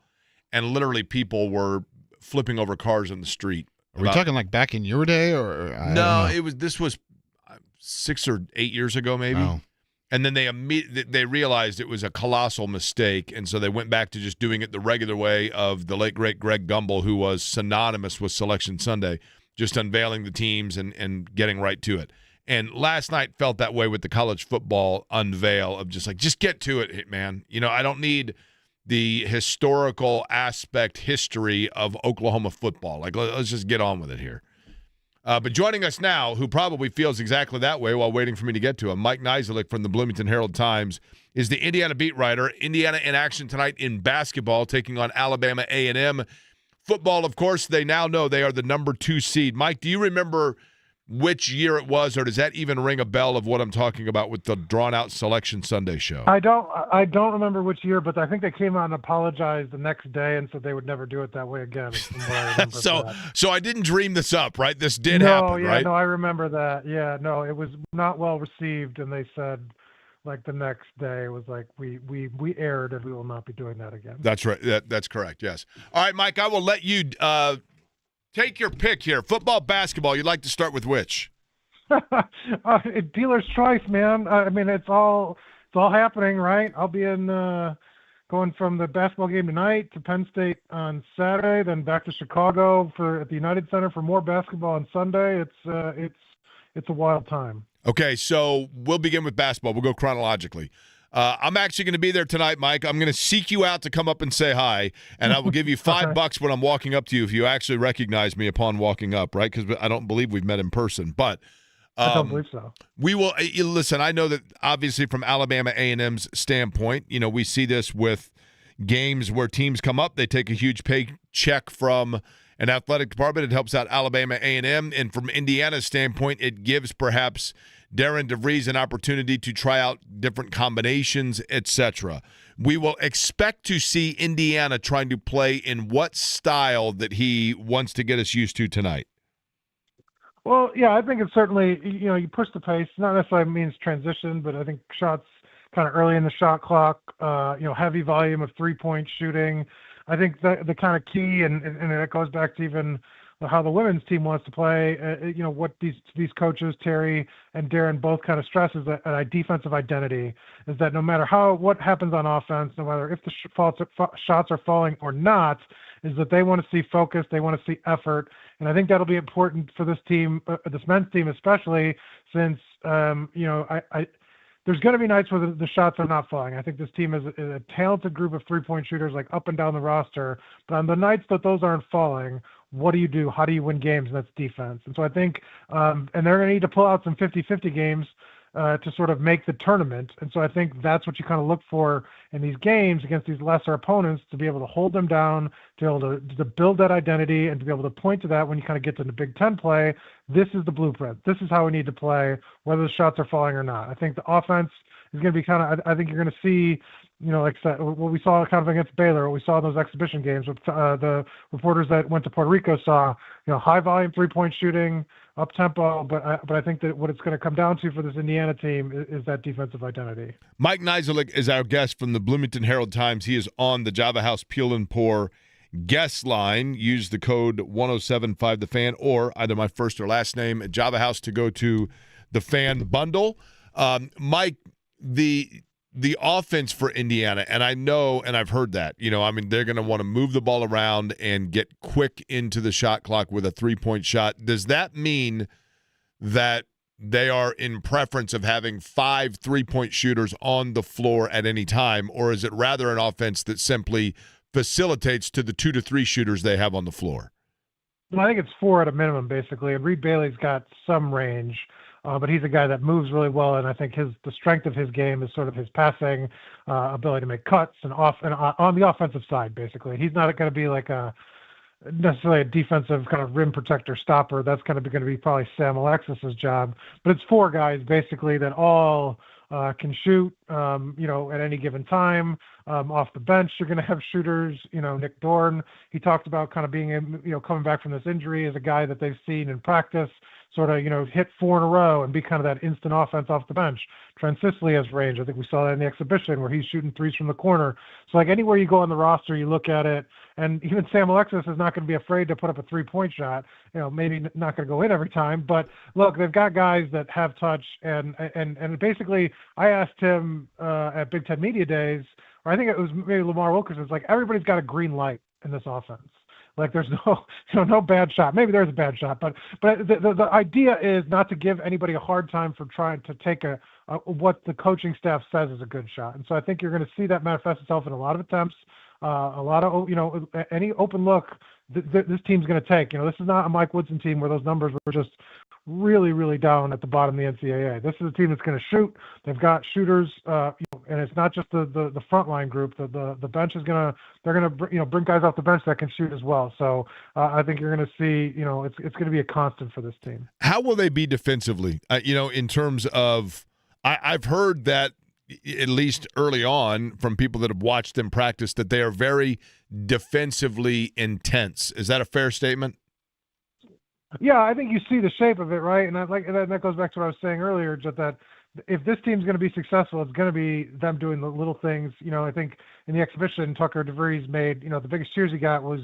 and literally people were flipping over cars on the street. Are we talking like back in your day, or no? This was 6 or 8 years ago, maybe. Oh. And then they realized it was a colossal mistake, and so they went back to just doing it the regular way of the late great Greg Gumbel, who was synonymous with Selection Sunday, just unveiling the teams and getting right to it. And last night felt that way with the college football unveil of just get to it, man. I don't need the historical history of Oklahoma football. Like, let's just get on with it here. But joining us now, who probably feels exactly that way while waiting for me to get to him, Mike Niziolek from the Bloomington Herald-Times, is the Indiana beat writer. Indiana in action tonight in basketball, taking on Alabama A&M. Football, of course, they now know they are the number 2 seed. Mike, do you remember which year it was, or does that even ring a bell of what I'm talking about with the drawn-out Selection Sunday show? I don't remember which year, but I think they came out and apologized the next day and said they would never do it that way again. From what I remember so I didn't dream this up, right? This did happen, right? No, I remember that. Yeah, no, it was not well received, and they said, like, the next day, it was like, we erred, and we will not be doing that again. That's right. That's correct, yes. All right, Mike, I will let you take your pick here. Football, basketball, you'd like to start with which? Dealer's choice, man. I mean, it's all happening, right? I'll be going from the basketball game tonight to Penn State on Saturday, then back to Chicago at the United Center for more basketball on Sunday. It's a wild time. Okay, so we'll begin with basketball. We'll go chronologically. I'm actually going to be there tonight, Mike. I'm going to seek you out to come up and say hi, and I will give you $5 when I'm walking up to you if you actually recognize me upon walking up, right? Because I don't believe we've met in person. But I don't believe so. We will listen. I know that obviously from Alabama A&M's standpoint, we see this with games where teams come up, they take a huge paycheck from an athletic department. It helps out Alabama A&M, and from Indiana's standpoint, it gives perhaps Darren DeVries an opportunity to try out different combinations, etc. We will expect to see Indiana trying to play in what style that he wants to get us used to tonight. Well, yeah, I think it's certainly, you push the pace. Not necessarily means transition, but I think shots kind of early in the shot clock, heavy volume of three-point shooting. I think that the kind of key, and it goes back to even how the women's team wants to play, what these coaches, Terry and Darren, both kind of stress is that a defensive identity is that no matter what happens on offense, no matter if the shots are falling or not, is that they want to see focus, they want to see effort. And I think that'll be important for this team, this men's team especially, since, there's going to be nights where the shots are not falling. I think this team is a talented group of three-point shooters, like up and down the roster. But on the nights that those aren't falling, what do you do? How do you win games? And that's defense. And so I think, and they're going to need to pull out some 50-50 games to sort of make the tournament. And so I think that's what you kind of look for in these games against these lesser opponents, to be able to hold them down, to be able to build that identity, and to be able to point to that when you kind of get to the Big Ten play. This is the blueprint. This is how we need to play, whether the shots are falling or not. I think the offense is going to be I think you're going to see, like I said, what we saw kind of against Baylor, what we saw in those exhibition games, with the reporters that went to Puerto Rico saw, high volume three-point shooting, up tempo, but I think that what it's going to come down to for this Indiana team is that defensive identity. Mike Niziolek is our guest from the Bloomington Herald-Times. He is on the Java House Peel and Pour guest line. Use the code 1075TheFan or either my first or last name at Java House to go to the fan bundle. Mike, the offense for Indiana, and I know, and I've heard that, they're going to want to move the ball around and get quick into the shot clock with a three-point shot. Does that mean that they are in preference of having 5 3-point shooters on the floor at any time, or is it rather an offense that simply facilitates to the 2 to 3 shooters they have on the floor? Well, I think it's 4 at a minimum, basically. And Reed Bailey's got some range, but he's a guy that moves really well. And I think the strength of his game is sort of his passing ability to make cuts and on the offensive side, basically. He's not going to be like necessarily a defensive kind of rim protector stopper. That's kind of going to be probably Sam Alexis's job. But it's 4 guys basically that all can shoot, at any given time. Off the bench, you're going to have shooters. Nick Dorn, he talked about kind of being, coming back from this injury as a guy that they've seen in practice, sort of, hit 4 in a row and be kind of that instant offense off the bench. Trent Sisley has range. I think we saw that in the exhibition where he's shooting threes from the corner. So like anywhere you go on the roster, you look at it, and even Sam Alexis is not going to be afraid to put up a 3-point shot. Maybe not going to go in every time, but look, they've got guys that have touch, and basically, I asked him at Big Ten Media Days, or I think it was maybe Lamar Wilkerson. It's like everybody's got a green light in this offense. Like there's no bad shot. Maybe there's a bad shot, but the idea is not to give anybody a hard time for trying to take what the coaching staff says is a good shot. And so I think you're going to see that manifest itself in a lot of attempts, a lot of any open look this team's going to take. This is not a Mike Woodson team where those numbers were just really, really down at the bottom of the NCAA. This is a team that's going to shoot. They've got shooters, and it's not just the frontline group. The bench is they're going to bring guys off the bench that can shoot as well. So I think you're going to see it's going to be a constant for this team. How will they be defensively? In terms of I've heard that at least early on from people that have watched them practice that they are very defensively intense. Is that a fair statement? Yeah, I think you see the shape of it, right? And that goes back to what I was saying earlier, just that if this team's going to be successful, it's going to be them doing the little things. I think in the exhibition, Tucker DeVries made, the biggest cheers he got was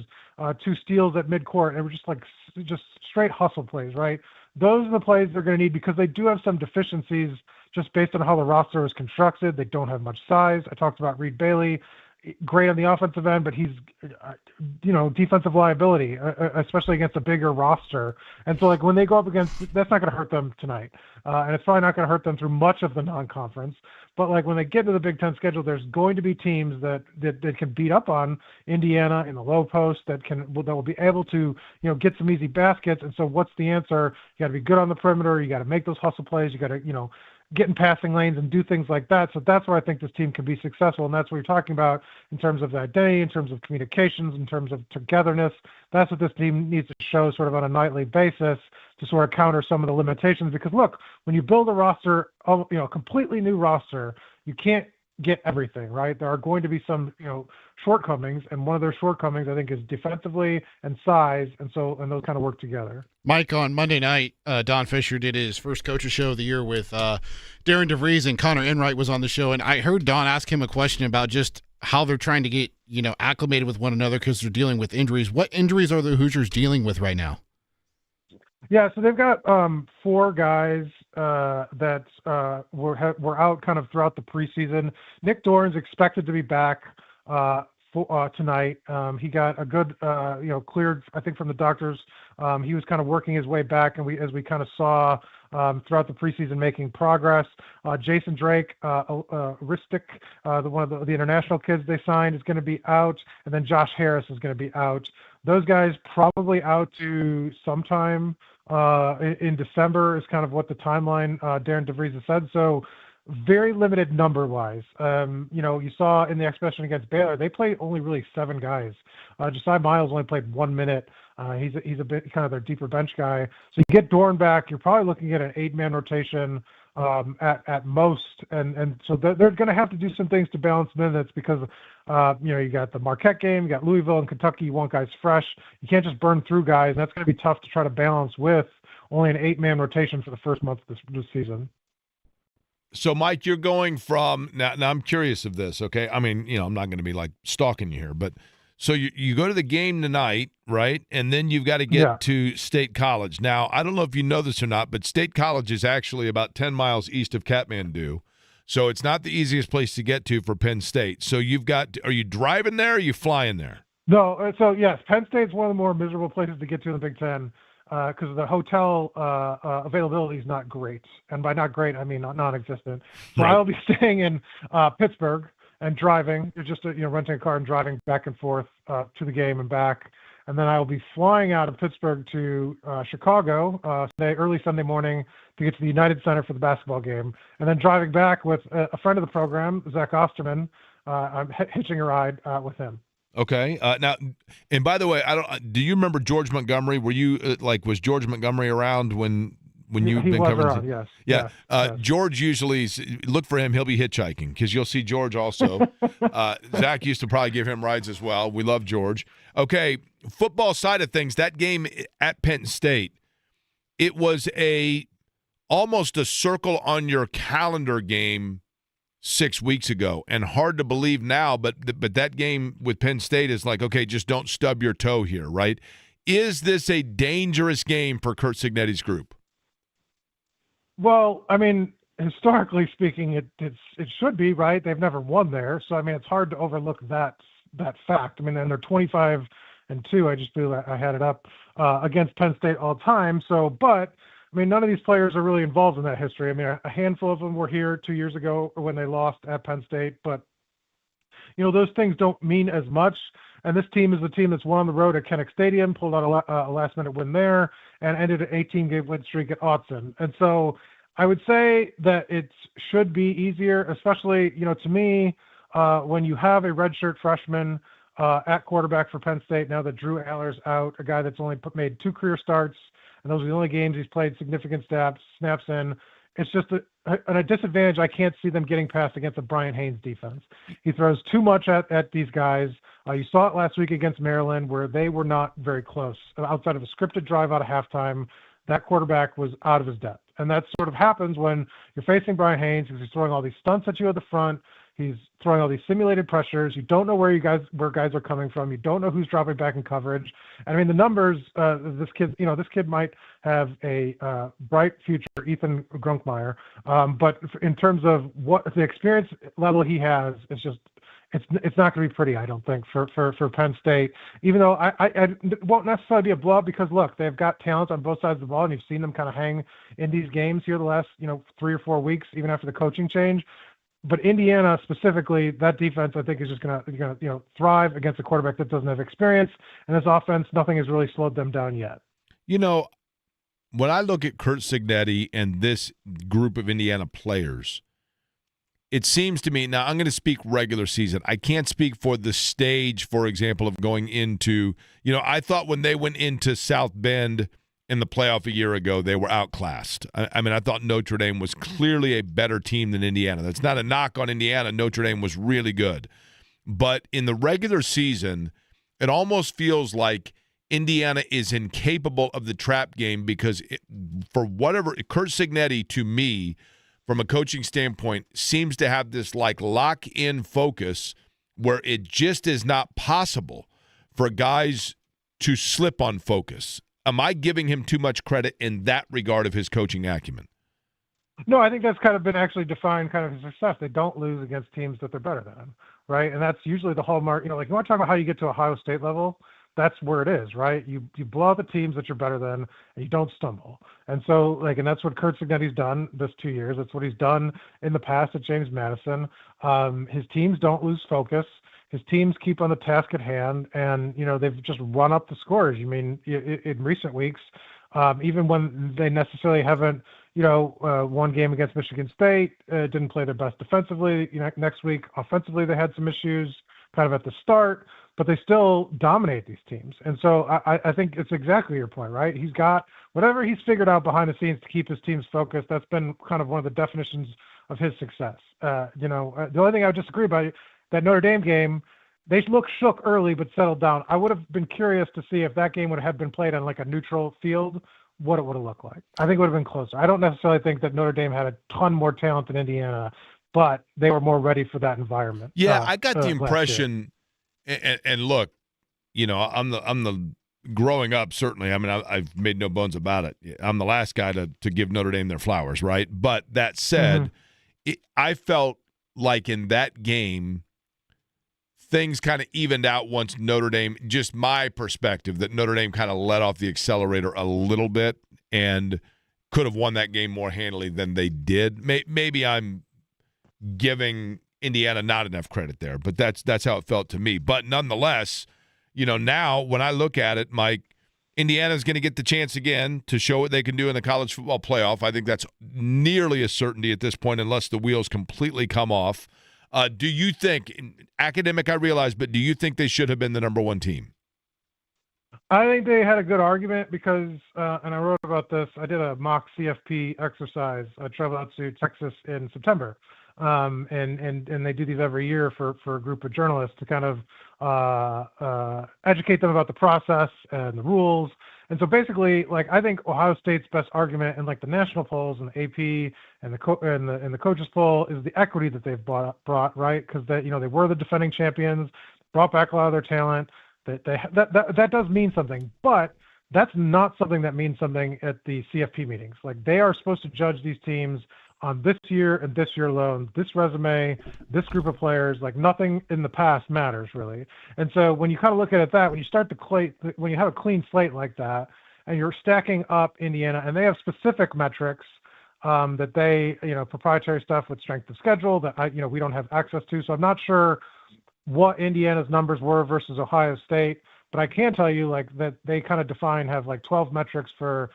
2 steals at midcourt. And it were just straight hustle plays, right? Those are the plays they're going to need because they do have some deficiencies just based on how the roster is constructed. They don't have much size. I talked about Reed Bailey. Great on the offensive end, but he's, defensive liability, especially against a bigger roster. And so, like, when they go up against, that's not going to hurt them tonight. And it's probably not going to hurt them through much of the non-conference. But, like, when they get to the Big Ten schedule, there's going to be teams that can beat up on Indiana in the low post that will be able to, get some easy baskets. And so what's the answer? You got to be good on the perimeter. You got to make those hustle plays. You got to, get in passing lanes and do things like that. So that's where I think this team can be successful. And that's what you're talking about in terms of the identity, in terms of communications, in terms of togetherness. That's what this team needs to show sort of on a nightly basis to sort of counter some of the limitations. Because look, when you build a roster, a completely new roster, you can't get everything, right? There are going to be some, shortcomings, and one of their shortcomings, I think, is defensively and size, and those kind of work together. Mike, on Monday night, Don Fisher did his first coaches show of the year with Darren DeVries, and Connor Enright was on the show, and I heard Don ask him a question about just how they're trying to get, acclimated with one another because they're dealing with injuries. What injuries are the Hoosiers dealing with right now? Yeah, so they've got 4 guys that were out kind of throughout the preseason. Nick Dorn's expected to be back tonight. He got a good, cleared, I think, from the doctors. He was kind of working his way back, and as we kind of saw throughout the preseason, making progress. Jason Drake, Ristic, one of the international kids they signed, is going to be out, and then Josh Harris is going to be out. Those guys probably out to sometime in December is kind of what the timeline Darren DeVries has said. So very limited number-wise. You saw in the exhibition against Baylor, they played only really 7 guys. Josiah Miles only played 1 minute. He's a bit kind of their deeper bench guy. So you get Dorn back, you're probably looking at an 8-man rotation at most, and so they're going to have to do some things to balance minutes because you got the Marquette game, you got Louisville and Kentucky, you want guys fresh. You can't just burn through guys, and that's going to be tough to try to balance with only an 8-man rotation for the first month of this season. So, Mike, you're going from now I'm curious of this, okay? I mean, I'm not going to be like stalking you here, but so you go to the game tonight, right? And then you've got to get to State College. Now, I don't know if you know this or not, but State College is actually about 10 miles east of Kathmandu. So it's not the easiest place to get to for Penn State. So are you driving there or are you flying there? No, so yes, Penn State's one of the more miserable places to get to in the Big Ten because the hotel availability is not great, and by not great I mean non-existent. So Right. I'll be staying in Pittsburgh and driving, just renting a car and driving back and forth to the game and back, and then I will be flying out of Pittsburgh to Chicago early Sunday morning to get to the United Center for the basketball game, and then driving back with a friend of the program, Zach Osterman. I'm hitching a ride with him. Okay. Now, and by the way, do you remember George Montgomery? Were you was George Montgomery around when you've he been was covering? Around, yes. Yeah. Yes. George usually look for him. He'll be hitchhiking because you'll see George also. Zach used to probably give him rides as well. We love George. Okay. Football side of things, that game at Penn State, it was almost a circle on your calendar game 6 weeks ago, and hard to believe now, but that game with Penn State is like, okay, just don't stub your toe here, right? Is this a dangerous game for Curt Cignetti's group? Well, I mean, historically speaking, it should be, right? They've never won there, so I mean, it's hard to overlook that fact. I mean, and they're 25-2. I just feel that I had it up against Penn State all time. So, but I mean, none of these players are really involved in that history. I mean, a handful of them were here 2 years ago when they lost at Penn State, but those things don't mean as much. And this team is a team that's won on the road at Kinnick Stadium, pulled out a last-minute win there, and ended an 18-game win streak at Autzen. And so I would say that it should be easier, especially, to me, when you have a redshirt freshman at quarterback for Penn State now that Drew Aller's out, a guy that's only made 2 career starts, and those are the only games he's played significant snaps in. It's just a disadvantage I can't see them getting past against a Brian Haynes defense. He throws too much at these guys. You saw it last week against Maryland where they were not very close. Outside of a scripted drive out of halftime, that quarterback was out of his depth. And that sort of happens when you're facing Brian Haynes because he's throwing all these stunts at you at the front. He's throwing all these simulated pressures. You don't know where guys are coming from. You don't know who's dropping back in coverage. And I mean, the numbers. This kid might have a bright future, Ethan Grunkmeyer. But in terms of what the experience level he has, it's not going to be pretty. I don't think for Penn State. Even though I won't necessarily be a blowout because look, they've got talent on both sides of the ball, and you've seen them kind of hang in these games here the last 3 or 4 weeks, even after the coaching change. But Indiana specifically, that defense I think is just going to thrive against a quarterback that doesn't have experience, and this offense, nothing has really slowed them down yet. When I look at Curt Cignetti and this group of Indiana players, it seems to me, now I'm going to speak regular season. I can't speak for the stage, for example, of going into, I thought when they went into South Bend in the playoff a year ago, they were outclassed. I mean, I thought Notre Dame was clearly a better team than Indiana. That's not a knock on Indiana. Notre Dame was really good. But in the regular season, it almost feels like Indiana is incapable of the trap game because for whatever, Curt Cignetti, to me, from a coaching standpoint, seems to have this like lock-in focus where it just is not possible for guys to slip on focus. Am I giving him too much credit in that regard of his coaching acumen? No, I think that's kind of been actually defined kind of his success. They don't lose against teams that they're better than, right? And that's usually the hallmark. Like you want to talk about how you get to Ohio State level, that's where it is, right? You blow out the teams that you're better than, and you don't stumble. And so, and that's what Curt Cignetti's done this 2 years. That's what he's done in the past at James Madison. His teams don't lose focus. His teams keep on the task at hand, and they've just run up the scores. In recent weeks, even when they necessarily haven't, one game against Michigan State, didn't play their best defensively. Next week offensively they had some issues kind of at the start, but they still dominate these teams. And so I think it's exactly your point, right? He's got whatever he's figured out behind the scenes to keep his teams focused. That's been kind of one of the definitions of his success. The only thing I would disagree about that Notre Dame game, they looked shook early but settled down. I would have been curious to see if that game would have been played on like a neutral field, what it would have looked like. I think it would have been closer. I don't necessarily think that Notre Dame had a ton more talent than Indiana, but they were more ready for that environment. Yeah, I got the impression, and look, I'm the growing up, certainly. I mean, I've made no bones about it. I'm the last guy to give Notre Dame their flowers, right? But that said, I felt like in that game, things kind of evened out once Notre Dame, just my perspective, that Notre Dame kind of let off the accelerator a little bit and could have won that game more handily than they did. Maybe I'm giving Indiana not enough credit there, but that's how it felt to me. But nonetheless, now when I look at it, Mike, Indiana's going to get the chance again to show what they can do in the college football playoff. I think that's nearly a certainty at this point, unless the wheels completely come off. Do you think, academic I realize, but do you think they should have been the number one team? I think they had a good argument because, and I wrote about this, I did a mock CFP exercise. I traveled out to Texas in September. And they do these every year for a group of journalists to kind of educate them about the process and the rules. And so basically, I think Ohio State's best argument in the national polls and the AP and the coaches poll is the equity that they've brought, right? Because they were the defending champions, brought back a lot of their talent. That does mean something, but that's not something that means something at the CFP meetings. They are supposed to judge these teams on this year and this year alone, this resume, this group of players. Nothing in the past matters really. And so when you kind of look at it when you when you have a clean slate like that, and you're stacking up Indiana, and they have specific metrics that they, proprietary stuff with strength of schedule that we don't have access to. So I'm not sure what Indiana's numbers were versus Ohio State, but I can tell you that they kind of have 12 metrics for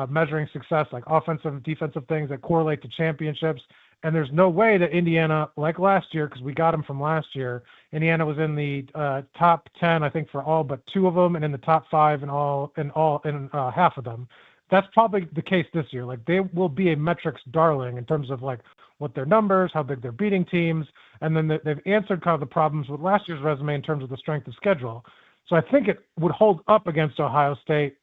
measuring success, offensive and defensive things that correlate to championships. And there's no way that Indiana, like last year, because we got them from last year, Indiana was in the top 10, I think, for all but 2 of them, and in the top 5 in half of them. That's probably the case this year. They will be a metrics darling in terms of what their numbers, how big they're beating teams, and then they've answered kind of the problems with last year's resume in terms of the strength of schedule. So I think it would hold up against Ohio State.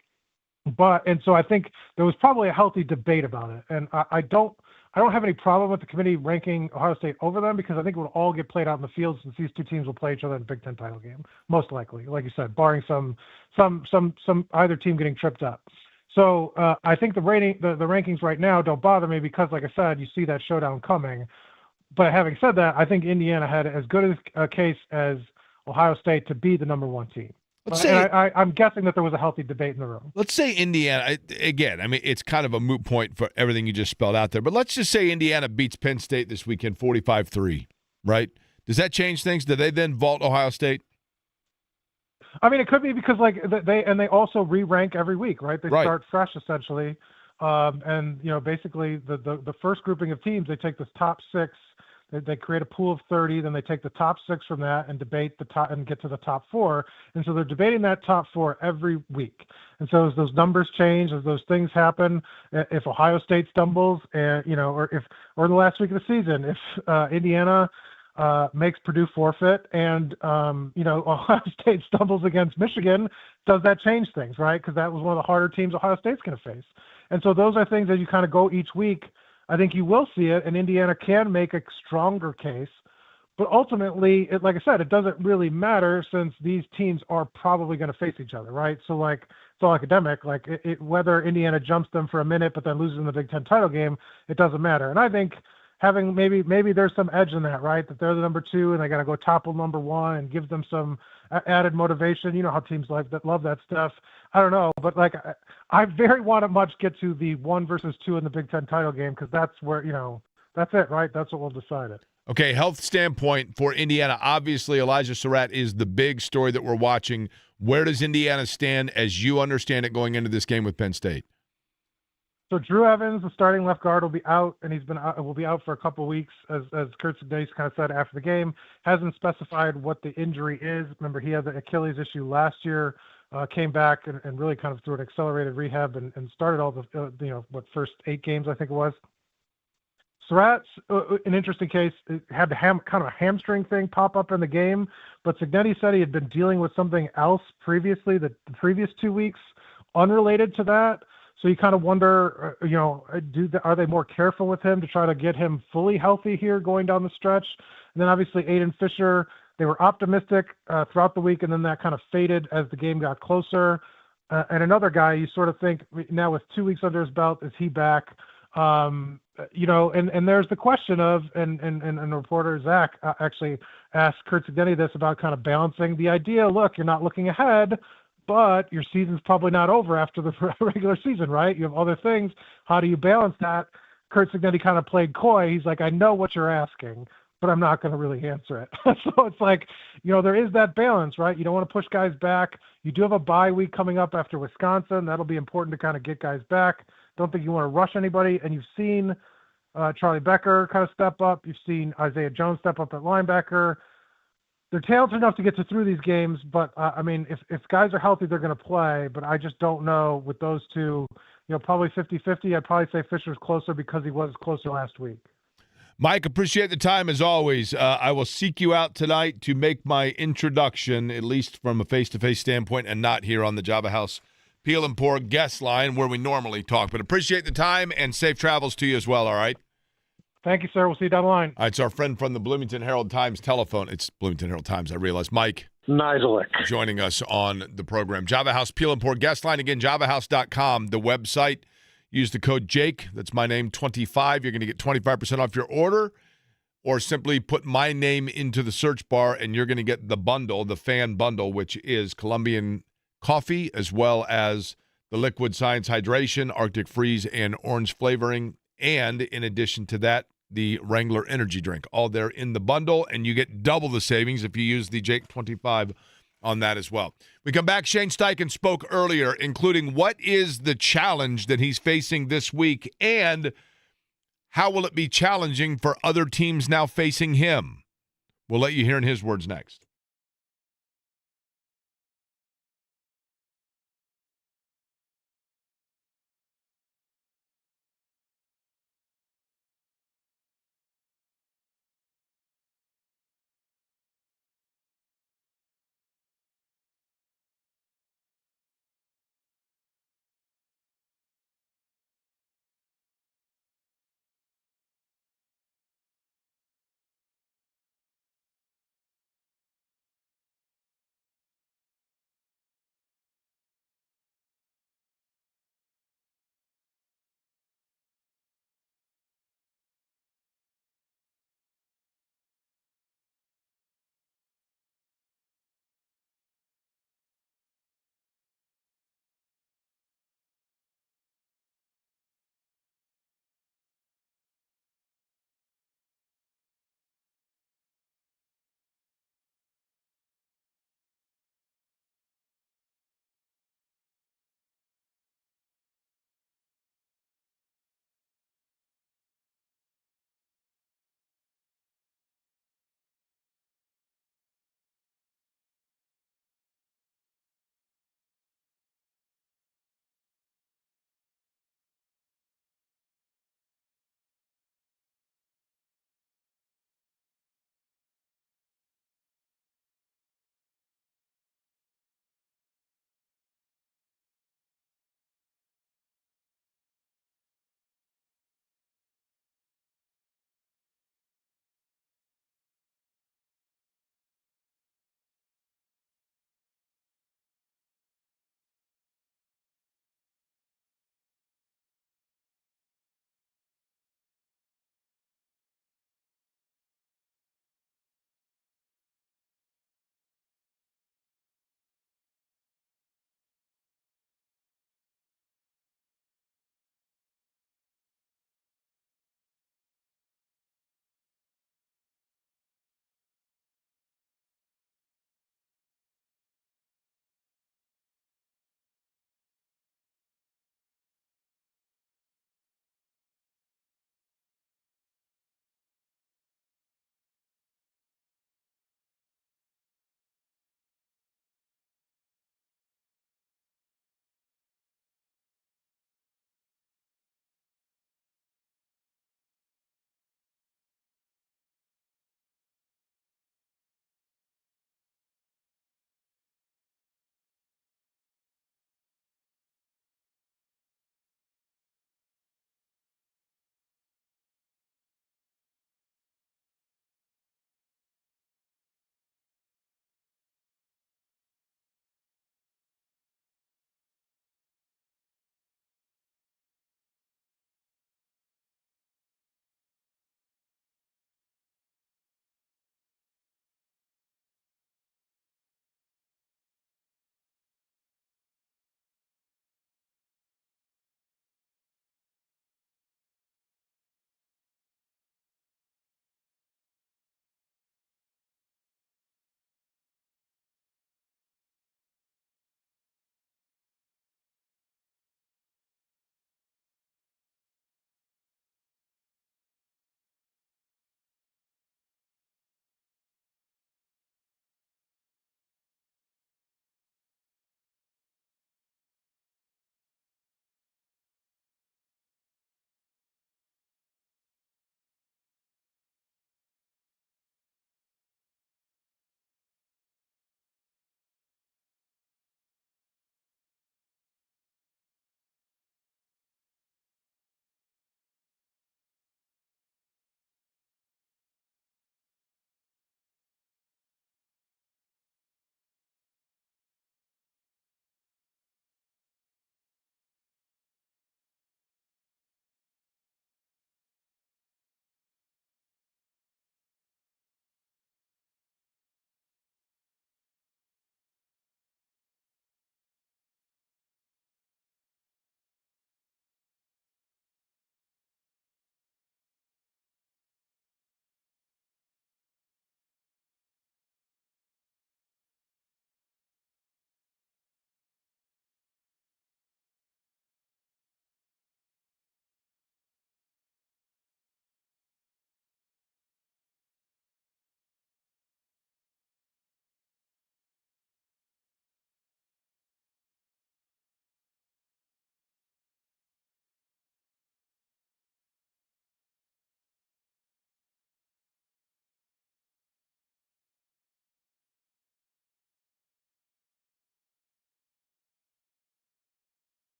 And so I think there was probably a healthy debate about it. And I don't have any problem with the committee ranking Ohio State over them, because I think it would all get played out in the field, since these two teams will play each other in the Big Ten title game, most likely, like you said, barring some either team getting tripped up. So I think the rankings right now don't bother me, because, like I said, you see that showdown coming. But having said that, I think Indiana had as good a case as Ohio State to be the number one team. I'm guessing that there was a healthy debate in the room. Let's say Indiana, again, I mean, it's kind of a moot point for everything you just spelled out there, but let's just say Indiana beats Penn State this weekend 45-3, right? Does that change things? Do they then vault Ohio State? I mean, it could be, because they also re-rank every week, right? They start fresh essentially. And basically the first grouping of teams, they take this top 6. They create a pool of 30, then they take the top 6 from that and debate the top and get to the top 4. And so they're debating that top 4 every week. And so as those numbers change, as those things happen, if Ohio State stumbles, or in the last week of the season, if Indiana makes Purdue forfeit and Ohio State stumbles against Michigan, does that change things, right? Because that was one of the harder teams Ohio State's going to face. And so those are things that you kind of go each week. I think you will see it, and Indiana can make a stronger case. But ultimately, like I said, it doesn't really matter, since these teams are probably going to face each other, right? So, it's all academic. Whether Indiana jumps them for a minute but then loses in the Big Ten title game, it doesn't matter. And I think having maybe there's some edge in that, right? That they're the number 2 and they got to go topple number 1 and give them some added motivation. You know how teams love that stuff. I don't know, but I very want to much get to the 1 versus 2 in the Big Ten title game, because that's where that's it, right? That's what we'll decide it. Okay, health standpoint for Indiana, obviously Elijah Surratt is the big story that we're watching. Where does Indiana stand as you understand it going into this game with Penn State? So Drew Evans, the starting left guard, will be out, and will be out for a couple of weeks, as Kurt Sidney kind of said after the game. Hasn't specified what the injury is. Remember, he had the Achilles issue last year, came back and really kind of through an accelerated rehab and started all the first 8 games, I think it was. Surratt's an interesting case. It had kind of a hamstring thing pop up in the game, but Cignetti said he had been dealing with something else previously, the previous 2 weeks, unrelated to that. So you kind of wonder, are they more careful with him to try to get him fully healthy here going down the stretch? And then obviously Aiden Fisher, they were optimistic throughout the week, and then that kind of faded as the game got closer. And another guy, you sort of think now with 2 weeks under his belt, is he back? And there's the question of, and reporter Zach actually asked Kurt Signeni this about kind of balancing the idea. Look, you're not looking ahead, but your season's probably not over after the regular season, right? You have other things. How do you balance that? Kurt Signeni kind of played coy. He's like, I know what you're asking, but I'm not going to really answer it. So it's like, there is that balance, right? You don't want to push guys back. You do have a bye week coming up after Wisconsin. That'll be important to kind of get guys back. Don't think you want to rush anybody. And you've seen Charlie Becker kind of step up. You've seen Isaiah Jones step up at linebacker. They're talented enough to get through these games, but if guys are healthy, they're going to play. But I just don't know with those two, probably 50-50. I'd probably say Fisher's closer because he was closer last week. Mike, appreciate the time as always. I will seek you out tonight to make my introduction, at least from a face-to-face standpoint, and not here on the Java House Peel and Pour guest line where we normally talk. But appreciate the time and safe travels to you as well, all right? Thank you, sir. We'll see you down the line. All right, it's our friend from the Bloomington Herald-Times telephone. It's Bloomington Herald-Times, I realize. Mike. Nidelic. Joining us on the program. Java House Peel and Pour guest line. Again, javahouse.com, the website. Use the code Jake. That's my name, 25. You're going to get 25% off your order. Or simply put my name into the search bar, and you're going to get the bundle, the fan bundle, which is Colombian coffee, as well as the Liquid Science Hydration, Arctic Freeze, and orange flavoring. And in addition to that, the Wrangler Energy Drink. All there in the bundle, and you get double the savings if you use the Jake 25 on that as well. We come back. Shane Steichen spoke earlier, including what is the challenge that he's facing this week, and how will it be challenging for other teams now facing him? We'll let you hear in his words next.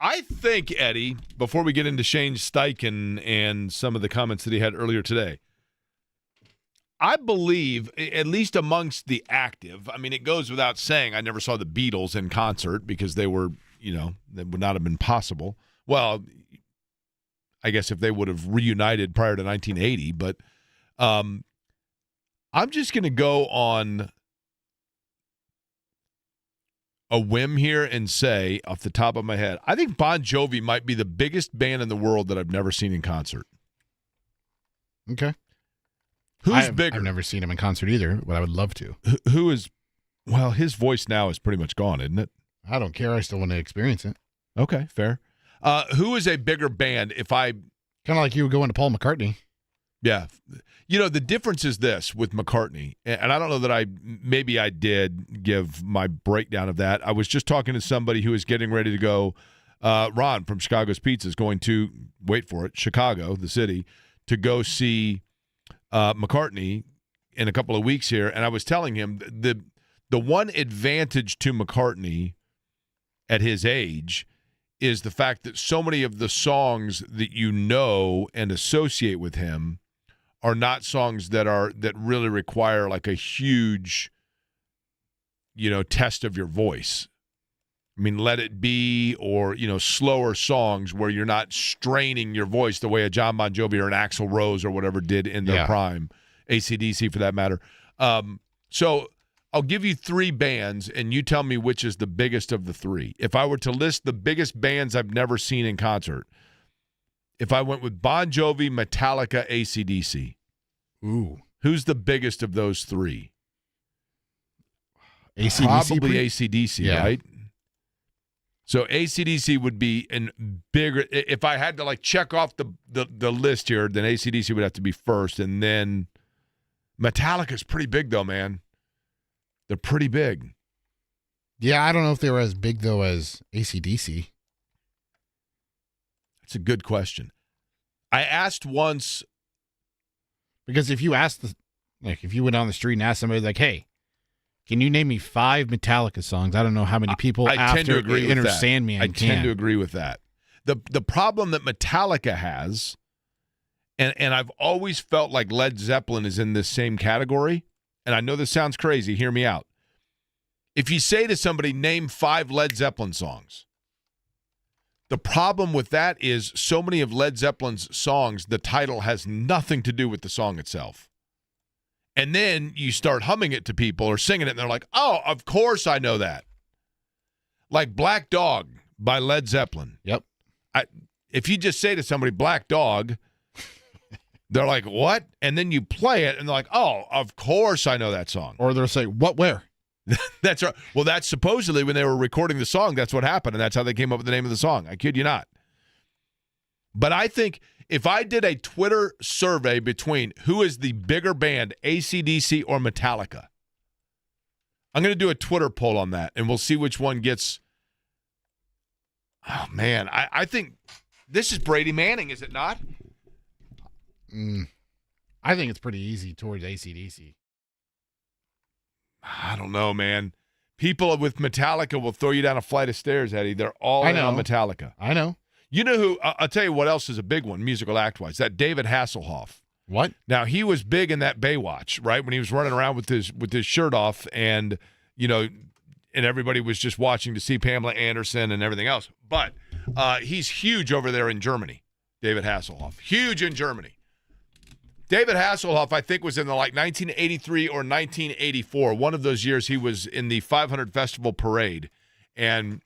I think, Eddie, before we get into Shane Steichen and some of the comments that he had earlier today, I believe, at least amongst the active, I mean, it goes without saying, I never saw the Beatles in concert because they were, that would not have been possible. Well, I guess if they would have reunited prior to 1980, but I'm just going to go on a whim here and say, off the top of my head, I think Bon Jovi might be the biggest band in the world that I've never seen in concert. Okay. Who's bigger? I've never seen him in concert either, but I would love to. Who is, well, his voice now is pretty much gone, isn't it? I don't care. I still want to experience it. Okay, fair. Who is a bigger band if I... Kind of like you going to Paul McCartney. Yeah. The difference is this with McCartney, and I don't know that I did give my breakdown of that. I was just talking to somebody who is getting ready to go, Ron from Chicago's Pizza is going to, wait for it, Chicago, the city, to go see McCartney in a couple of weeks here, and I was telling him the one advantage to McCartney at his age is the fact that so many of the songs that you know and associate with him are not songs that really require like a huge, test of your voice. I mean, Let It Be or, slower songs where you're not straining your voice the way a John Bon Jovi or an Axl Rose or whatever did in their prime, AC/DC for that matter. So I'll give you three bands, and you tell me which is the biggest of the three. If I were to list the biggest bands I've never seen in concert, if I went with Bon Jovi, Metallica, AC/DC, who's the biggest of those three? AC/DC? Probably AC/DC, right? So AC/DC would be in bigger. If I had to check off the list here, then AC/DC would have to be first, and then Metallica's pretty big though, man. They're pretty big. Yeah, I don't know if they were as big though as AC/DC. That's a good question. I asked once because if you if you went on the street and asked somebody hey, can you name me 5 Metallica songs? I don't know how many people I tend to agree with Enter that. Sandman I tend to agree with that. The problem that Metallica has, and I've always felt like Led Zeppelin is in this same category, and I know this sounds crazy, hear me out. If you say to somebody, name 5 Led Zeppelin songs, the problem with that is so many of Led Zeppelin's songs, the title has nothing to do with the song itself. And then you start humming it to people or singing it, and they're like, oh, of course I know that. Like Black Dog by Led Zeppelin. Yep. If you just say to somebody, Black Dog, they're like, what? And then you play it, and they're like, oh, of course I know that song. Or they'll say, what, where? That's right. Well, that's supposedly when they were recording the song, that's what happened, and that's how they came up with the name of the song. I kid you not. But I think if I did a Twitter survey between who is the bigger band, AC/DC or Metallica, I'm going to do a Twitter poll on that, and we'll see which one gets. Oh, man. I think this is Brady Manning, is it not? I think it's pretty easy towards AC/DC. I don't know, man. People with Metallica will throw you down a flight of stairs, Eddie. They're all in on Metallica. I know. You know who? I'll tell you what else is a big one, musical act-wise. That David Hasselhoff. What? Now, he was big in that Baywatch, right? When he was running around with his shirt off and, and everybody was just watching to see Pamela Anderson and everything else. But he's huge over there in Germany, David Hasselhoff. Huge in Germany. David Hasselhoff, I think, was in the 1983 or 1984. One of those years he was in the 500 Festival Parade. And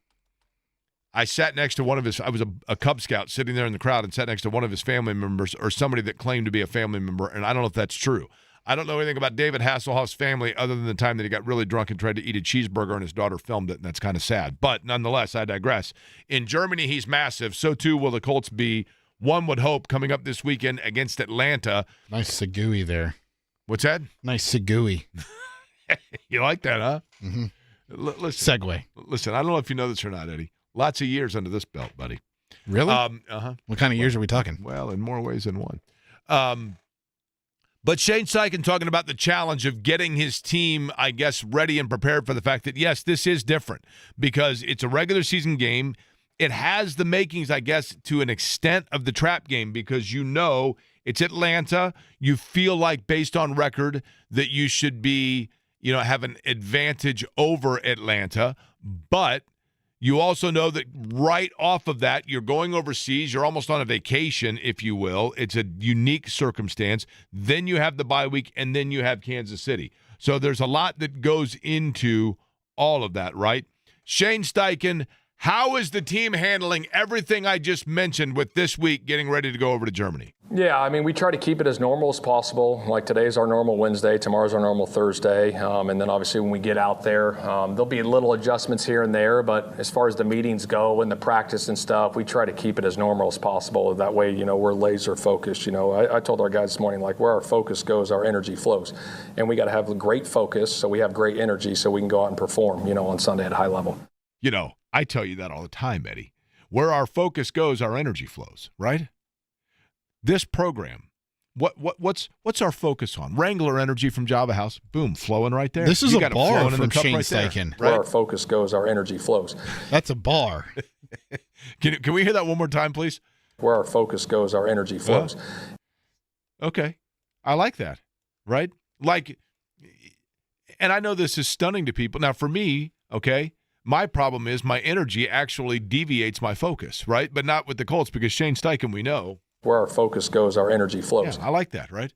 I sat next to I was a Cub Scout sitting there in the crowd and sat next to one of his family members or somebody that claimed to be a family member. And I don't know if that's true. I don't know anything about David Hasselhoff's family other than the time that he got really drunk and tried to eat a cheeseburger and his daughter filmed it. And that's kind of sad. But nonetheless, I digress. In Germany, he's massive. So too will the Colts be. One would hope coming up this weekend against Atlanta. Nice Segui there. What's that? Nice Segui. You like that, huh? Mm-hmm. Listen, Segue. Listen, I don't know if you know this or not, Eddie. Lots of years under this belt, buddy. Really? Uh-huh. What kind of years are we talking? Well, in more ways than one. But Shane Steichen talking about the challenge of getting his team, I guess, ready and prepared for the fact that, yes, this is different because it's a regular season game. it has the makings, I guess, to an extent of the trap game because you know it's Atlanta. You feel like, based on record, that you should be, have an advantage over Atlanta. But you also know that right off of that, you're going overseas. You're almost on a vacation, if you will. It's a unique circumstance. Then you have the bye week, and then you have Kansas City. So there's a lot that goes into all of that, right? Shane Steichen, how is the team handling everything I just mentioned with this week getting ready to go over to Germany? Yeah, I mean, we try to keep it as normal as possible. Like today's our normal Wednesday, tomorrow's our normal Thursday. And then obviously when we get out there, there'll be little adjustments here and there. But as far as the meetings go and the practice and stuff, we try to keep it as normal as possible. That way, we're laser focused. I told our guys this morning, like, where our focus goes, our energy flows. And we got to have a great focus so we have great energy so we can go out and perform, on Sunday at a high level. I tell you that all the time, Eddie. Where our focus goes, our energy flows, right? This program, what's our focus on? Wrangler energy from Java House, boom, flowing right there. This is you a got it bar flowing in from the cup Shane right there, Steichen. right? Where our focus goes, our energy flows. That's a bar. Can we hear that one more time, please? Where our focus goes, our energy flows. Okay. I like that, right? Like, and I know this is stunning to people. Now, for me, okay, my problem is my energy actually deviates my focus, right? But not with the Colts because Shane Steichen, we know. Where our focus goes, our energy flows. Yeah, I like that, right?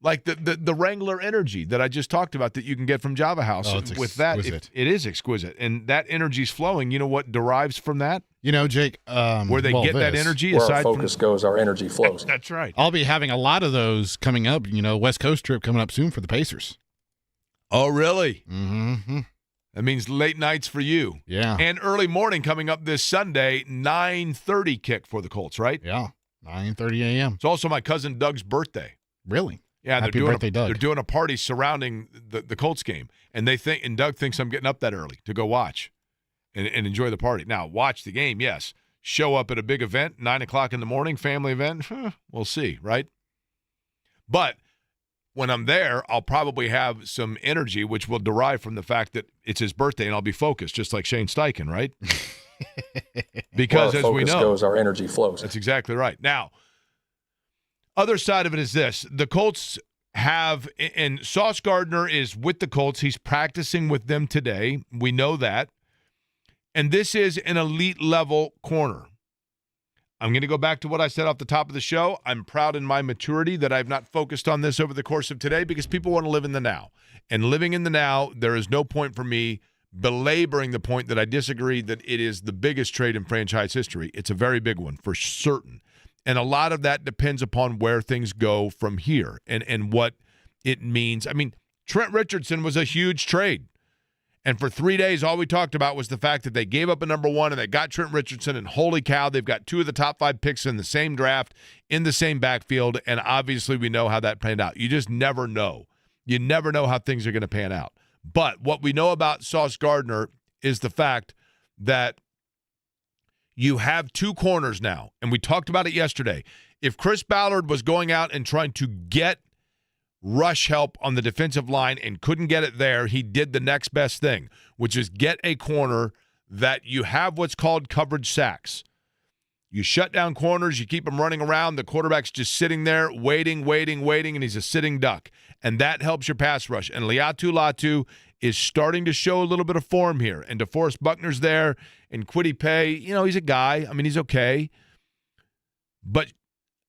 Like the Wrangler energy that I just talked about that you can get from Java House. Oh, it's with that, exquisite. it is exquisite. And that energy's flowing. You know what derives from that? Jake, Where they get that energy Where our aside focus from goes, our energy flows. That's right. I'll be having a lot of those coming up. West Coast trip coming up soon for the Pacers. Oh, really? Mm-hmm. That means late nights for you. Yeah. And early morning coming up this Sunday, 9:30 kick for the Colts, right? Yeah. 9:30 a.m. It's also my cousin Doug's birthday. Really? Yeah, Happy birthday, Doug. They're doing a party surrounding the Colts game, and Doug thinks I'm getting up that early to go watch and enjoy the party. Now, watch the game, yes. Show up at a big event, 9 o'clock in the morning, family event, we'll see, right? But when I'm there, I'll probably have some energy, which will derive from the fact that it's his birthday, and I'll be focused, just like Shane Steichen, right? Because Where as our we focus know, goes, our energy flows. that's exactly right. Now, other side of it is this. The Colts have, and Sauce Gardner is with the Colts. He's practicing with them today. We know that. And this is an elite level corner. I'm going to go back to what I said off the top of the show. I'm proud in my maturity that I've not focused on this over the course of today because people want to live in the now. And living in the now, there is no point for me belaboring the point that I disagree that it is the biggest trade in franchise history. It's a very big one for certain. And a lot of that depends upon where things go from here and what it means. I mean, Trent Richardson was a huge trade. And for 3 days, all we talked about was the fact that they gave up a number one and they got Trent Richardson, and holy cow, they've got two of the top 5 picks in the same draft, in the same backfield, and obviously we know how that panned out. You just never know. You never know how things are going to pan out. But what we know about Sauce Gardner is the fact that you have 2 corners now, and we talked about it yesterday. If Chris Ballard was going out and trying to get rush help on the defensive line and couldn't get it there, he did the next best thing, which is get a corner that you have what's called coverage sacks. You shut down corners, you keep them running around, the quarterback's just sitting there waiting, and he's a sitting duck. And that helps your pass rush. And Liatu Latu is starting to show a little bit of form here. And DeForest Buckner's there, and Kwity Paye, he's a guy. I mean, he's okay. But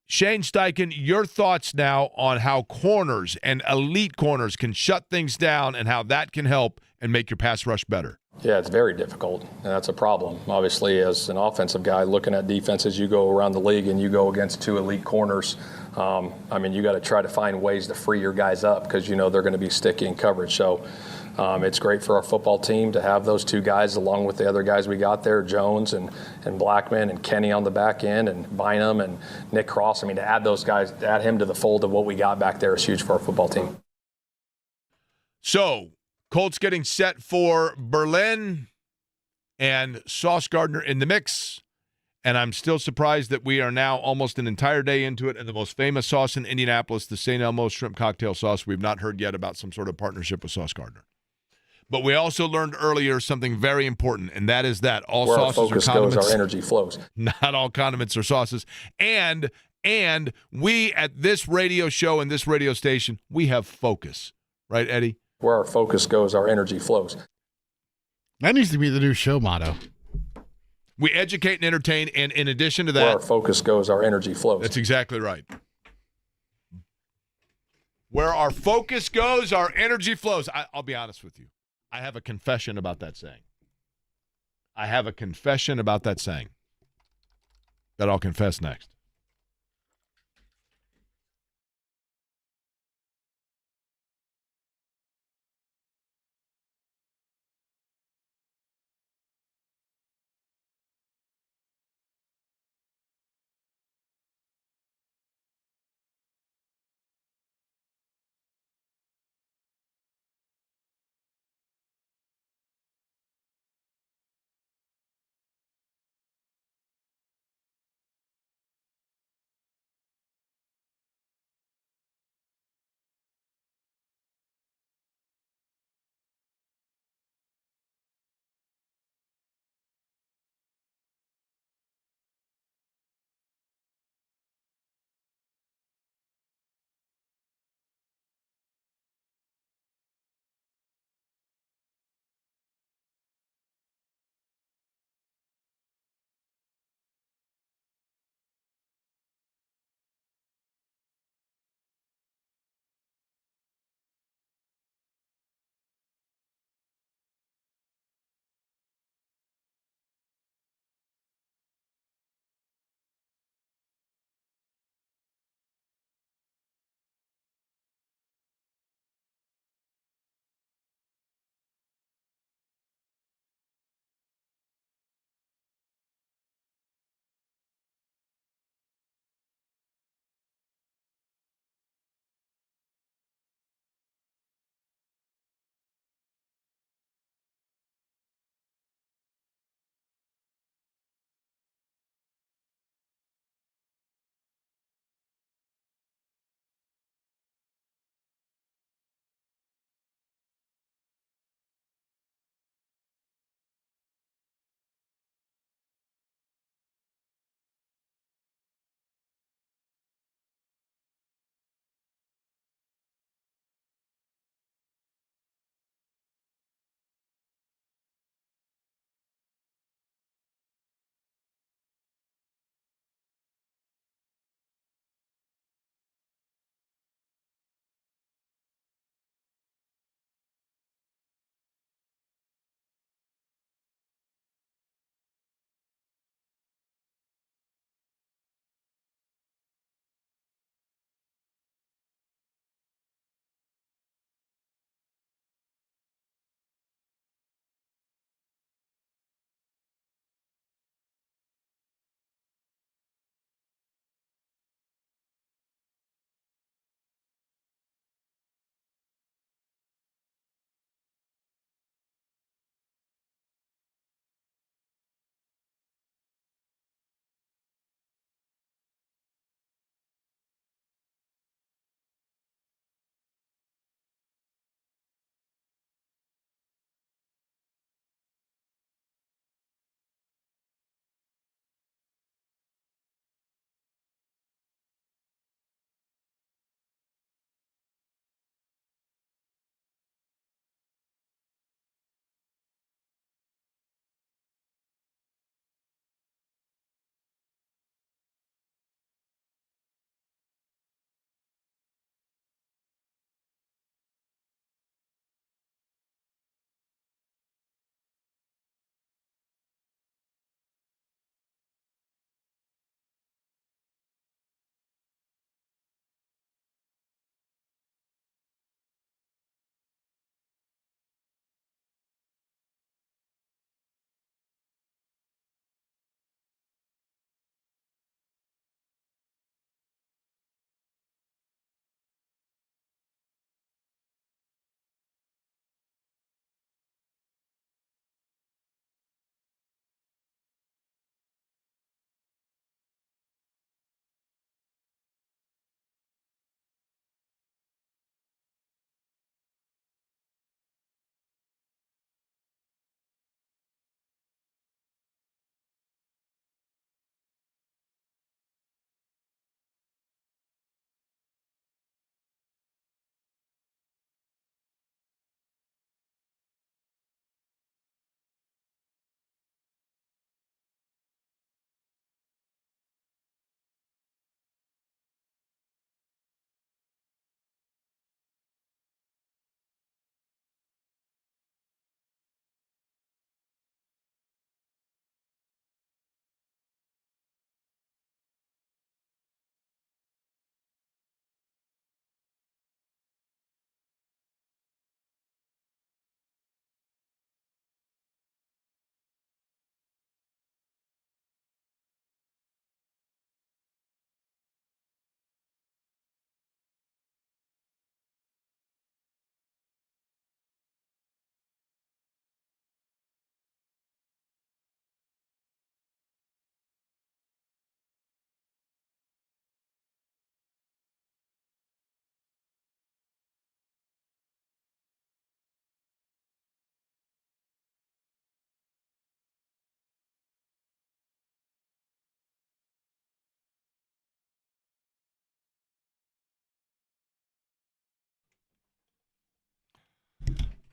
Shane Steichen, your thoughts now on how corners and elite corners can shut things down and how that can help and make your pass rush better. Yeah, it's very difficult, and that's a problem. Obviously, as an offensive guy looking at defenses, you go around the league and you go against 2 elite corners. You got to try to find ways to free your guys up because they're going to be sticky in coverage. So it's great for our football team to have those 2 guys along with the other guys we got there, Jones and Blackman and Kenny on the back end and Bynum and Nick Cross. To add those guys, to add him to the fold of what we got back there is huge for our football team. So, Colts getting set for Berlin and Sauce Gardner in the mix. And I'm still surprised that we are now almost an entire day into it. And the most famous sauce in Indianapolis, the St. Elmo's shrimp cocktail sauce, we've not heard yet about some sort of partnership with Sauce Gardner. But we also learned earlier something very important, and that is that all Where our sauces focus are condiments. goes, our energy flows. Not all condiments are sauces. And we at this radio show and this radio station, we have focus. Right, Eddie? Where our focus goes, our energy flows. That needs to be the new show motto. We educate and entertain, and in addition to Where that, our focus goes, our energy flows. that's exactly right. Where our focus goes, our energy flows. I'll be honest with you. I have a confession about that saying. That I'll confess next.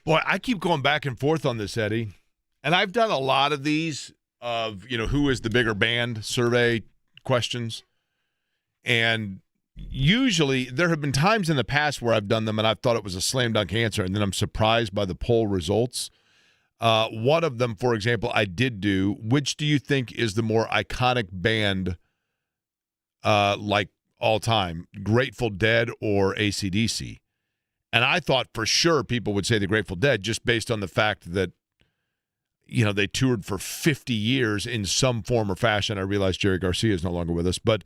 Boy, I keep going back and forth on this, Eddie. And I've done a lot of these of, who is the bigger band survey questions. And usually there have been times in the past where I've done them and I've thought it was a slam dunk answer, and then I'm surprised by the poll results. One of them, for example, I did do, which do you think is the more iconic band like all time, Grateful Dead or AC/DC? And I thought for sure people would say the Grateful Dead just based on the fact that, they toured for 50 years in some form or fashion. I realize Jerry Garcia is no longer with us, but,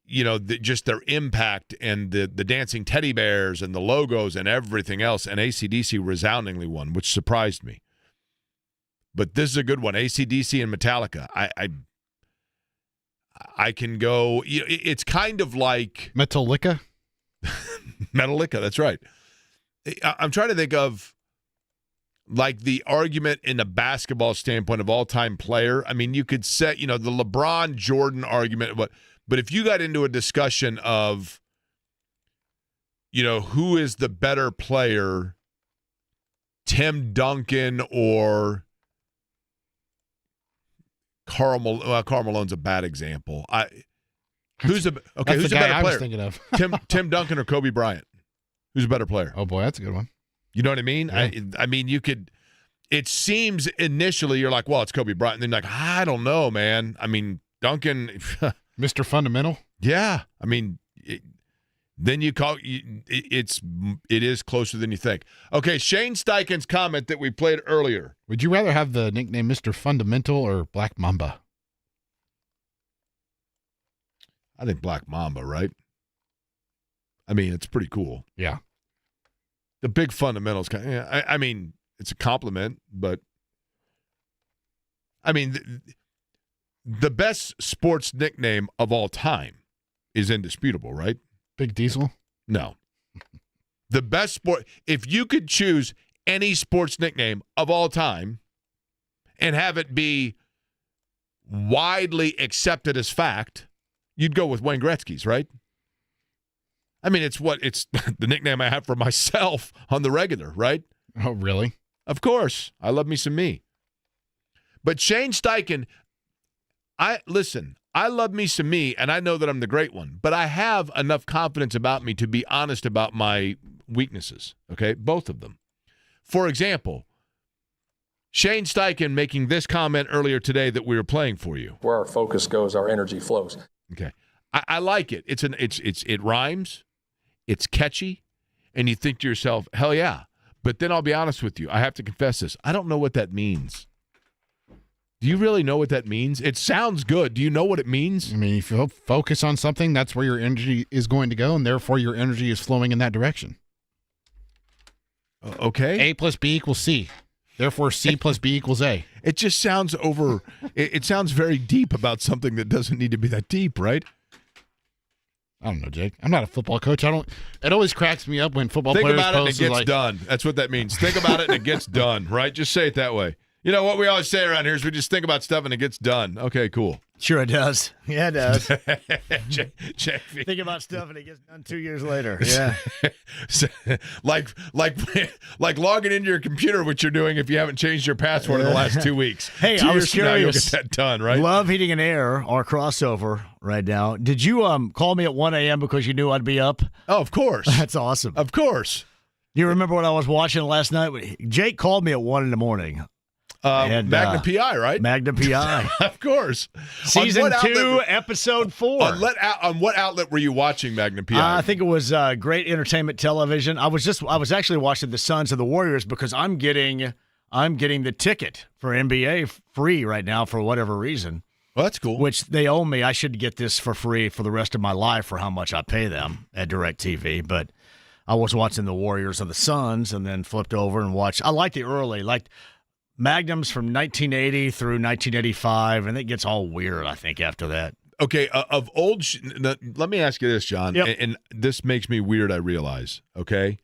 just their impact and the dancing teddy bears and the logos and everything else, and AC/DC resoundingly won, which surprised me. But this is a good one, AC/DC and Metallica. I can go, it's kind of like... Metallica? Metallica, that's right. I'm trying to think of like the argument in a basketball standpoint of all-time player. I mean, you could set, the LeBron Jordan argument, but if you got into a discussion of, who is the better player, Tim Duncan or Karl Malone's a bad example. Who's a better player? I was thinking of. Tim Duncan or Kobe Bryant? Who's a better player? Oh boy, that's a good one. You know what I mean? Yeah. I mean, you could. It seems initially you're like, well, it's Kobe Bryant. And then you're like, I don't know, man. I mean, Duncan, Mr. Fundamental. Yeah, I mean, then you call it is closer than you think. Okay, Shane Steichen's comment that we played earlier. Would you rather have the nickname Mr. Fundamental or Black Mamba? I think Black Mamba, right? I mean, it's pretty cool. Yeah. The big fundamentals. I mean, it's a compliment, but I mean, the best sports nickname of all time is indisputable, right? Big Diesel? No. The best sport, if you could choose any sports nickname of all time and have it be widely accepted as fact, you'd go with Wayne Gretzky's, right? I mean, it's the nickname I have for myself on the regular, right? Oh, really? Of course. I love me some me. But Shane Steichen, I love me some me, and I know that I'm the great one, but I have enough confidence about me to be honest about my weaknesses, okay? Both of them. For example, Shane Steichen making this comment earlier today that we were playing for you. Where our focus goes, our energy flows. Okay. I like it. It rhymes, it's catchy, and you think to yourself, hell yeah. But then I'll be honest with you. I have to confess this. I don't know what that means. Do you really know what that means? It sounds good. Do you know what it means? I mean, if you focus on something, that's where your energy is going to go, and therefore your energy is flowing in that direction. Okay. A plus B equals C. Therefore, C plus B equals A. It just sounds it sounds very deep about something that doesn't need to be that deep, right? I don't know, Jake. I'm not a football coach. It always cracks me up when football Think players about it and post it gets like, done. That's what that means. Think about it and it gets done, right? Just say it that way. You know what we always say around here is we just think about stuff and it gets done. Okay, cool. Sure it does. Yeah, it does. JV. Think about stuff and it gets done 2 years later. Yeah. like logging into your computer, which you're doing if you haven't changed your password in the last 2 weeks. Hey, 2 I was years from now, you'll curious. get that done, right? Love Heating and Air, our crossover right now. Did you call me at 1 a.m. because you knew I'd be up? Oh, of course. That's awesome. Of course. You remember what I was watching last night? Jake called me at 1 in the morning. Magna PI, right? Magna PI. Of course. Season 2, episode 4. On what outlet were you watching Magna PI? I think it was Great Entertainment Television. I was actually watching the Sons of the Warriors because I'm getting the ticket for NBA free right now for whatever reason. Well, that's cool. Which they owe me. I should get this for free for the rest of my life for how much I pay them at DirecTV. But I was watching the Warriors and the Suns and then flipped over and watched. I like the early, like Magnums from 1980 through 1985, and it gets all weird, I think, after that. Okay, of old let me ask you this, John, Yep. and this makes me weird, I realize, okay?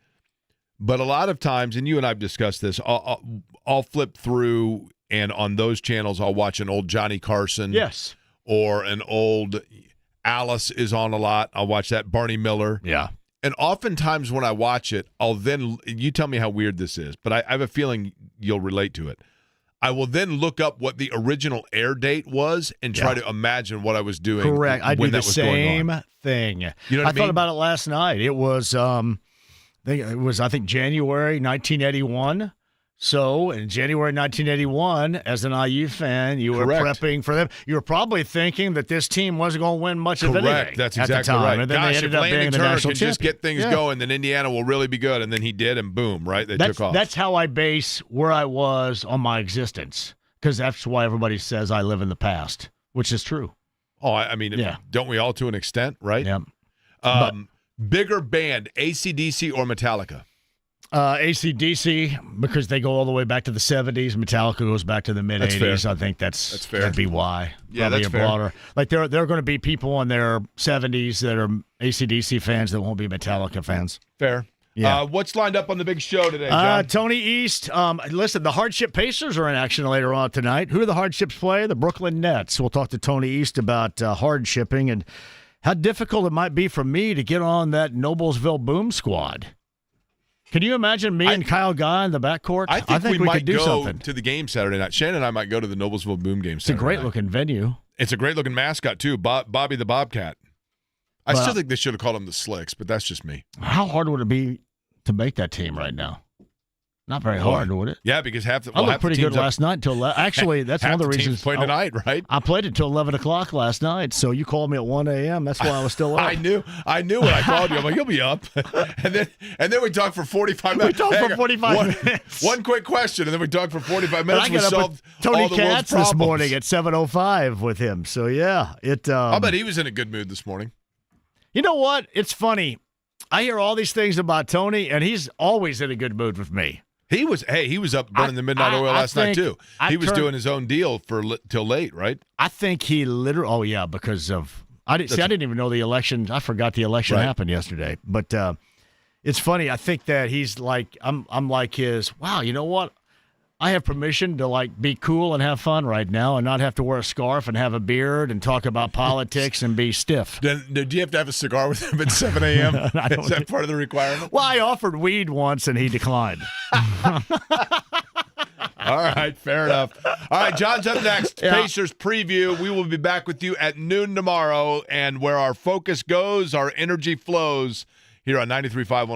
But a lot of times, and you and I have discussed this, I'll flip through, and on those channels, I'll watch an old Johnny Carson. Yes. Or an old Alice is on a lot. I'll watch that, Barney Miller. Yeah. And oftentimes when I watch it, you tell me how weird this is, but I have a feeling you'll relate to it. I will then look up what the original air date was and try to imagine what I was doing. Correct. I do the same going on. thing. You know what I mean? thought about it last night. It was, I think January 1981. So in January 1981, as an IU fan, you were prepping for them. You were probably thinking that this team wasn't going to win much of anything. Correct. That's at exactly the time. right. And then Gosh, they ended if up Landon being the Turner national can just get things going, then Indiana will really be good. And then he did, and boom, right? They took off. That's how I base where I was on my existence, because that's why everybody says I live in the past, which is true. Oh, I mean, don't we all to an extent, right? Yeah. Bigger band, AC/DC or Metallica? AC/DC, because they go all the way back to the 70s. Metallica goes back to the mid-80s. I think that's fair. That'd be why. Yeah, probably that's fair. Broader. Like there are going to be people in their 70s that are AC/DC fans that won't be Metallica fans. Fair. Yeah. What's lined up on the big show today, John? Tony East. Listen, the Hardship Pacers are in action later on tonight. Who do the Hardships play? The Brooklyn Nets. We'll talk to Tony East about hardshipping and how difficult it might be for me to get on that Noblesville Boom squad. Can you imagine me and Kyle Guy in the backcourt? I think we might could do go something. to the game Saturday night. Shannon and I might go to the Noblesville Boom game It's a great-looking venue. It's a great-looking mascot, too, Bobby the Bobcat. I still think they should have called him the Slicks, but that's just me. How hard would it be to make that team right now? Not very hard, would it? Yeah, because I looked pretty good last night until actually that's one of the reasons playing tonight, right? I played until 11 o'clock last night, so you called me at 1 a.m. That's why I was still up. I knew when I called you. I'm like, you'll be up. and then we talked for 45 minutes. We talked for 45 minutes. One quick question, and then we talked for 45 minutes. I got up with Tony Katz this morning at 7:05 with him. So yeah, I'll bet he was in a good mood this morning. You know what? It's funny. I hear all these things about Tony, and he's always in a good mood with me. He was up burning the midnight oil last night too. He was doing his own deal till late, right? I think he literally. Oh yeah, because of I didn't even know the election. I forgot the election happened yesterday. But it's funny. I think that he's like I'm like his. Wow, you know what? I have permission to like be cool and have fun right now, and not have to wear a scarf and have a beard and talk about politics and be stiff. Do you have to have a cigar with him at 7 a.m.? Is that part of the requirement? Well, I offered weed once and he declined. All right, fair enough. All right, John's up next. Yeah. Pacers preview. We will be back with you at noon tomorrow, and where our focus goes, our energy flows here on 93.5.